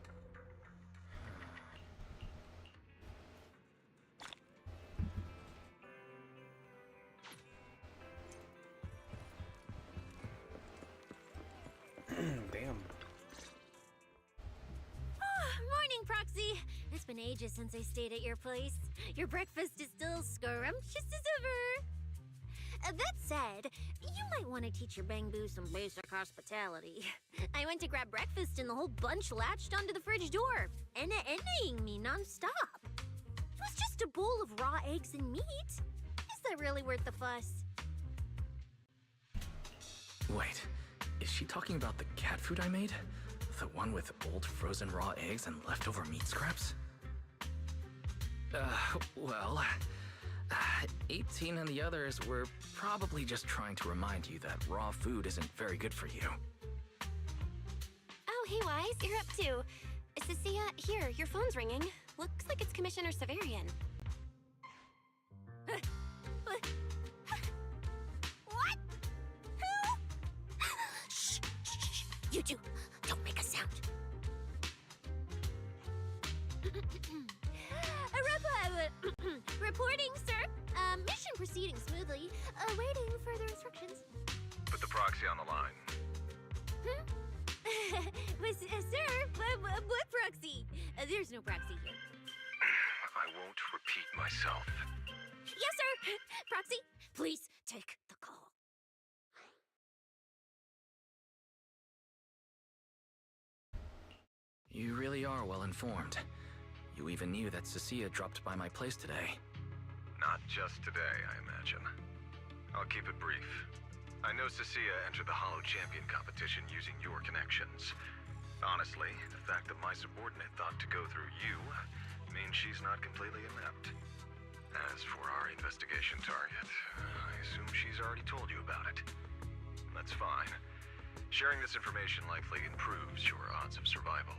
Damn. Morning, Proxy. It's been ages since I stayed at your place. Your breakfast is still scrumptious as ever. That said, you might want to teach your Bangbu some basic hospitality. I went to grab breakfast and the whole bunch latched onto the fridge door, envying me nonstop. It was just a bowl of raw eggs and meat. Is that really worth the fuss? Wait, is she talking about the cat food I made? The one with old frozen raw eggs and leftover meat scraps? Well, 18 and the others were probably just trying to remind you that raw food isn't very good for you. Oh, hey, Wise, you're up too. Cecilia, here, your phone's ringing. Looks like it's Commissioner Severian. What? Who? Shh, shh, shh. You two, don't make a sound. Reporting, sir. Mission proceeding smoothly. Awaiting further instructions. Put the proxy on the line. Sir, what proxy? There's no proxy here. I won't repeat myself. Yes, sir! Proxy, please take the call. You really are well informed. You even knew that Cecilia dropped by my place today. Not just today, I imagine. I'll keep it brief. I know Cecilia entered the Hollow Champion competition using your connections. Honestly, the fact that my subordinate thought to go through you means she's not completely inept. As for our investigation target, I assume she's already told you about it. That's fine. Sharing this information likely improves your odds of survival.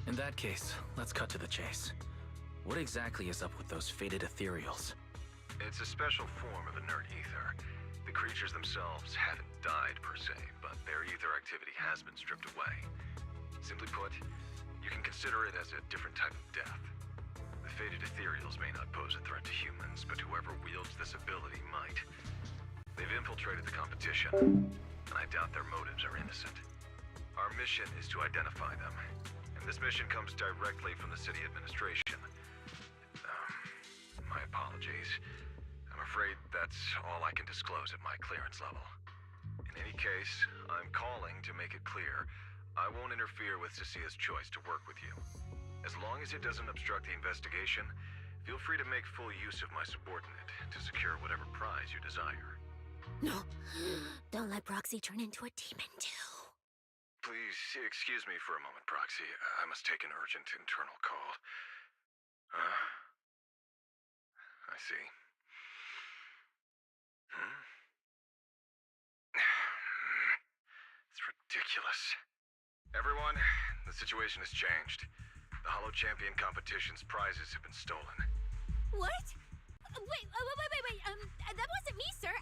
In that case, let's cut to the chase. What exactly is up with those fated ethereals? It's a special form of inert ether. The creatures themselves haven't died per se, but their ether activity has been stripped away. Simply put, you can consider it as a different type of death. The fated ethereals may not pose a threat to humans, but whoever wields this ability might. They've infiltrated the competition, and I doubt their motives are innocent. Our mission is to identify them, and this mission comes directly from the city administration. My apologies. I'm afraid that's all I can disclose at my clearance level. In any case, I'm calling to make it clear I won't interfere with Cecilia's choice to work with you. As long as it doesn't obstruct the investigation, feel free to make full use of my subordinate to secure whatever prize you desire. No, don't let Proxy turn into a demon, too. Please excuse me for a moment, Proxy. I must take an urgent internal call. I see. It's ridiculous. Everyone, the situation has changed. The Hollow Champion competition's prizes have been stolen. What? Wait, that wasn't me, sir.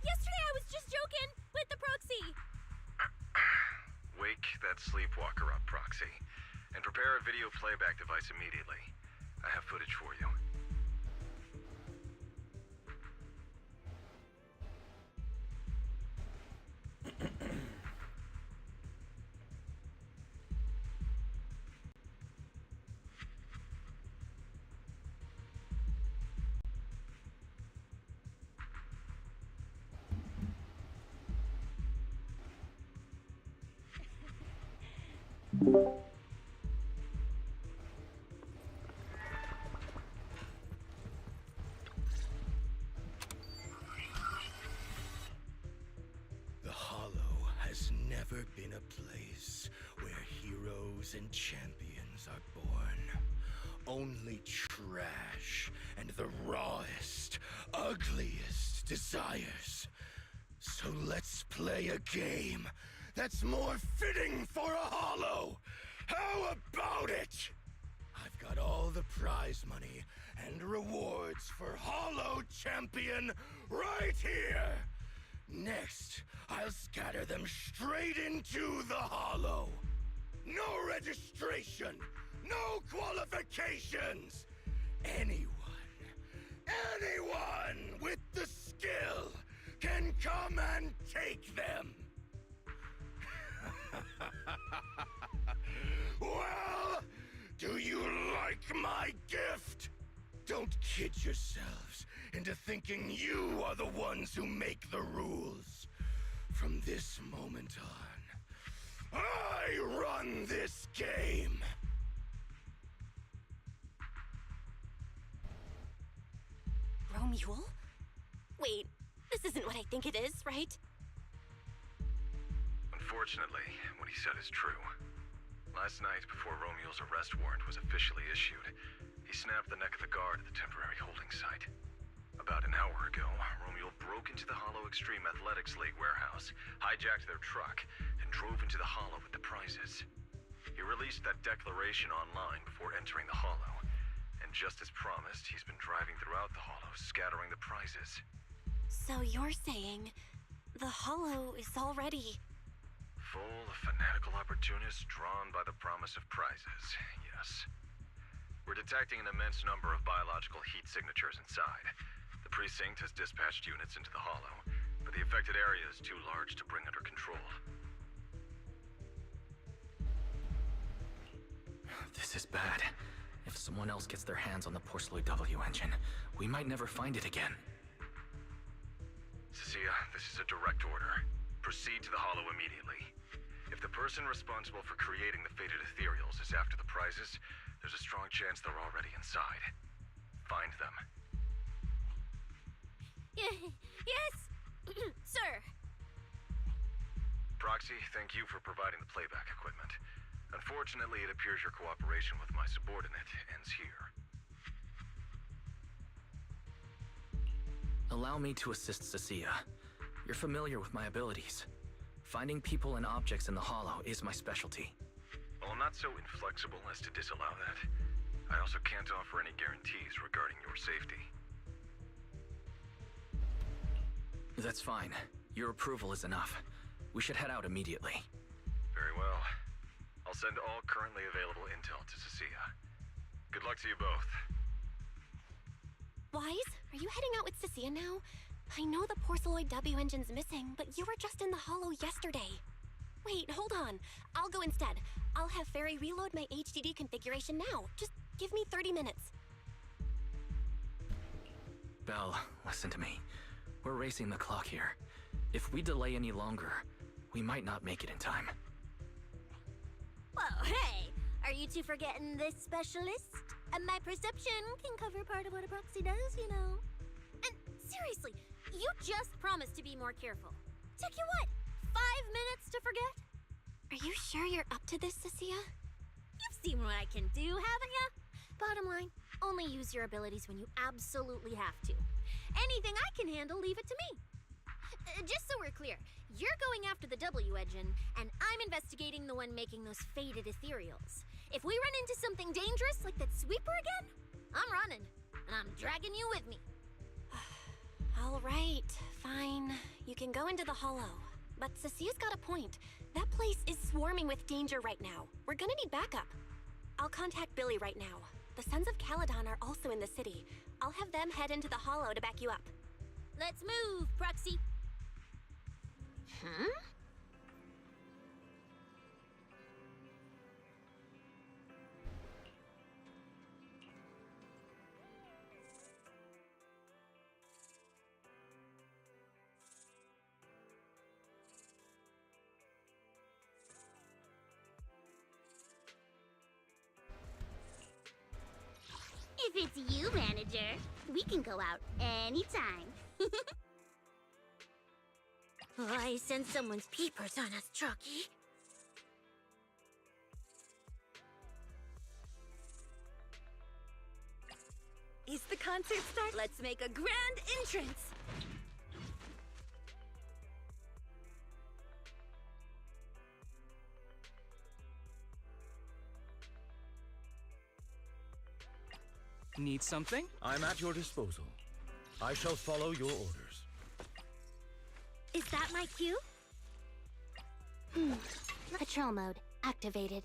Yesterday I was just joking with the Proxy. Wake that sleepwalker up, Proxy, and prepare a video playback device immediately. I have footage for you. The Hollow has never been a place where heroes and champions are born. Only trash and the rawest, ugliest desires. So let's play a game that's more fitting for a Hollow. How about it? I've got all the prize money and rewards for Hollow Champion right here. Next, I'll scatter them straight into the Hollow. No registration, no qualifications. Anyone with the skill can come and take them. Well, do you like my gift? Don't kid yourselves into thinking you are the ones who make the rules. From this moment on, I run this game. Romule? Wait, this isn't what I think it is, right? Unfortunately, what he said is true. Last night, before Romule's arrest warrant was officially issued, he snapped the neck of the guard at the temporary holding site. About an hour ago, Romule broke into the Hollow Extreme Athletics League warehouse, hijacked their truck, and drove into the Hollow with the prizes. He released that declaration online before entering the Hollow, and just as promised, he's been driving throughout the Hollow, scattering the prizes. So you're saying the Hollow is already... Full of fanatical opportunists drawn by the promise of prizes, yes. We're detecting an immense number of biological heat signatures inside. The precinct has dispatched units into the hollow, but the affected area is too large to bring under control. This is bad. If someone else gets their hands on the Porceloid W engine, we might never find it again. Cecilia, this is a direct order. Proceed to the hollow immediately. If the person responsible for creating the fated ethereals is after the prizes, there's a strong chance they're already inside. Find them. Yes, sir. Proxy, thank you for providing the playback equipment. Unfortunately, it appears your cooperation with my subordinate ends here. Allow me to assist Cecilia. You're familiar with my abilities. Finding people and objects in the hollow is my specialty. Well, I'm not so inflexible as to disallow that. I also can't offer any guarantees regarding your safety. That's fine. Your approval is enough. We should head out immediately. Very well. I'll send all currently available intel to Cecilia. Good luck to you both. Wise, are you heading out with Cecilia now? I know the Porceloid W engine's missing, but you were just in the hollow yesterday. Wait, hold on. I'll go instead. I'll have Fairy reload my HDD configuration now. Just give me 30 minutes. Belle, listen to me. We're racing the clock here. If we delay any longer, we might not make it in time. Well, hey, are you two forgetting this specialist? And my perception can cover part of what a proxy does, you know. And seriously, you just promised to be more careful. Took you what, 5 minutes to forget? Are you sure you're up to this, Cecilia? You've seen what I can do, haven't ya? Bottom line, only use your abilities when you absolutely have to. Anything I can handle, leave it to me. Just so we're clear, you're going after the W engine, and I'm investigating the one making those faded ethereals. If we run into something dangerous like that sweeper again, I'm running, and I'm dragging you with me. All right, fine. You can go into the hollow. But Cecilia's got a point. That place is swarming with danger right now. We're gonna need backup. I'll contact Billy right now. The Sons of Caledon are also in the city. I'll have them head into the hollow to back you up. Let's move, Proxy. Hmm? If it's you, manager, we can go out anytime. I sense someone's peepers on us, Trucky. Is the concert start? Let's make a grand entrance! Need something? I'm at your disposal. I shall follow your orders. Is that my cue? Patrol mode activated.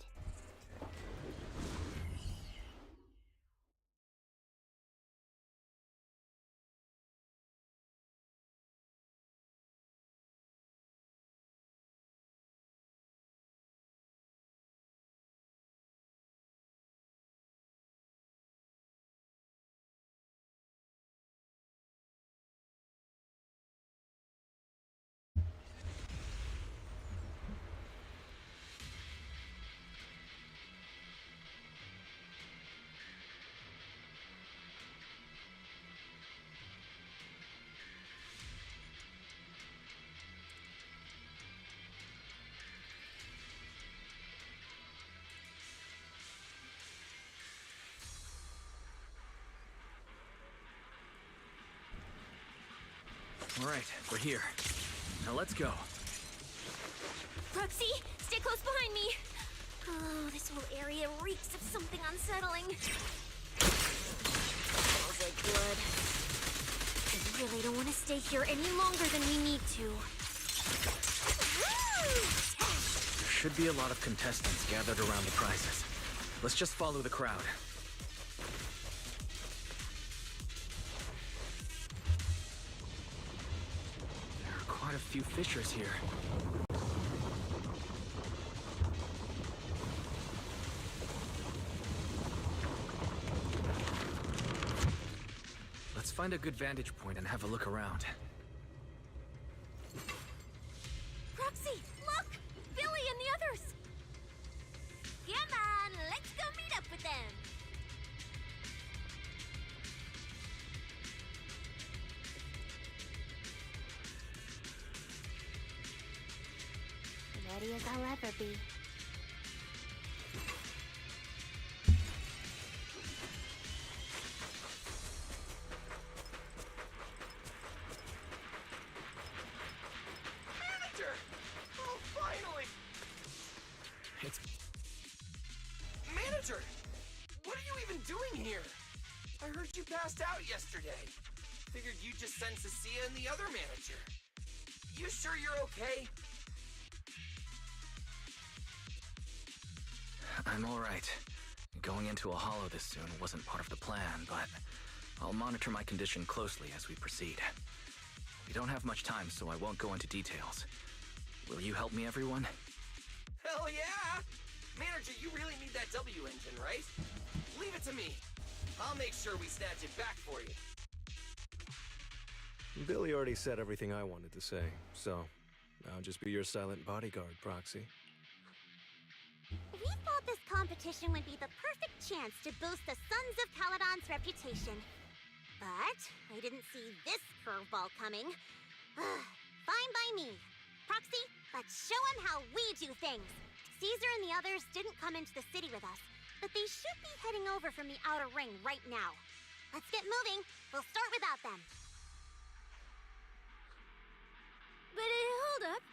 All right, we're here. Now let's go. Proxy, stay close behind me. Oh, this whole area reeks of something unsettling. Smells like blood. I really don't want to stay here any longer than we need to. There should be a lot of contestants gathered around the prizes. Let's just follow the crowd. few fissures here. Let's find a good vantage point and have a look around. Proxy, look! Billy and the others! Come on, let's go meet up with them! Ready as I'll ever be. Manager! Oh, finally! It's... Manager! What are you even doing here? I heard you passed out yesterday. Figured you'd just send Cecilia and the other manager. You sure you're okay? I'm alright. Going into a hollow this soon wasn't part of the plan, but I'll monitor my condition closely as we proceed. We don't have much time, so I won't go into details. Will you help me, everyone? Hell yeah! Manager, you really need that W engine, right? Leave it to me. I'll make sure we snatch it back for you. Billy already said everything I wanted to say, so I'll just be your silent bodyguard, Proxy. We thought this competition would be the perfect chance to boost the Sons of Caledon's reputation. But I didn't see this curveball coming. Fine by me. Proxy, let's show him how we do things. Caesar and the others didn't come into the city with us, but they should be heading over from the outer ring right now. Let's get moving. We'll start without them. But hold up.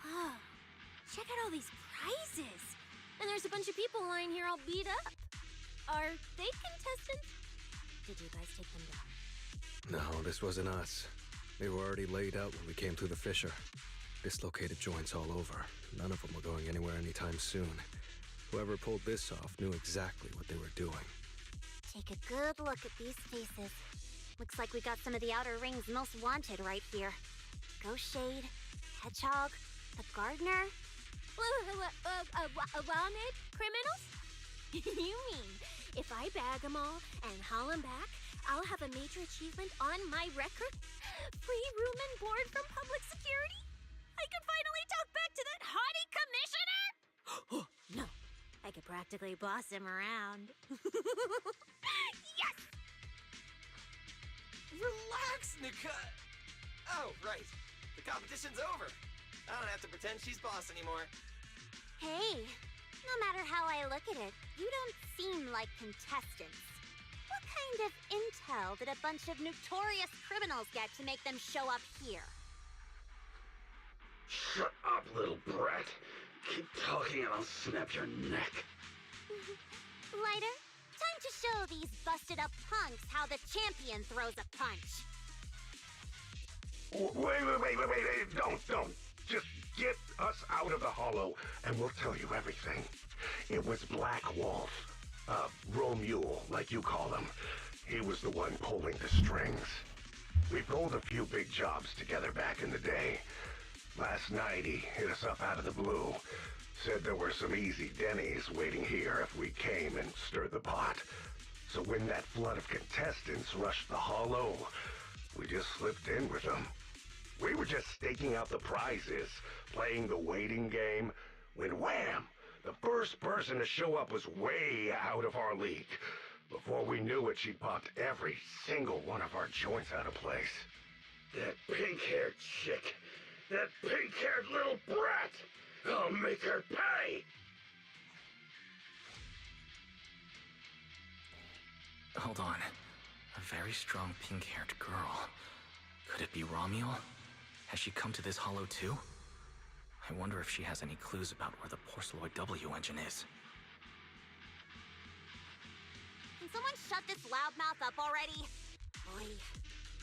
Oh, check out all these prizes. And there's a bunch of people lying here all beat up. Are they contestants? Did you guys take them down? No, this wasn't us. They were already laid out when we came through the fissure. Dislocated joints all over. None of them were going anywhere anytime soon. Whoever pulled this off knew exactly what they were doing. Take a good look at these faces. Looks like we got some of the outer ring's most wanted right here. Ghost Shade, Hedgehog, the Gardener. Wanted criminals? You mean, if I bag them all and haul them back, I'll have a major achievement on my record? Free room and board from public security? I could finally talk back to that haughty commissioner? No, I could practically boss him around. Yes! Relax, Nika! Oh, right. The competition's over. I don't have to pretend she's boss anymore. Hey, no matter how I look at it, you don't seem like contestants. What kind of intel did a bunch of notorious criminals get to make them show up here? Shut up, little brat. Keep talking and I'll snap your neck. Lighter, time to show these busted up punks how the champion throws a punch. Wait. Don't. Just get us out of the hollow and we'll tell you everything. It was Black Wolf. Romule, like you call him. He was the one pulling the strings. We pulled a few big jobs together back in the day. Last night he hit us up out of the blue. Said there were some easy Denny's waiting here if we came and stirred the pot. So when that flood of contestants rushed the hollow, we just slipped in with them. We were just staking out the prizes, playing the waiting game, when wham! The first person to show up was way out of our league. Before we knew it, she popped every single one of our joints out of place. That pink-haired chick. That pink-haired little brat. I'll make her pay. Hold on. A very strong pink-haired girl. Could it be Romule? Has she come to this hollow too? I wonder if she has any clues about where the Porceloid W engine is. Can someone shut this loudmouth up already? Boy,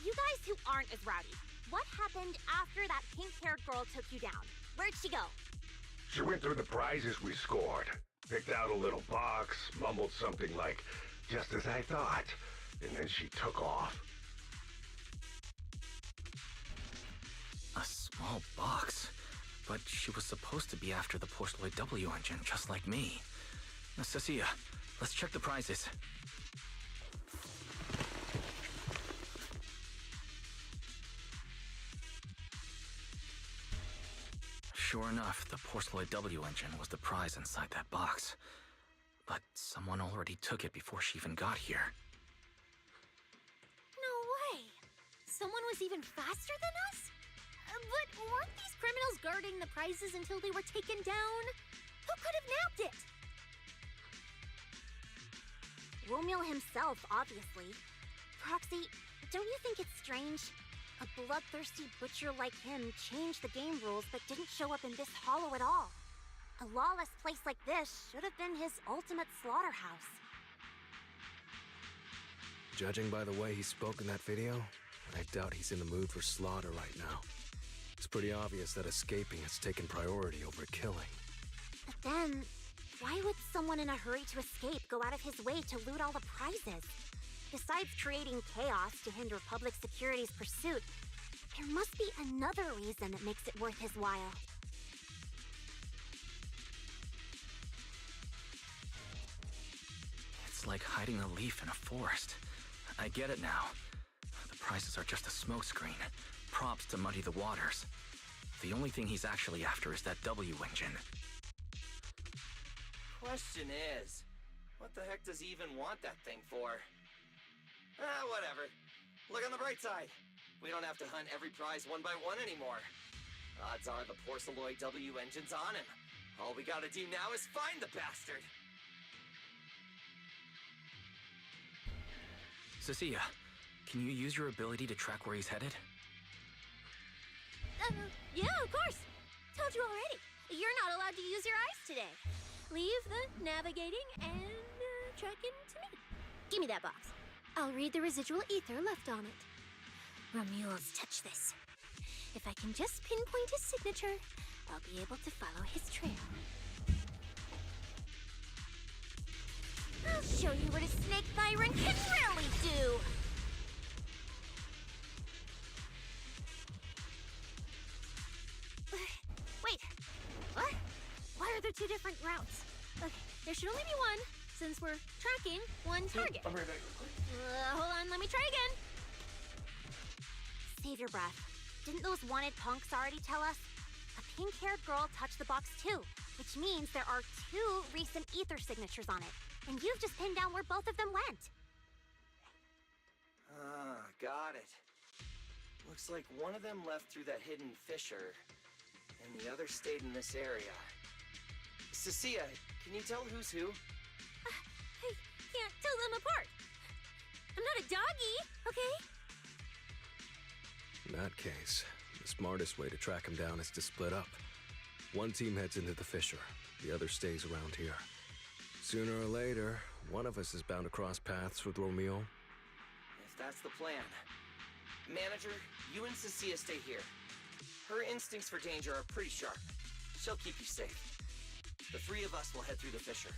you guys who aren't as rowdy, what happened after that pink-haired girl took you down? Where'd she go? She went through the prizes we scored, picked out a little box, mumbled something like, "just as I thought," and then she took off. small box. But she was supposed to be after the Porceloid W engine, just like me. Now, Cecilia, let's check the prizes. Sure enough, the Porceloid W engine was the prize inside that box. But someone already took it before she even got here. No way! Someone was even faster than us? But weren't these criminals guarding the prizes until they were taken down? Who could have nabbed it? Romeo himself, obviously. Proxy, don't you think it's strange? A bloodthirsty butcher like him changed the game rules but didn't show up in this hollow at all. A lawless place like this should have been his ultimate slaughterhouse. Judging by the way he spoke in that video, I doubt he's in the mood for slaughter right now. It's pretty obvious that escaping has taken priority over killing. But then, why would someone in a hurry to escape go out of his way to loot all the prizes? Besides creating chaos to hinder public security's pursuit, there must be another reason that makes it worth his while. It's like hiding a leaf in a forest. I get it now. The prizes are just a smokescreen, props to muddy the waters. The only thing he's actually after is that W engine. Question is, what the heck does he even want that thing for? Whatever. Look on the bright side. We don't have to hunt every prize one by one anymore. Odds are the Porceloid W engine's on him. All we gotta do now is find the bastard. Cecilia, can you use your ability to track where he's headed? Yeah, of course. Told you already. You're not allowed to use your eyes today. Leave the navigating and tracking to me. Give me that box. I'll read the residual ether left on it. Romuald's touch this. If I can just pinpoint his signature, I'll be able to follow his trail. I'll show you what a snake tyrant can really do! Wait, what? Why are there two different routes? Okay, there should only be one, since we're tracking one target. I'm right back. Hold on, let me try again. Save your breath. Didn't those wanted punks already tell us? A pink-haired girl touched the box too, which means there are two recent ether signatures on it. And you've just pinned down where both of them went. Got it. Looks like one of them left through that hidden fissure, and the other stayed in this area. Cecilia, can you tell who's who? I can't tell them apart. I'm not a doggy, okay? In that case, the smartest way to track him down is to split up. One team heads into the fissure, the other stays around here. Sooner or later, one of us is bound to cross paths with Romeo. If that's the plan. Manager, you and Cecilia stay here. Her instincts for danger are pretty sharp. She'll keep you safe. The three of us will head through the fissure.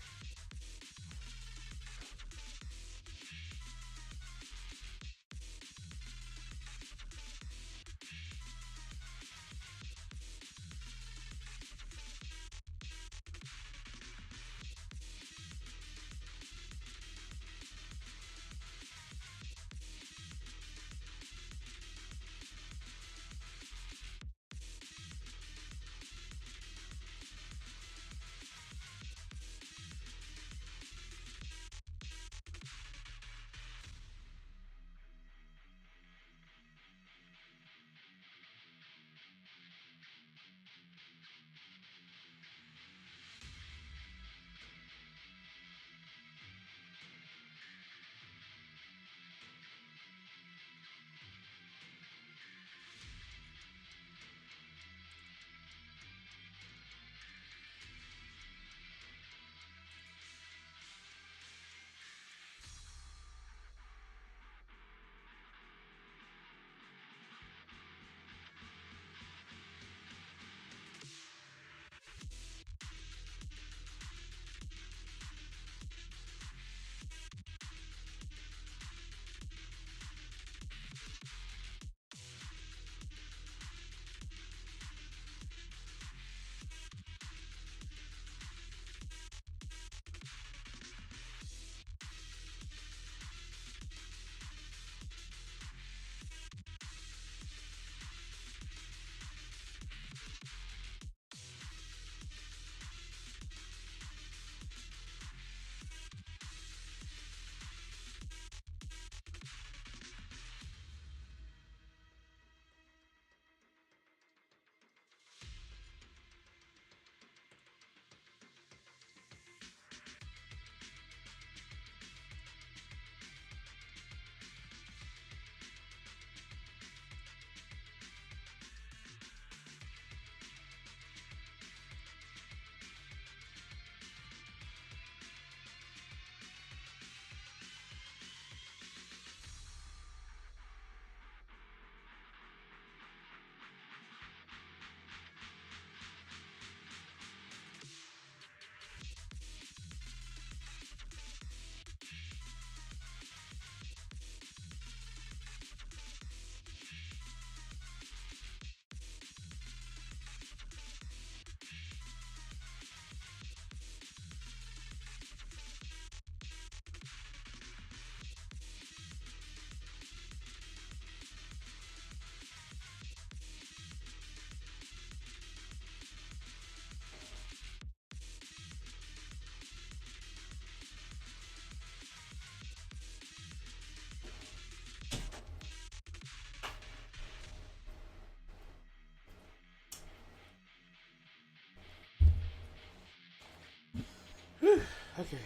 Okay.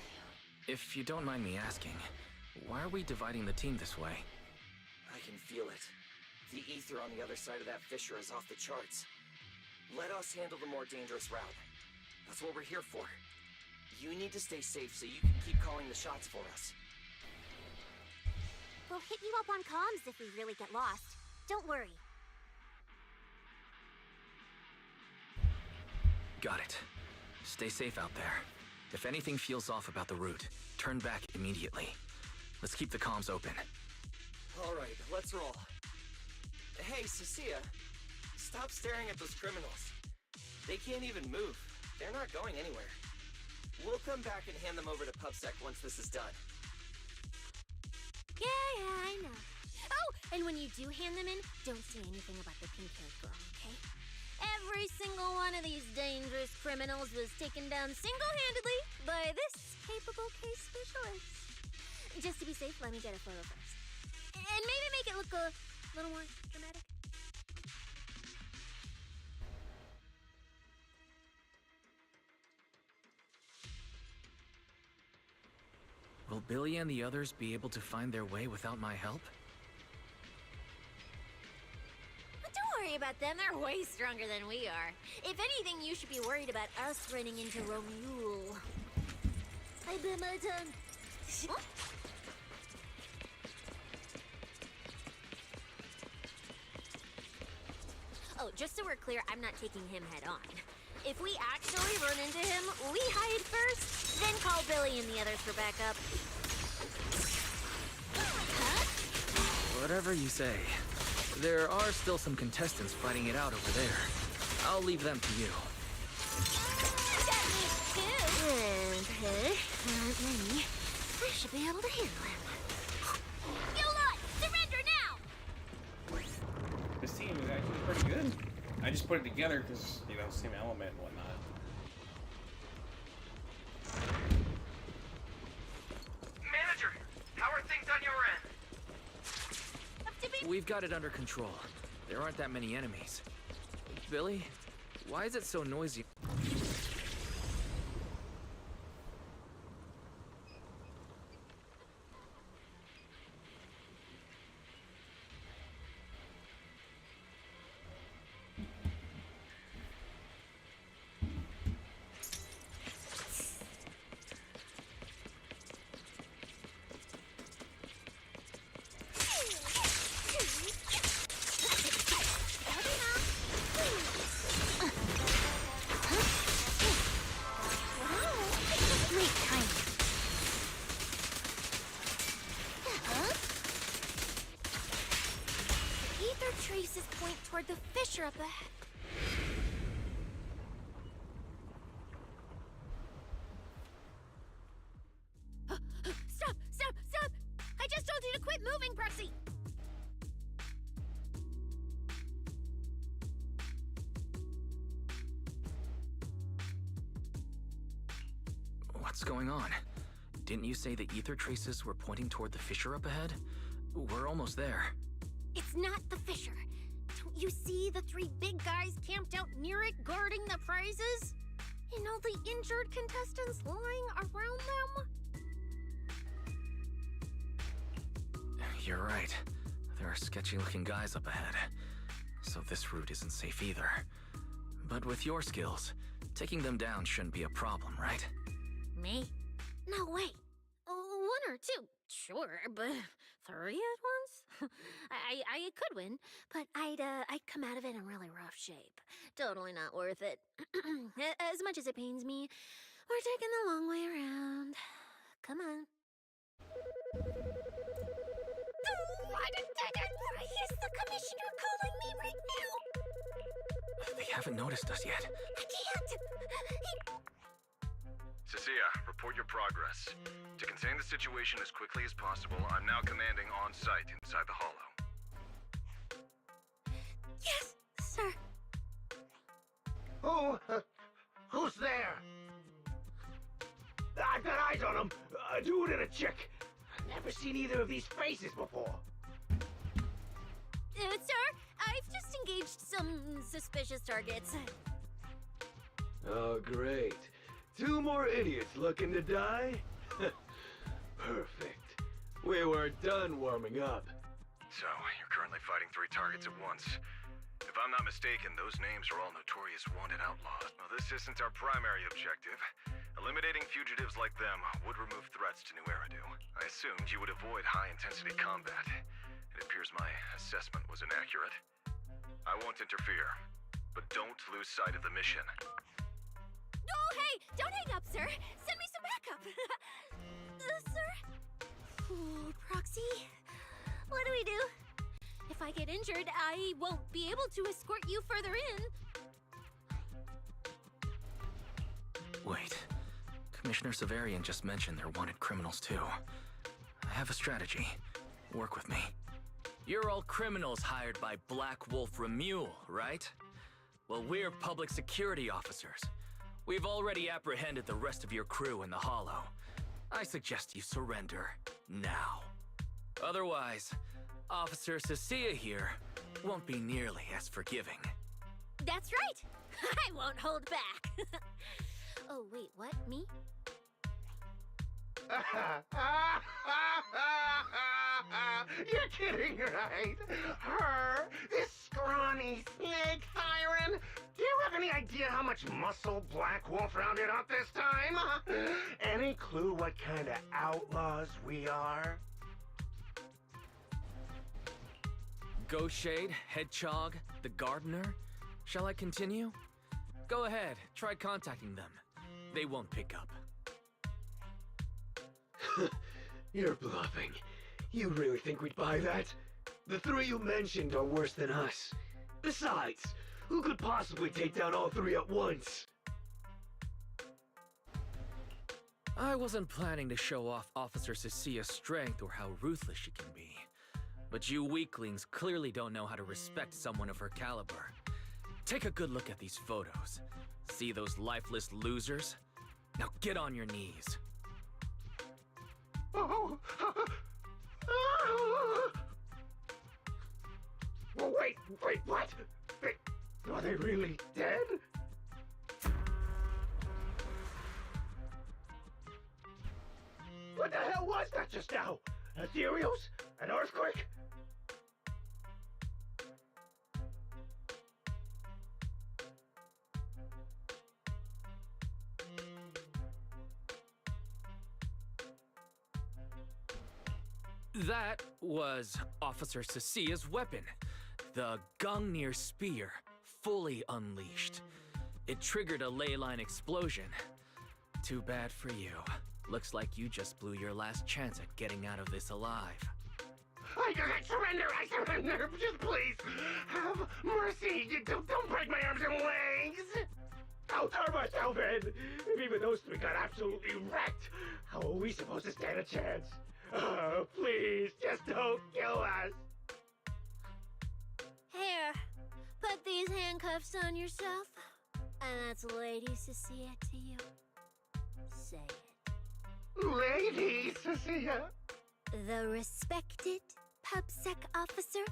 If you don't mind me asking, why are we dividing the team this way? I can feel it. The ether on the other side of that fissure is off the charts. Let us handle the more dangerous route. That's what we're here for. You need to stay safe so you can keep calling the shots for us. We'll hit you up on comms if we really get lost. Don't worry. Got it. Stay safe out there. If anything feels off about the route, turn back immediately. Let's keep the comms open. Alright, let's roll. Hey, Cecilia. Stop staring at those criminals. They can't even move. They're not going anywhere. We'll come back and hand them over to PubSec once this is done. Yeah, I know. Oh, and when you do hand them in, don't say anything about the pink-haired girl, okay? Every single one of these dangerous criminals was taken down single-handedly by this capable case specialist. Just to be safe, let me get a photo first. And maybe make it look a little more dramatic. Will Billy and the others be able to find their way without my help? Don't worry about them, they're way stronger than we are. If anything, you should be worried about us running into Romule. I bit my tongue. Oh, just so we're clear, I'm not taking him head on. If we actually run into him, we hide first, then call Billy and the others for backup. Whatever you say. There are still some contestants fighting it out over there. I'll leave them to you. Okay, not many. I should be able to handle him. You lot, surrender now! This team is actually pretty good. I just put it together because, you know, same element and whatnot. Manager, how are things on your end? We've got it under control. There aren't that many enemies. Billy, why is it so noisy? Traces point toward the fissure up ahead. Stop! Stop! Stop! I just told you to quit moving, Percy! What's going on? Didn't you say the ether traces were pointing toward the fissure up ahead? We're almost there. It's not the fissure. Don't you see the three big guys camped out near it guarding the prizes? And all the injured contestants lying around them? You're right. There are sketchy-looking guys up ahead. So this route isn't safe either. But with your skills, taking them down shouldn't be a problem, right? Me? No way. One or two, sure, but three at once? I could win, but I'd come out of it in really rough shape. Totally not worth it. As much as it pains me, we're taking the long way around. Come on. Is the commissioner calling me right now? They haven't noticed us yet. I can't! Cecilia, report your progress. To contain the situation as quickly as possible, I'm now commanding on-site inside the hollow. Yes, sir. Who's there? I've got eyes on him. A dude and a chick. I've never seen either of these faces before. Sir, I've just engaged some suspicious targets. Oh, great. 2 more idiots looking to die? Perfect. We were done warming up. So, you're currently fighting 3 targets at once. If I'm not mistaken, those names are all notorious wanted outlaws. Now, this isn't our primary objective. Eliminating fugitives like them would remove threats to New Eridu. I assumed you would avoid high-intensity combat. It appears my assessment was inaccurate. I won't interfere, but don't lose sight of the mission. Oh, hey! Don't hang up, sir! Send me some backup! Sir? Oh, Proxy? What do we do? If I get injured, I won't be able to escort you further in. Wait. Commissioner Severian just mentioned they're wanted criminals too. I have a strategy. Work with me. You're all criminals hired by Black Wolf Remule, right? Well, we're public security officers. We've already apprehended the rest of your crew in the Hollow. I suggest you surrender now. Otherwise, Officer Cecilia here won't be nearly as forgiving. That's right! I won't hold back! Oh, wait, what? Me? You're kidding, right? Her? This scrawny snake siren? Do you have any idea how much muscle Black Wolf rounded up this time? Any clue what kind of outlaws we are? Ghost Shade, Hedgehog, the Gardener. Shall I continue? Go ahead, try contacting them. They won't pick up. You're bluffing. You really think we'd buy that? The 3 you mentioned are worse than us. Besides, who could possibly take down all 3 at once? I wasn't planning to show off Officer Cecilia's strength or how ruthless she can be. But you weaklings clearly don't know how to respect someone of her caliber. Take a good look at these photos. See those lifeless losers? Now get on your knees. Oh. Well, wait, what? Are they really dead? What the hell was that just now? Ethereals? An earthquake? That was Officer Cecilia's weapon, the Gungnir Spear, fully unleashed. It triggered a ley line explosion. Too bad for you. Looks like you just blew your last chance at getting out of this alive. I surrender! Just please, have mercy! Don't break my arms and legs! I'll turn myself in! If even those 3 got absolutely wrecked, how are we supposed to stand a chance? Please, just don't kill us! Here, put these handcuffs on yourself. And that's Lady Cecilia to you. Say it. Lady Cecilia? The respected PubSec officer,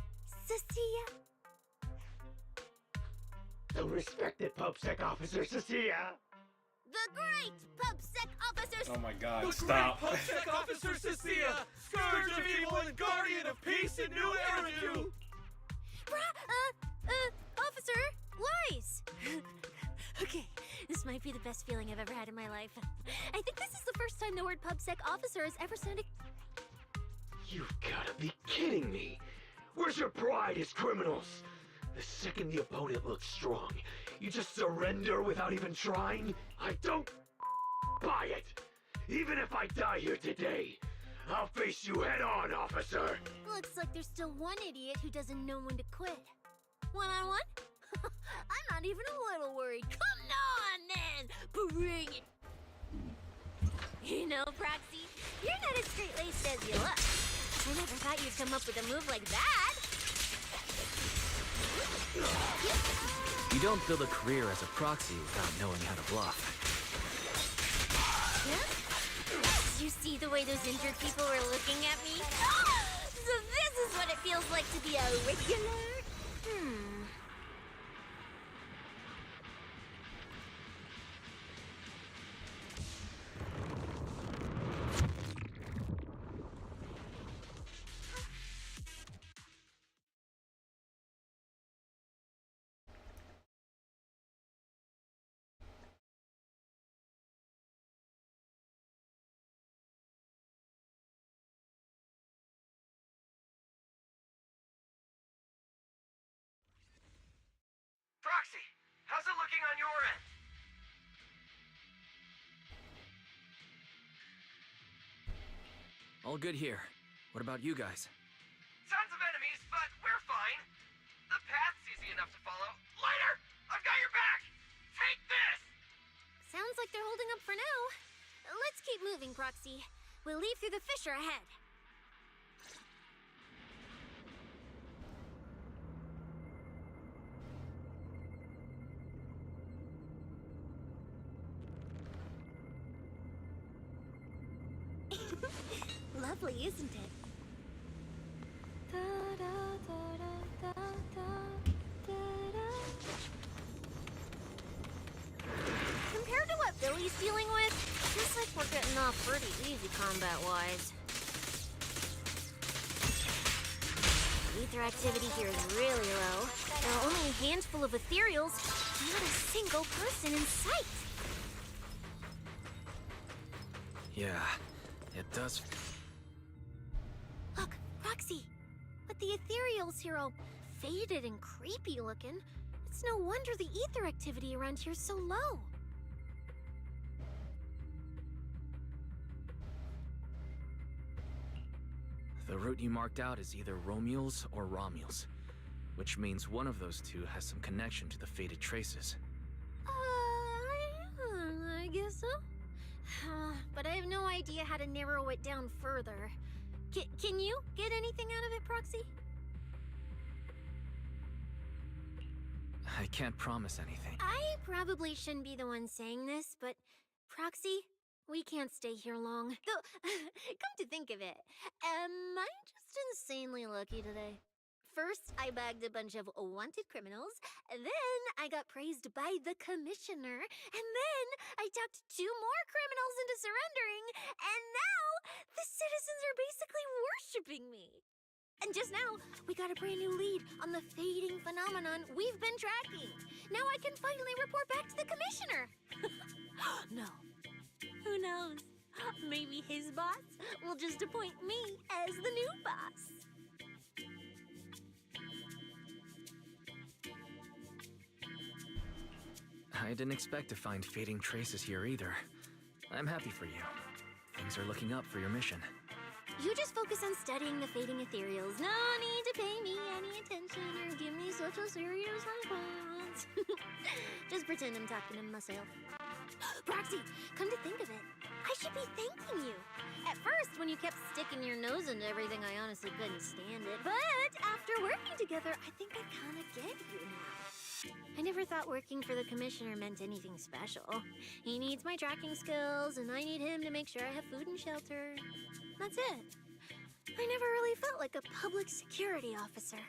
Cecilia. The respected PubSec officer, Cecilia. The great PubSec officer. Oh my God! The Stop. great PubSec officer Cecilia, scourge of evil and guardian of peace in New Eridu. Officer, lies. Okay, this might be the best feeling I've ever had in my life. I think this is the first time the word PubSec officer has ever sounded. You've gotta be kidding me! Where's your pride as criminals? The second the opponent looks strong, you just surrender without even trying? I don't buy it! Even if I die here today, I'll face you head on, officer! Looks like there's still one idiot who doesn't know when to quit. One-on-one? I'm not even a little worried. Come on, then! Bring it! You know, Proxy, you're not as straight-laced as you look. I never thought you'd come up with a move like that. You don't build a career as a proxy without knowing how to bluff. Yeah? Did you see the way those injured people were looking at me? So this is what it feels like to be a regular? Proxy, how's it looking on your end? All good here. What about you guys? Tons of enemies, but we're fine. The path's easy enough to follow. Lighter! I've got your back! Take this! Sounds like they're holding up for now. Let's keep moving, Proxy. We'll leave through the fissure ahead. Lovely, isn't it? Compared to what Billy's dealing with, feels like we're getting off pretty easy combat-wise. Ether activity here is really low. There are only a handful of ethereals, not a single person in sight. Yeah, it does. Look, Roxy, but the ethereals here all faded and creepy looking. It's no wonder the ether activity around here's so low. The route you marked out is either Romules or Romules, which means one of those two has some connection to the faded traces. I guess so. But I have no idea how to narrow it down further. Can you get anything out of it, Proxy? I can't promise anything. I probably shouldn't be the one saying this, but Proxy, we can't stay here long. Though, come to think of it, am I just insanely lucky today? First, I bagged a bunch of wanted criminals, then I got praised by the commissioner, and then I talked 2 more criminals into surrendering, and now the citizens are basically worshipping me. And just now, we got a brand new lead on the fading phenomenon we've been tracking. Now I can finally report back to the commissioner. No. Who knows? Maybe his boss will just appoint me as the new boss. I didn't expect to find fading traces here either. I'm happy for you. Things are looking up for your mission. You just focus on studying the fading ethereals. No need to pay me any attention or give me such a serious response. Just pretend I'm talking to myself. Proxy, come to think of it, I should be thanking you. At first, when you kept sticking your nose into everything, I honestly couldn't stand it. But after working together, I think I kind of get you now. I never thought working for the commissioner meant anything special. He needs my tracking skills, and I need him to make sure I have food and shelter. That's it. I never really felt like a public security officer.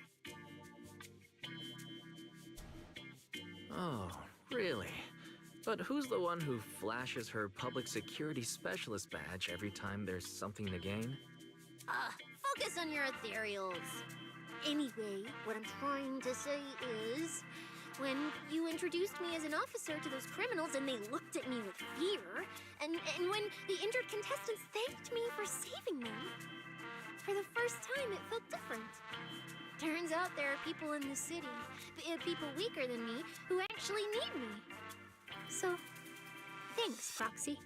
Oh, really? But who's the one who flashes her public security specialist badge every time there's something to gain? Focus on your ethereals. Anyway, what I'm trying to say is, when you introduced me as an officer to those criminals and they looked at me with fear, and when the injured contestants thanked me for saving them, for the first time it felt different. Turns out there are people in the city, people weaker than me, who actually need me. So, thanks, Proxy.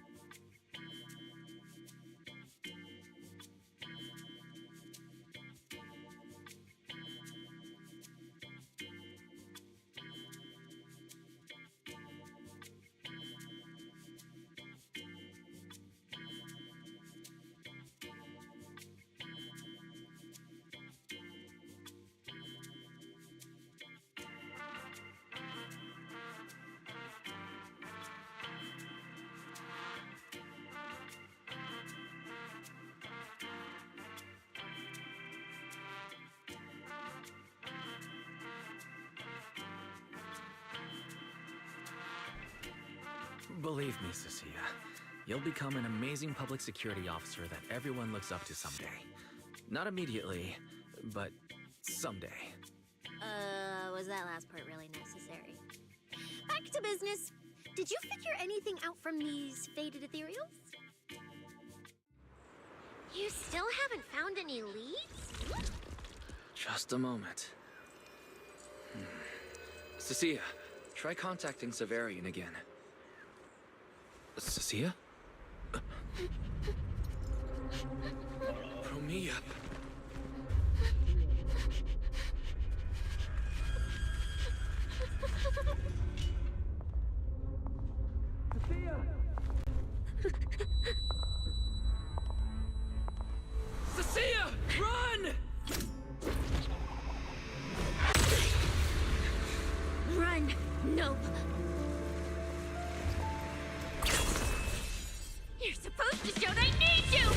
Believe me, Cecilia, you'll become an amazing public security officer that everyone looks up to someday. Not immediately, but someday. Was that last part really necessary? Back to business. Did you figure anything out from these faded ethereals? You still haven't found any leads? Just a moment. Cecilia, Try contacting Severian again. Cecilia? Romia. Cecilia! Run! Run! Nope! You're supposed to show they need you!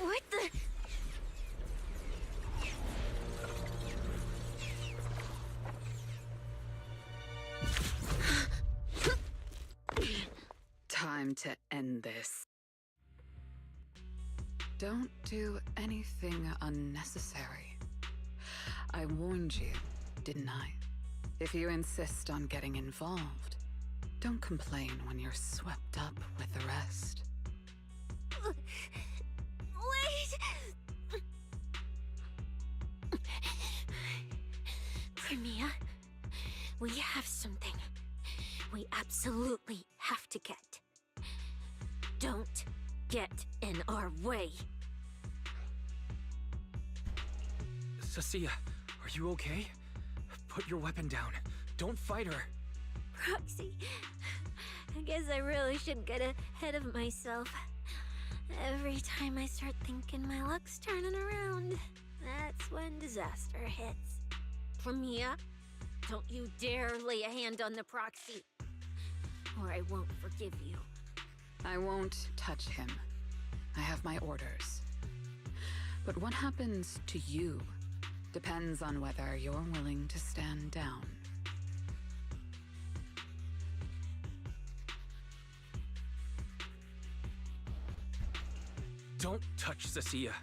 What the? Time to end this. Don't do anything unnecessary. I warned you, didn't I? If you insist on getting involved, don't complain when you're swept up with the rest. Wait! Premia, we have something we absolutely have to get. Don't get in our way. Cecilia, are you okay? Put your weapon down. Don't fight her. Proxy, I guess I really should get ahead of myself. Every time I start thinking my luck's turning around, that's when disaster hits. Premia, don't you dare lay a hand on the Proxy, or I won't forgive you. I won't touch him. I have my orders. But what happens to you depends on whether you're willing to stand down. Don't touch Cecilia.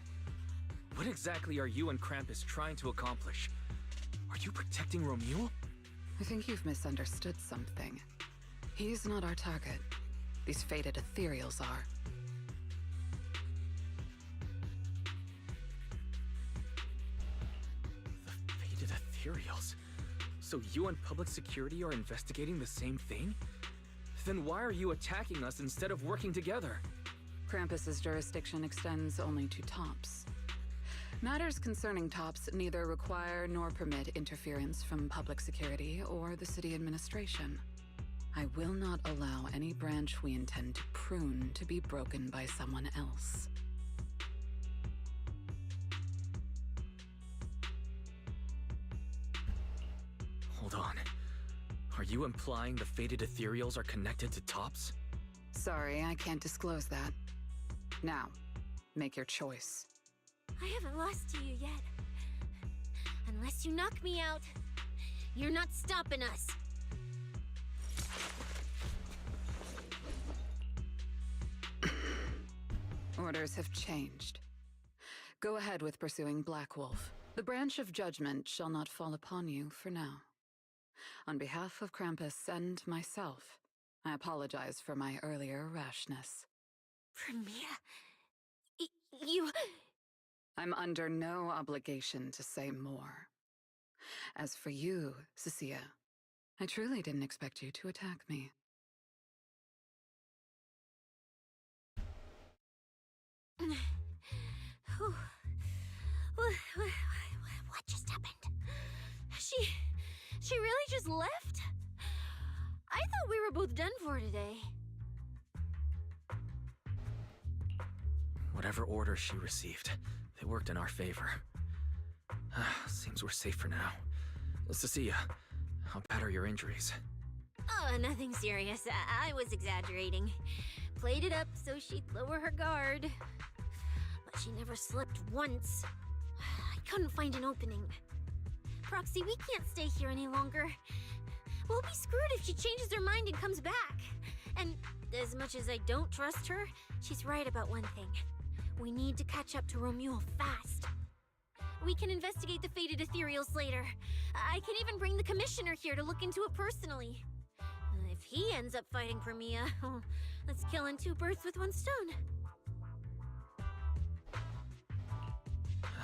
What exactly are you and Krampus trying to accomplish? Are you protecting Romeo? I think you've misunderstood something. He's not our target. These fated ethereals are. The fated ethereals? So you and public security are investigating the same thing? Then why are you attacking us instead of working together? Krampus's jurisdiction extends only to tops. Matters concerning tops neither require nor permit interference from public security or the city administration. I will not allow any branch we intend to prune to be broken by someone else. Hold on. Are you implying the fated ethereals are connected to tops? Sorry, I can't disclose that. Now, make your choice. I haven't lost to you yet. Unless you knock me out, you're not stopping us. Orders have changed. Go ahead with pursuing Black Wolf. The branch of judgment shall not fall upon you for now. On behalf of Krampus and myself, I apologize for my earlier rashness. Premia, you... I'm under no obligation to say more. As for you, Cecilia, I truly didn't expect you to attack me. What just happened? She really just left? I thought we were both done for today. Whatever orders she received, they worked in our favor. Seems we're safe for now. Cecilia, how bad are your injuries? Oh, nothing serious. I was exaggerating. Played it up so she'd lower her guard. but she never slipped once. I couldn't find an opening. Proxy, we can't stay here any longer. We'll be screwed if she changes her mind and comes back. And as much as I don't trust her, she's right about one thing. We need to catch up to Romuald fast. We can investigate the fated ethereals later. I can even bring the commissioner here to look into it personally. If he ends up fighting Premia, that's killing two birds with one stone.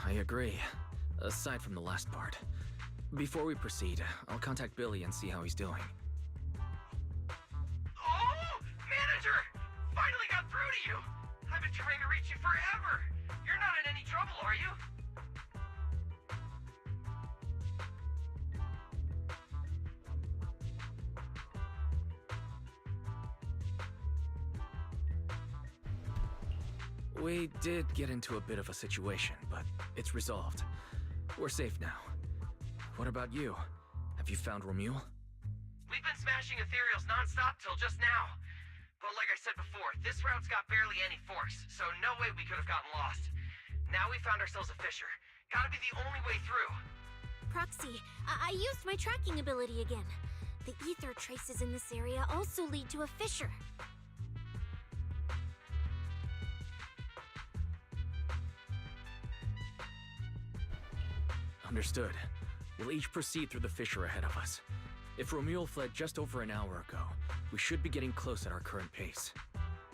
I agree, aside from the last part. Before we proceed, I'll contact Billy and see how he's doing. Oh! Manager! Finally got through to you! I've been trying to reach you forever! You're not in any trouble, are you? We did get into a bit of a situation, but it's resolved. We're safe now. What about you? Have you found Romuald? We've been smashing ethereals non-stop till just now. But like I said before, this route's got barely any force, so no way we could have gotten lost. Now we found ourselves a fissure. Gotta be the only way through. Proxy, I used my tracking ability again. The ether traces in this area also lead to a fissure. Understood. We'll each proceed through the fissure ahead of us. If Romuald fled just over an hour ago, we should be getting close at our current pace.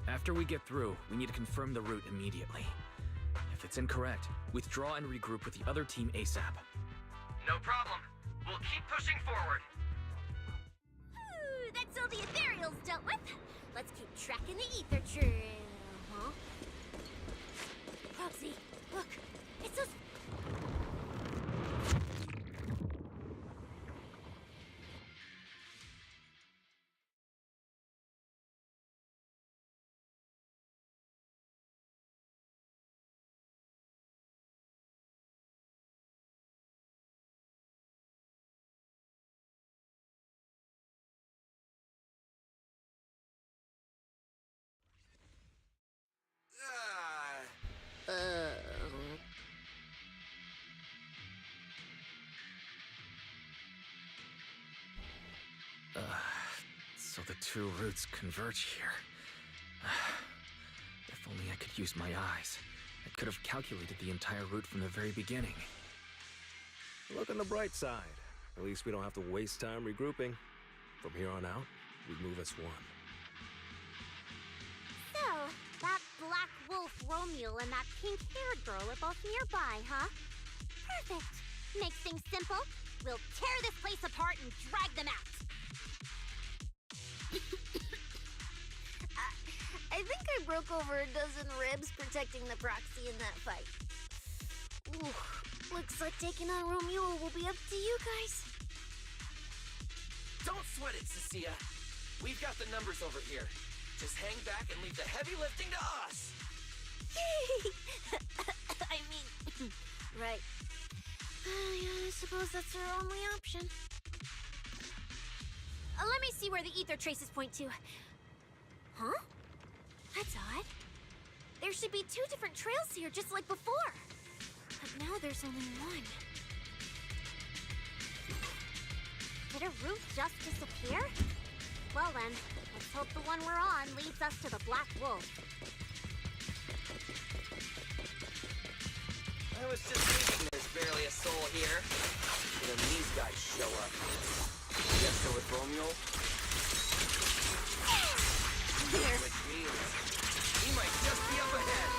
After we get through, we need to confirm the route immediately. If it's incorrect, withdraw and regroup with the other team ASAP. No problem. We'll keep pushing forward. That's all the ethereals dealt with. Let's keep tracking the ether trail. Huh? Proxy, look. It's those... So the two routes converge here. If only I could use my eyes. I could have calculated the entire route from the very beginning. Look on the bright side. At least we don't have to waste time regrouping. From here on out, we move as one. So, that black wolf Romuald and that pink-haired girl are both nearby, huh? Perfect. Makes things simple. We'll tear this place apart and drag them out. I think I broke over a dozen ribs protecting the proxy in that fight. Ooh, looks like taking on Romuald will be up to you guys. Don't sweat it, Cecilia. We've got the numbers over here. Just hang back and leave the heavy lifting to us. I mean, right. Yeah, I suppose that's our only option. Let me see where the ether traces point to. Huh? That's odd. There should be two different trails here, just like before. But now there's only one. Did a route just disappear? Well then, let's hope the one we're on leads us to the Black Wolf. I was just thinking there's barely a soul here. And then these guys show up. Guess so with Romuald? Which means he might just be up ahead.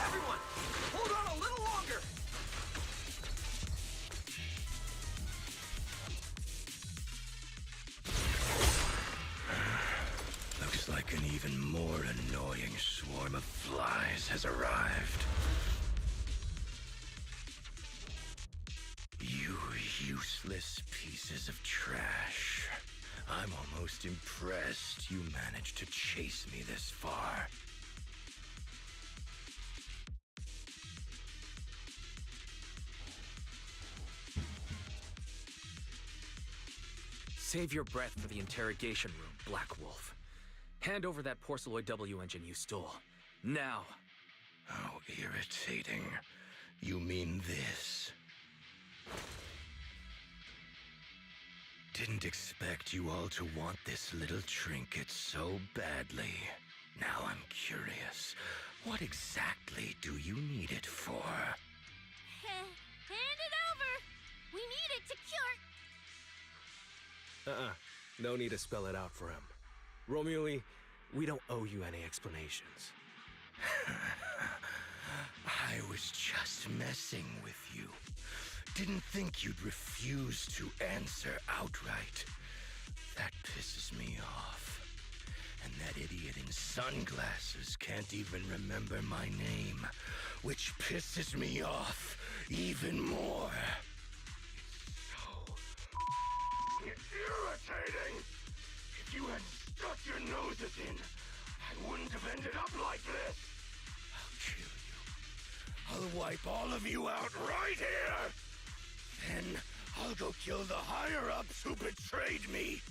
Everyone, hold on a little longer. Looks like an even more annoying swarm of flies has arrived. You useless pieces of trash. I'm almost impressed you managed to chase me this far. Save your breath for the interrogation room, Black Wolf. Hand over that Porceloid W engine you stole. Now! How irritating. You mean this? Didn't expect you all to want this little trinket so badly. Now I'm curious. What exactly do you need it for? Hand it over! We need it to cure... No need to spell it out for him. Romeo, we don't owe you any explanations. I was just messing with you. Didn't think you'd refuse to answer outright. That pisses me off. And that idiot in sunglasses can't even remember my name, which pisses me off even more. It's irritating! If you had stuck your noses in, I wouldn't have ended up like this. I'll kill you. I'll wipe all of you out right here. Then I'll go kill the higher-ups who betrayed me.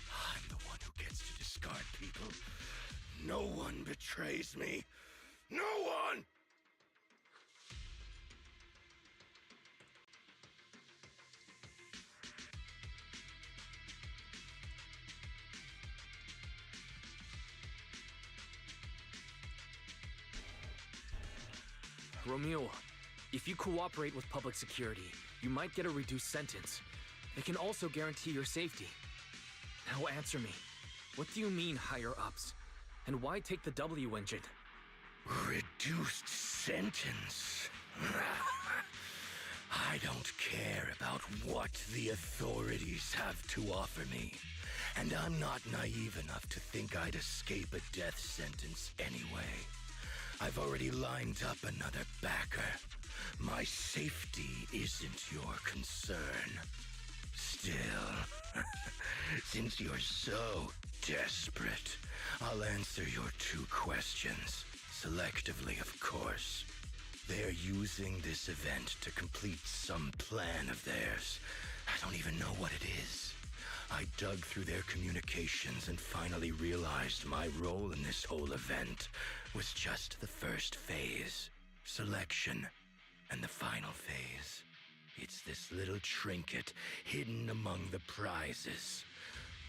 I'm the one who gets to discard people. No one betrays me. No one! Romeo, if you cooperate with public security, you might get a reduced sentence. They can also guarantee your safety. Now answer me. What do you mean, higher-ups? And why take the W engine? Reduced sentence? I don't care about what the authorities have to offer me. And I'm not naive enough to think I'd escape a death sentence anyway. I've already lined up another backer. My safety isn't your concern. Still, since you're so desperate, I'll answer your 2 questions. Selectively, of course. They're using this event to complete some plan of theirs. I don't even know what it is. I dug through their communications and finally realized my role in this whole event was just the first phase. Selection. And the final phase. It's this little trinket hidden among the prizes.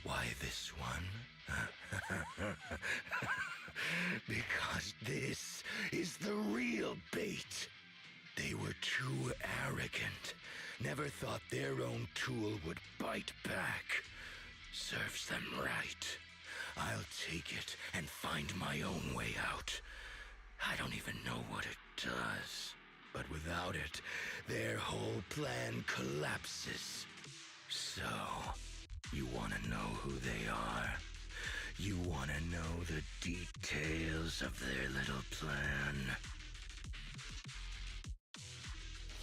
Why this one? Because this is the real bait. They were too arrogant. Never thought their own tool would bite back. Serves them right. I'll take it and find my own way out. I don't even know what it does. But without it, their whole plan collapses. So, you want to know who they are? You want to know the details of their little plan?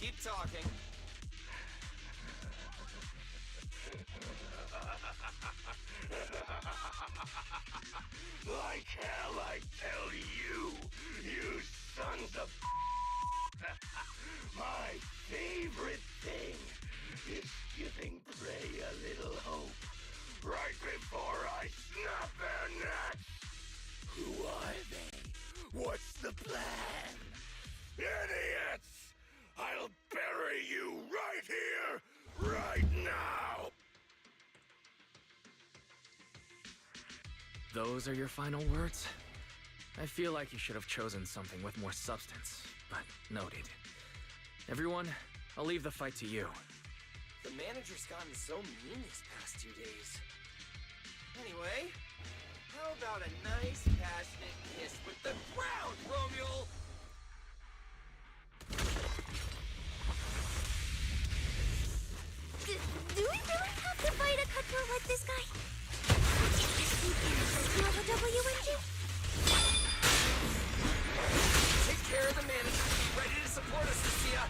Keep talking. Like hell, I tell you, you sons of... My favorite thing is giving prey a little hope right before I snap their necks. Who are they? What's the plan? Idiots! I'll bury you right here, right now! Those are your final words? I feel like you should have chosen something with more substance, but noted. Everyone, I'll leave the fight to you. The manager's gotten so mean these past 2 days. Anyway, how about a nice passionate kiss with the ground, Romeo? Do we really have to fight a cutthroat like this guy? Not a W engine? Take care of the manager. Ready to support us, Lucia.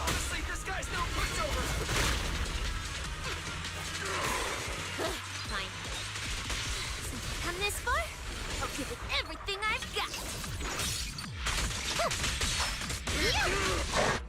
Honestly, this guy's no pushover. Fine. Since I've come this far, I'll give it everything I've got. Yeah!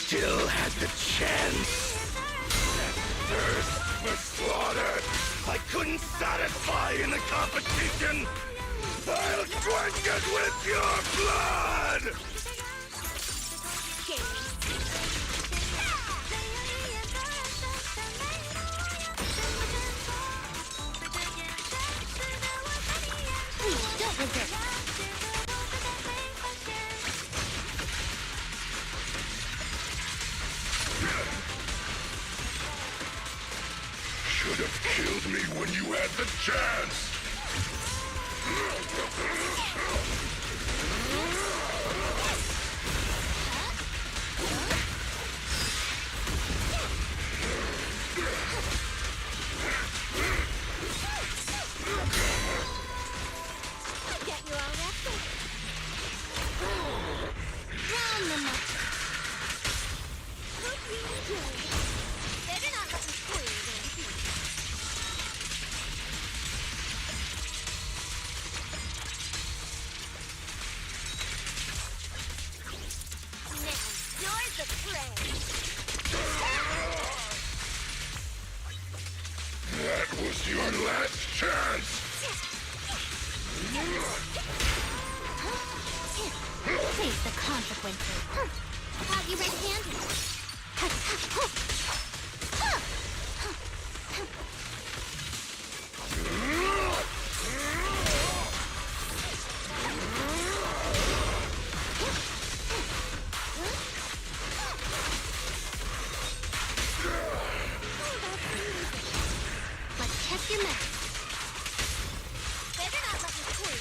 still had the chance. Thirst for slaughter I couldn't satisfy in the competition. I'll quench it with your blood! Don't resist. Should have killed me when you had the chance! Get you all wrapped up. Round them up. Hope you enjoy. Better not let me spoil anything. Now, you're the prey. That was your last chance! Face the consequences. Got you red-handed. Let's test your math. Better not let me spoil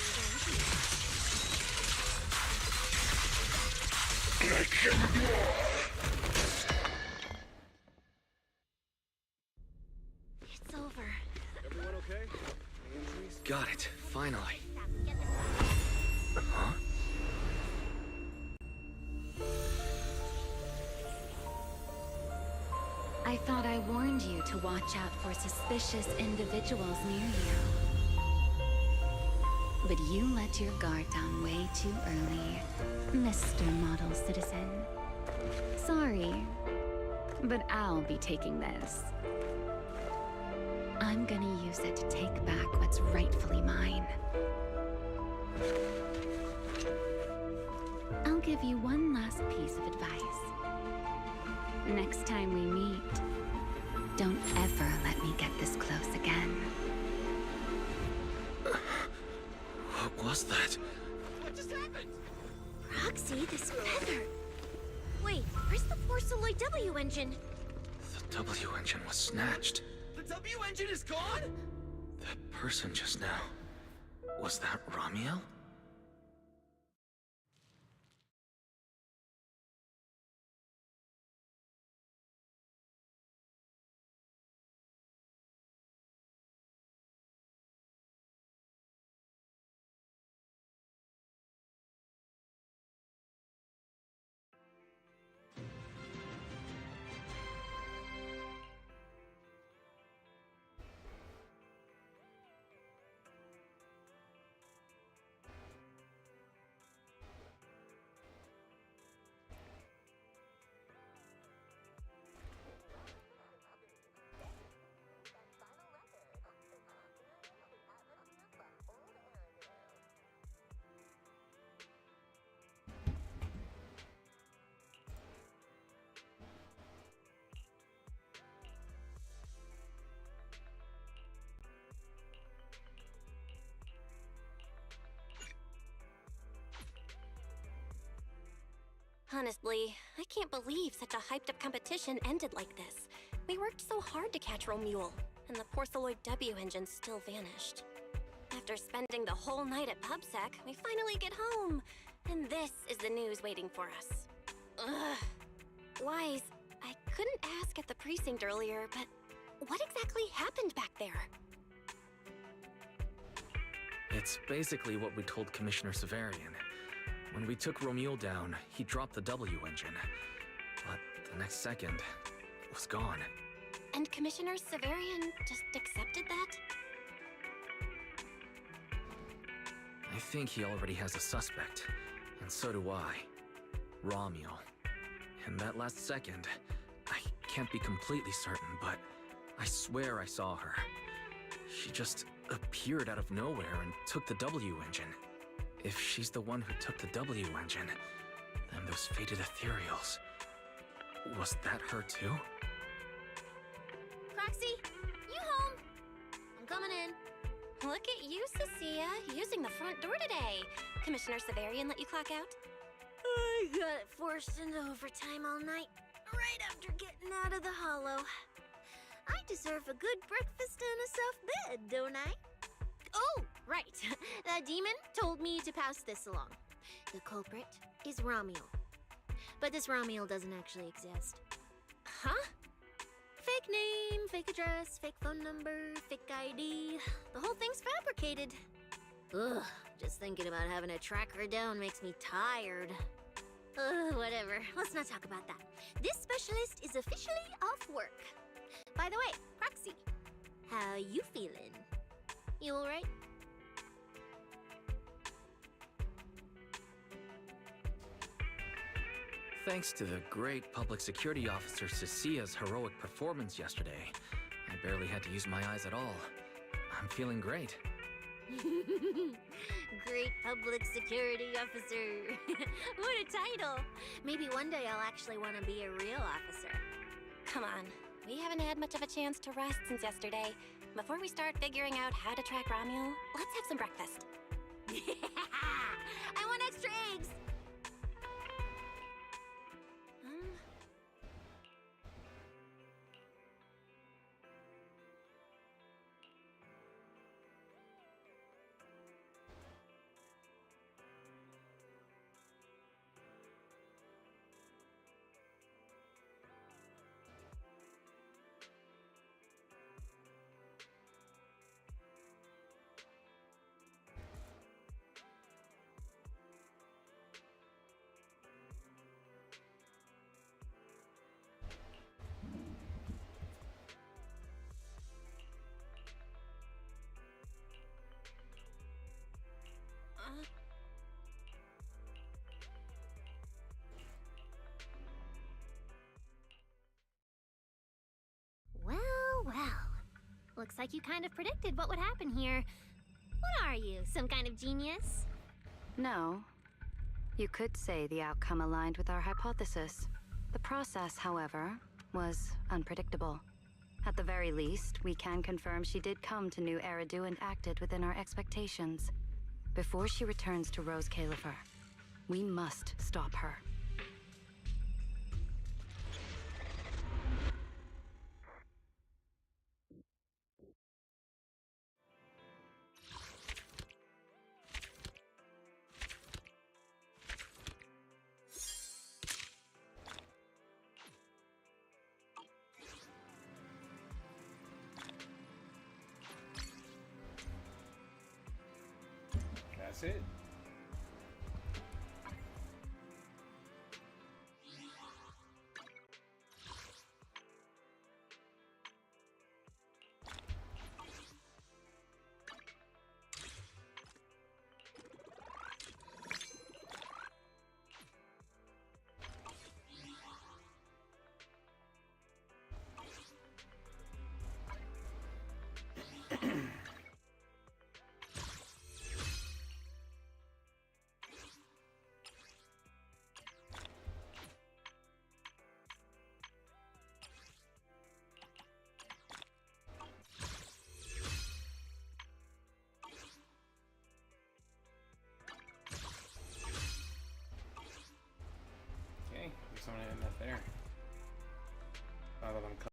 you, I can It's over. Everyone okay? Any injuries? Got it, finally. Huh? I thought I warned you to watch out for suspicious individuals near you. But you let your guard down way too early, Mr. Model Citizen. Sorry, but I'll be taking this. I'm gonna use it to take back what's rightfully mine. I'll give you one last piece of advice. Next time we meet, don't ever let me get this close again. What was that? What just happened? Roxy, this feather. Wait, where's the Porceloid W engine? The W engine was snatched. The W engine is gone? That person just now. Was that Ramiel? Honestly, I can't believe such a hyped-up competition ended like this. We worked so hard to catch Romule, and the Porceloid W engine still vanished. After spending the whole night at PubSec, we finally get home, and this is the news waiting for us. Ugh. Wise, I couldn't ask at the precinct earlier, but what exactly happened back there? It's basically what we told Commissioner Severian. When we took Romule down, he dropped the W engine. But the next second, it was gone. And Commissioner Severian just accepted that? I think he already has a suspect. And so do I. Romule. in that last second. I can't be completely certain, but I swear I saw her. She just appeared out of nowhere and took the W engine. If she's the one who took the W engine, then those fated ethereals... Was that her too? Proxy, you home? I'm coming in. Look at you, Cecilia, using the front door today. Commissioner Severian let you clock out? I got forced into overtime all night, right after getting out of the hollow. I deserve a good breakfast and a soft bed, don't I? Oh, right. The demon told me to pass this along. The culprit is Ramiel. But this Ramiel doesn't actually exist. Huh? Fake name, fake address, fake phone number, fake ID. The whole thing's fabricated. Ugh, just thinking about having to track her down makes me tired. Whatever. Let's not talk about that. This specialist is officially off work. By the way, Proxy, how you feeling? You alright? Thanks to the great public security officer Cecilia's heroic performance yesterday, I barely had to use my eyes at all. I'm feeling great. Great public security officer. What a title. Maybe one day I'll actually want to be a real officer. Come on, we haven't had much of a chance to rest since yesterday. Before we start figuring out how to track Ramiel, let's have some breakfast. I want extra eggs. Well. Looks like you kind of predicted what would happen here. What are you, some kind of genius? No. You could say the outcome aligned with our hypothesis. The process, however, was unpredictable. At the very least, we can confirm she did come to New Eridu and acted within our expectations. Before she returns to Rose Califer, we must stop her. That's it. Okay, I'm just gonna end that there. Now that I'm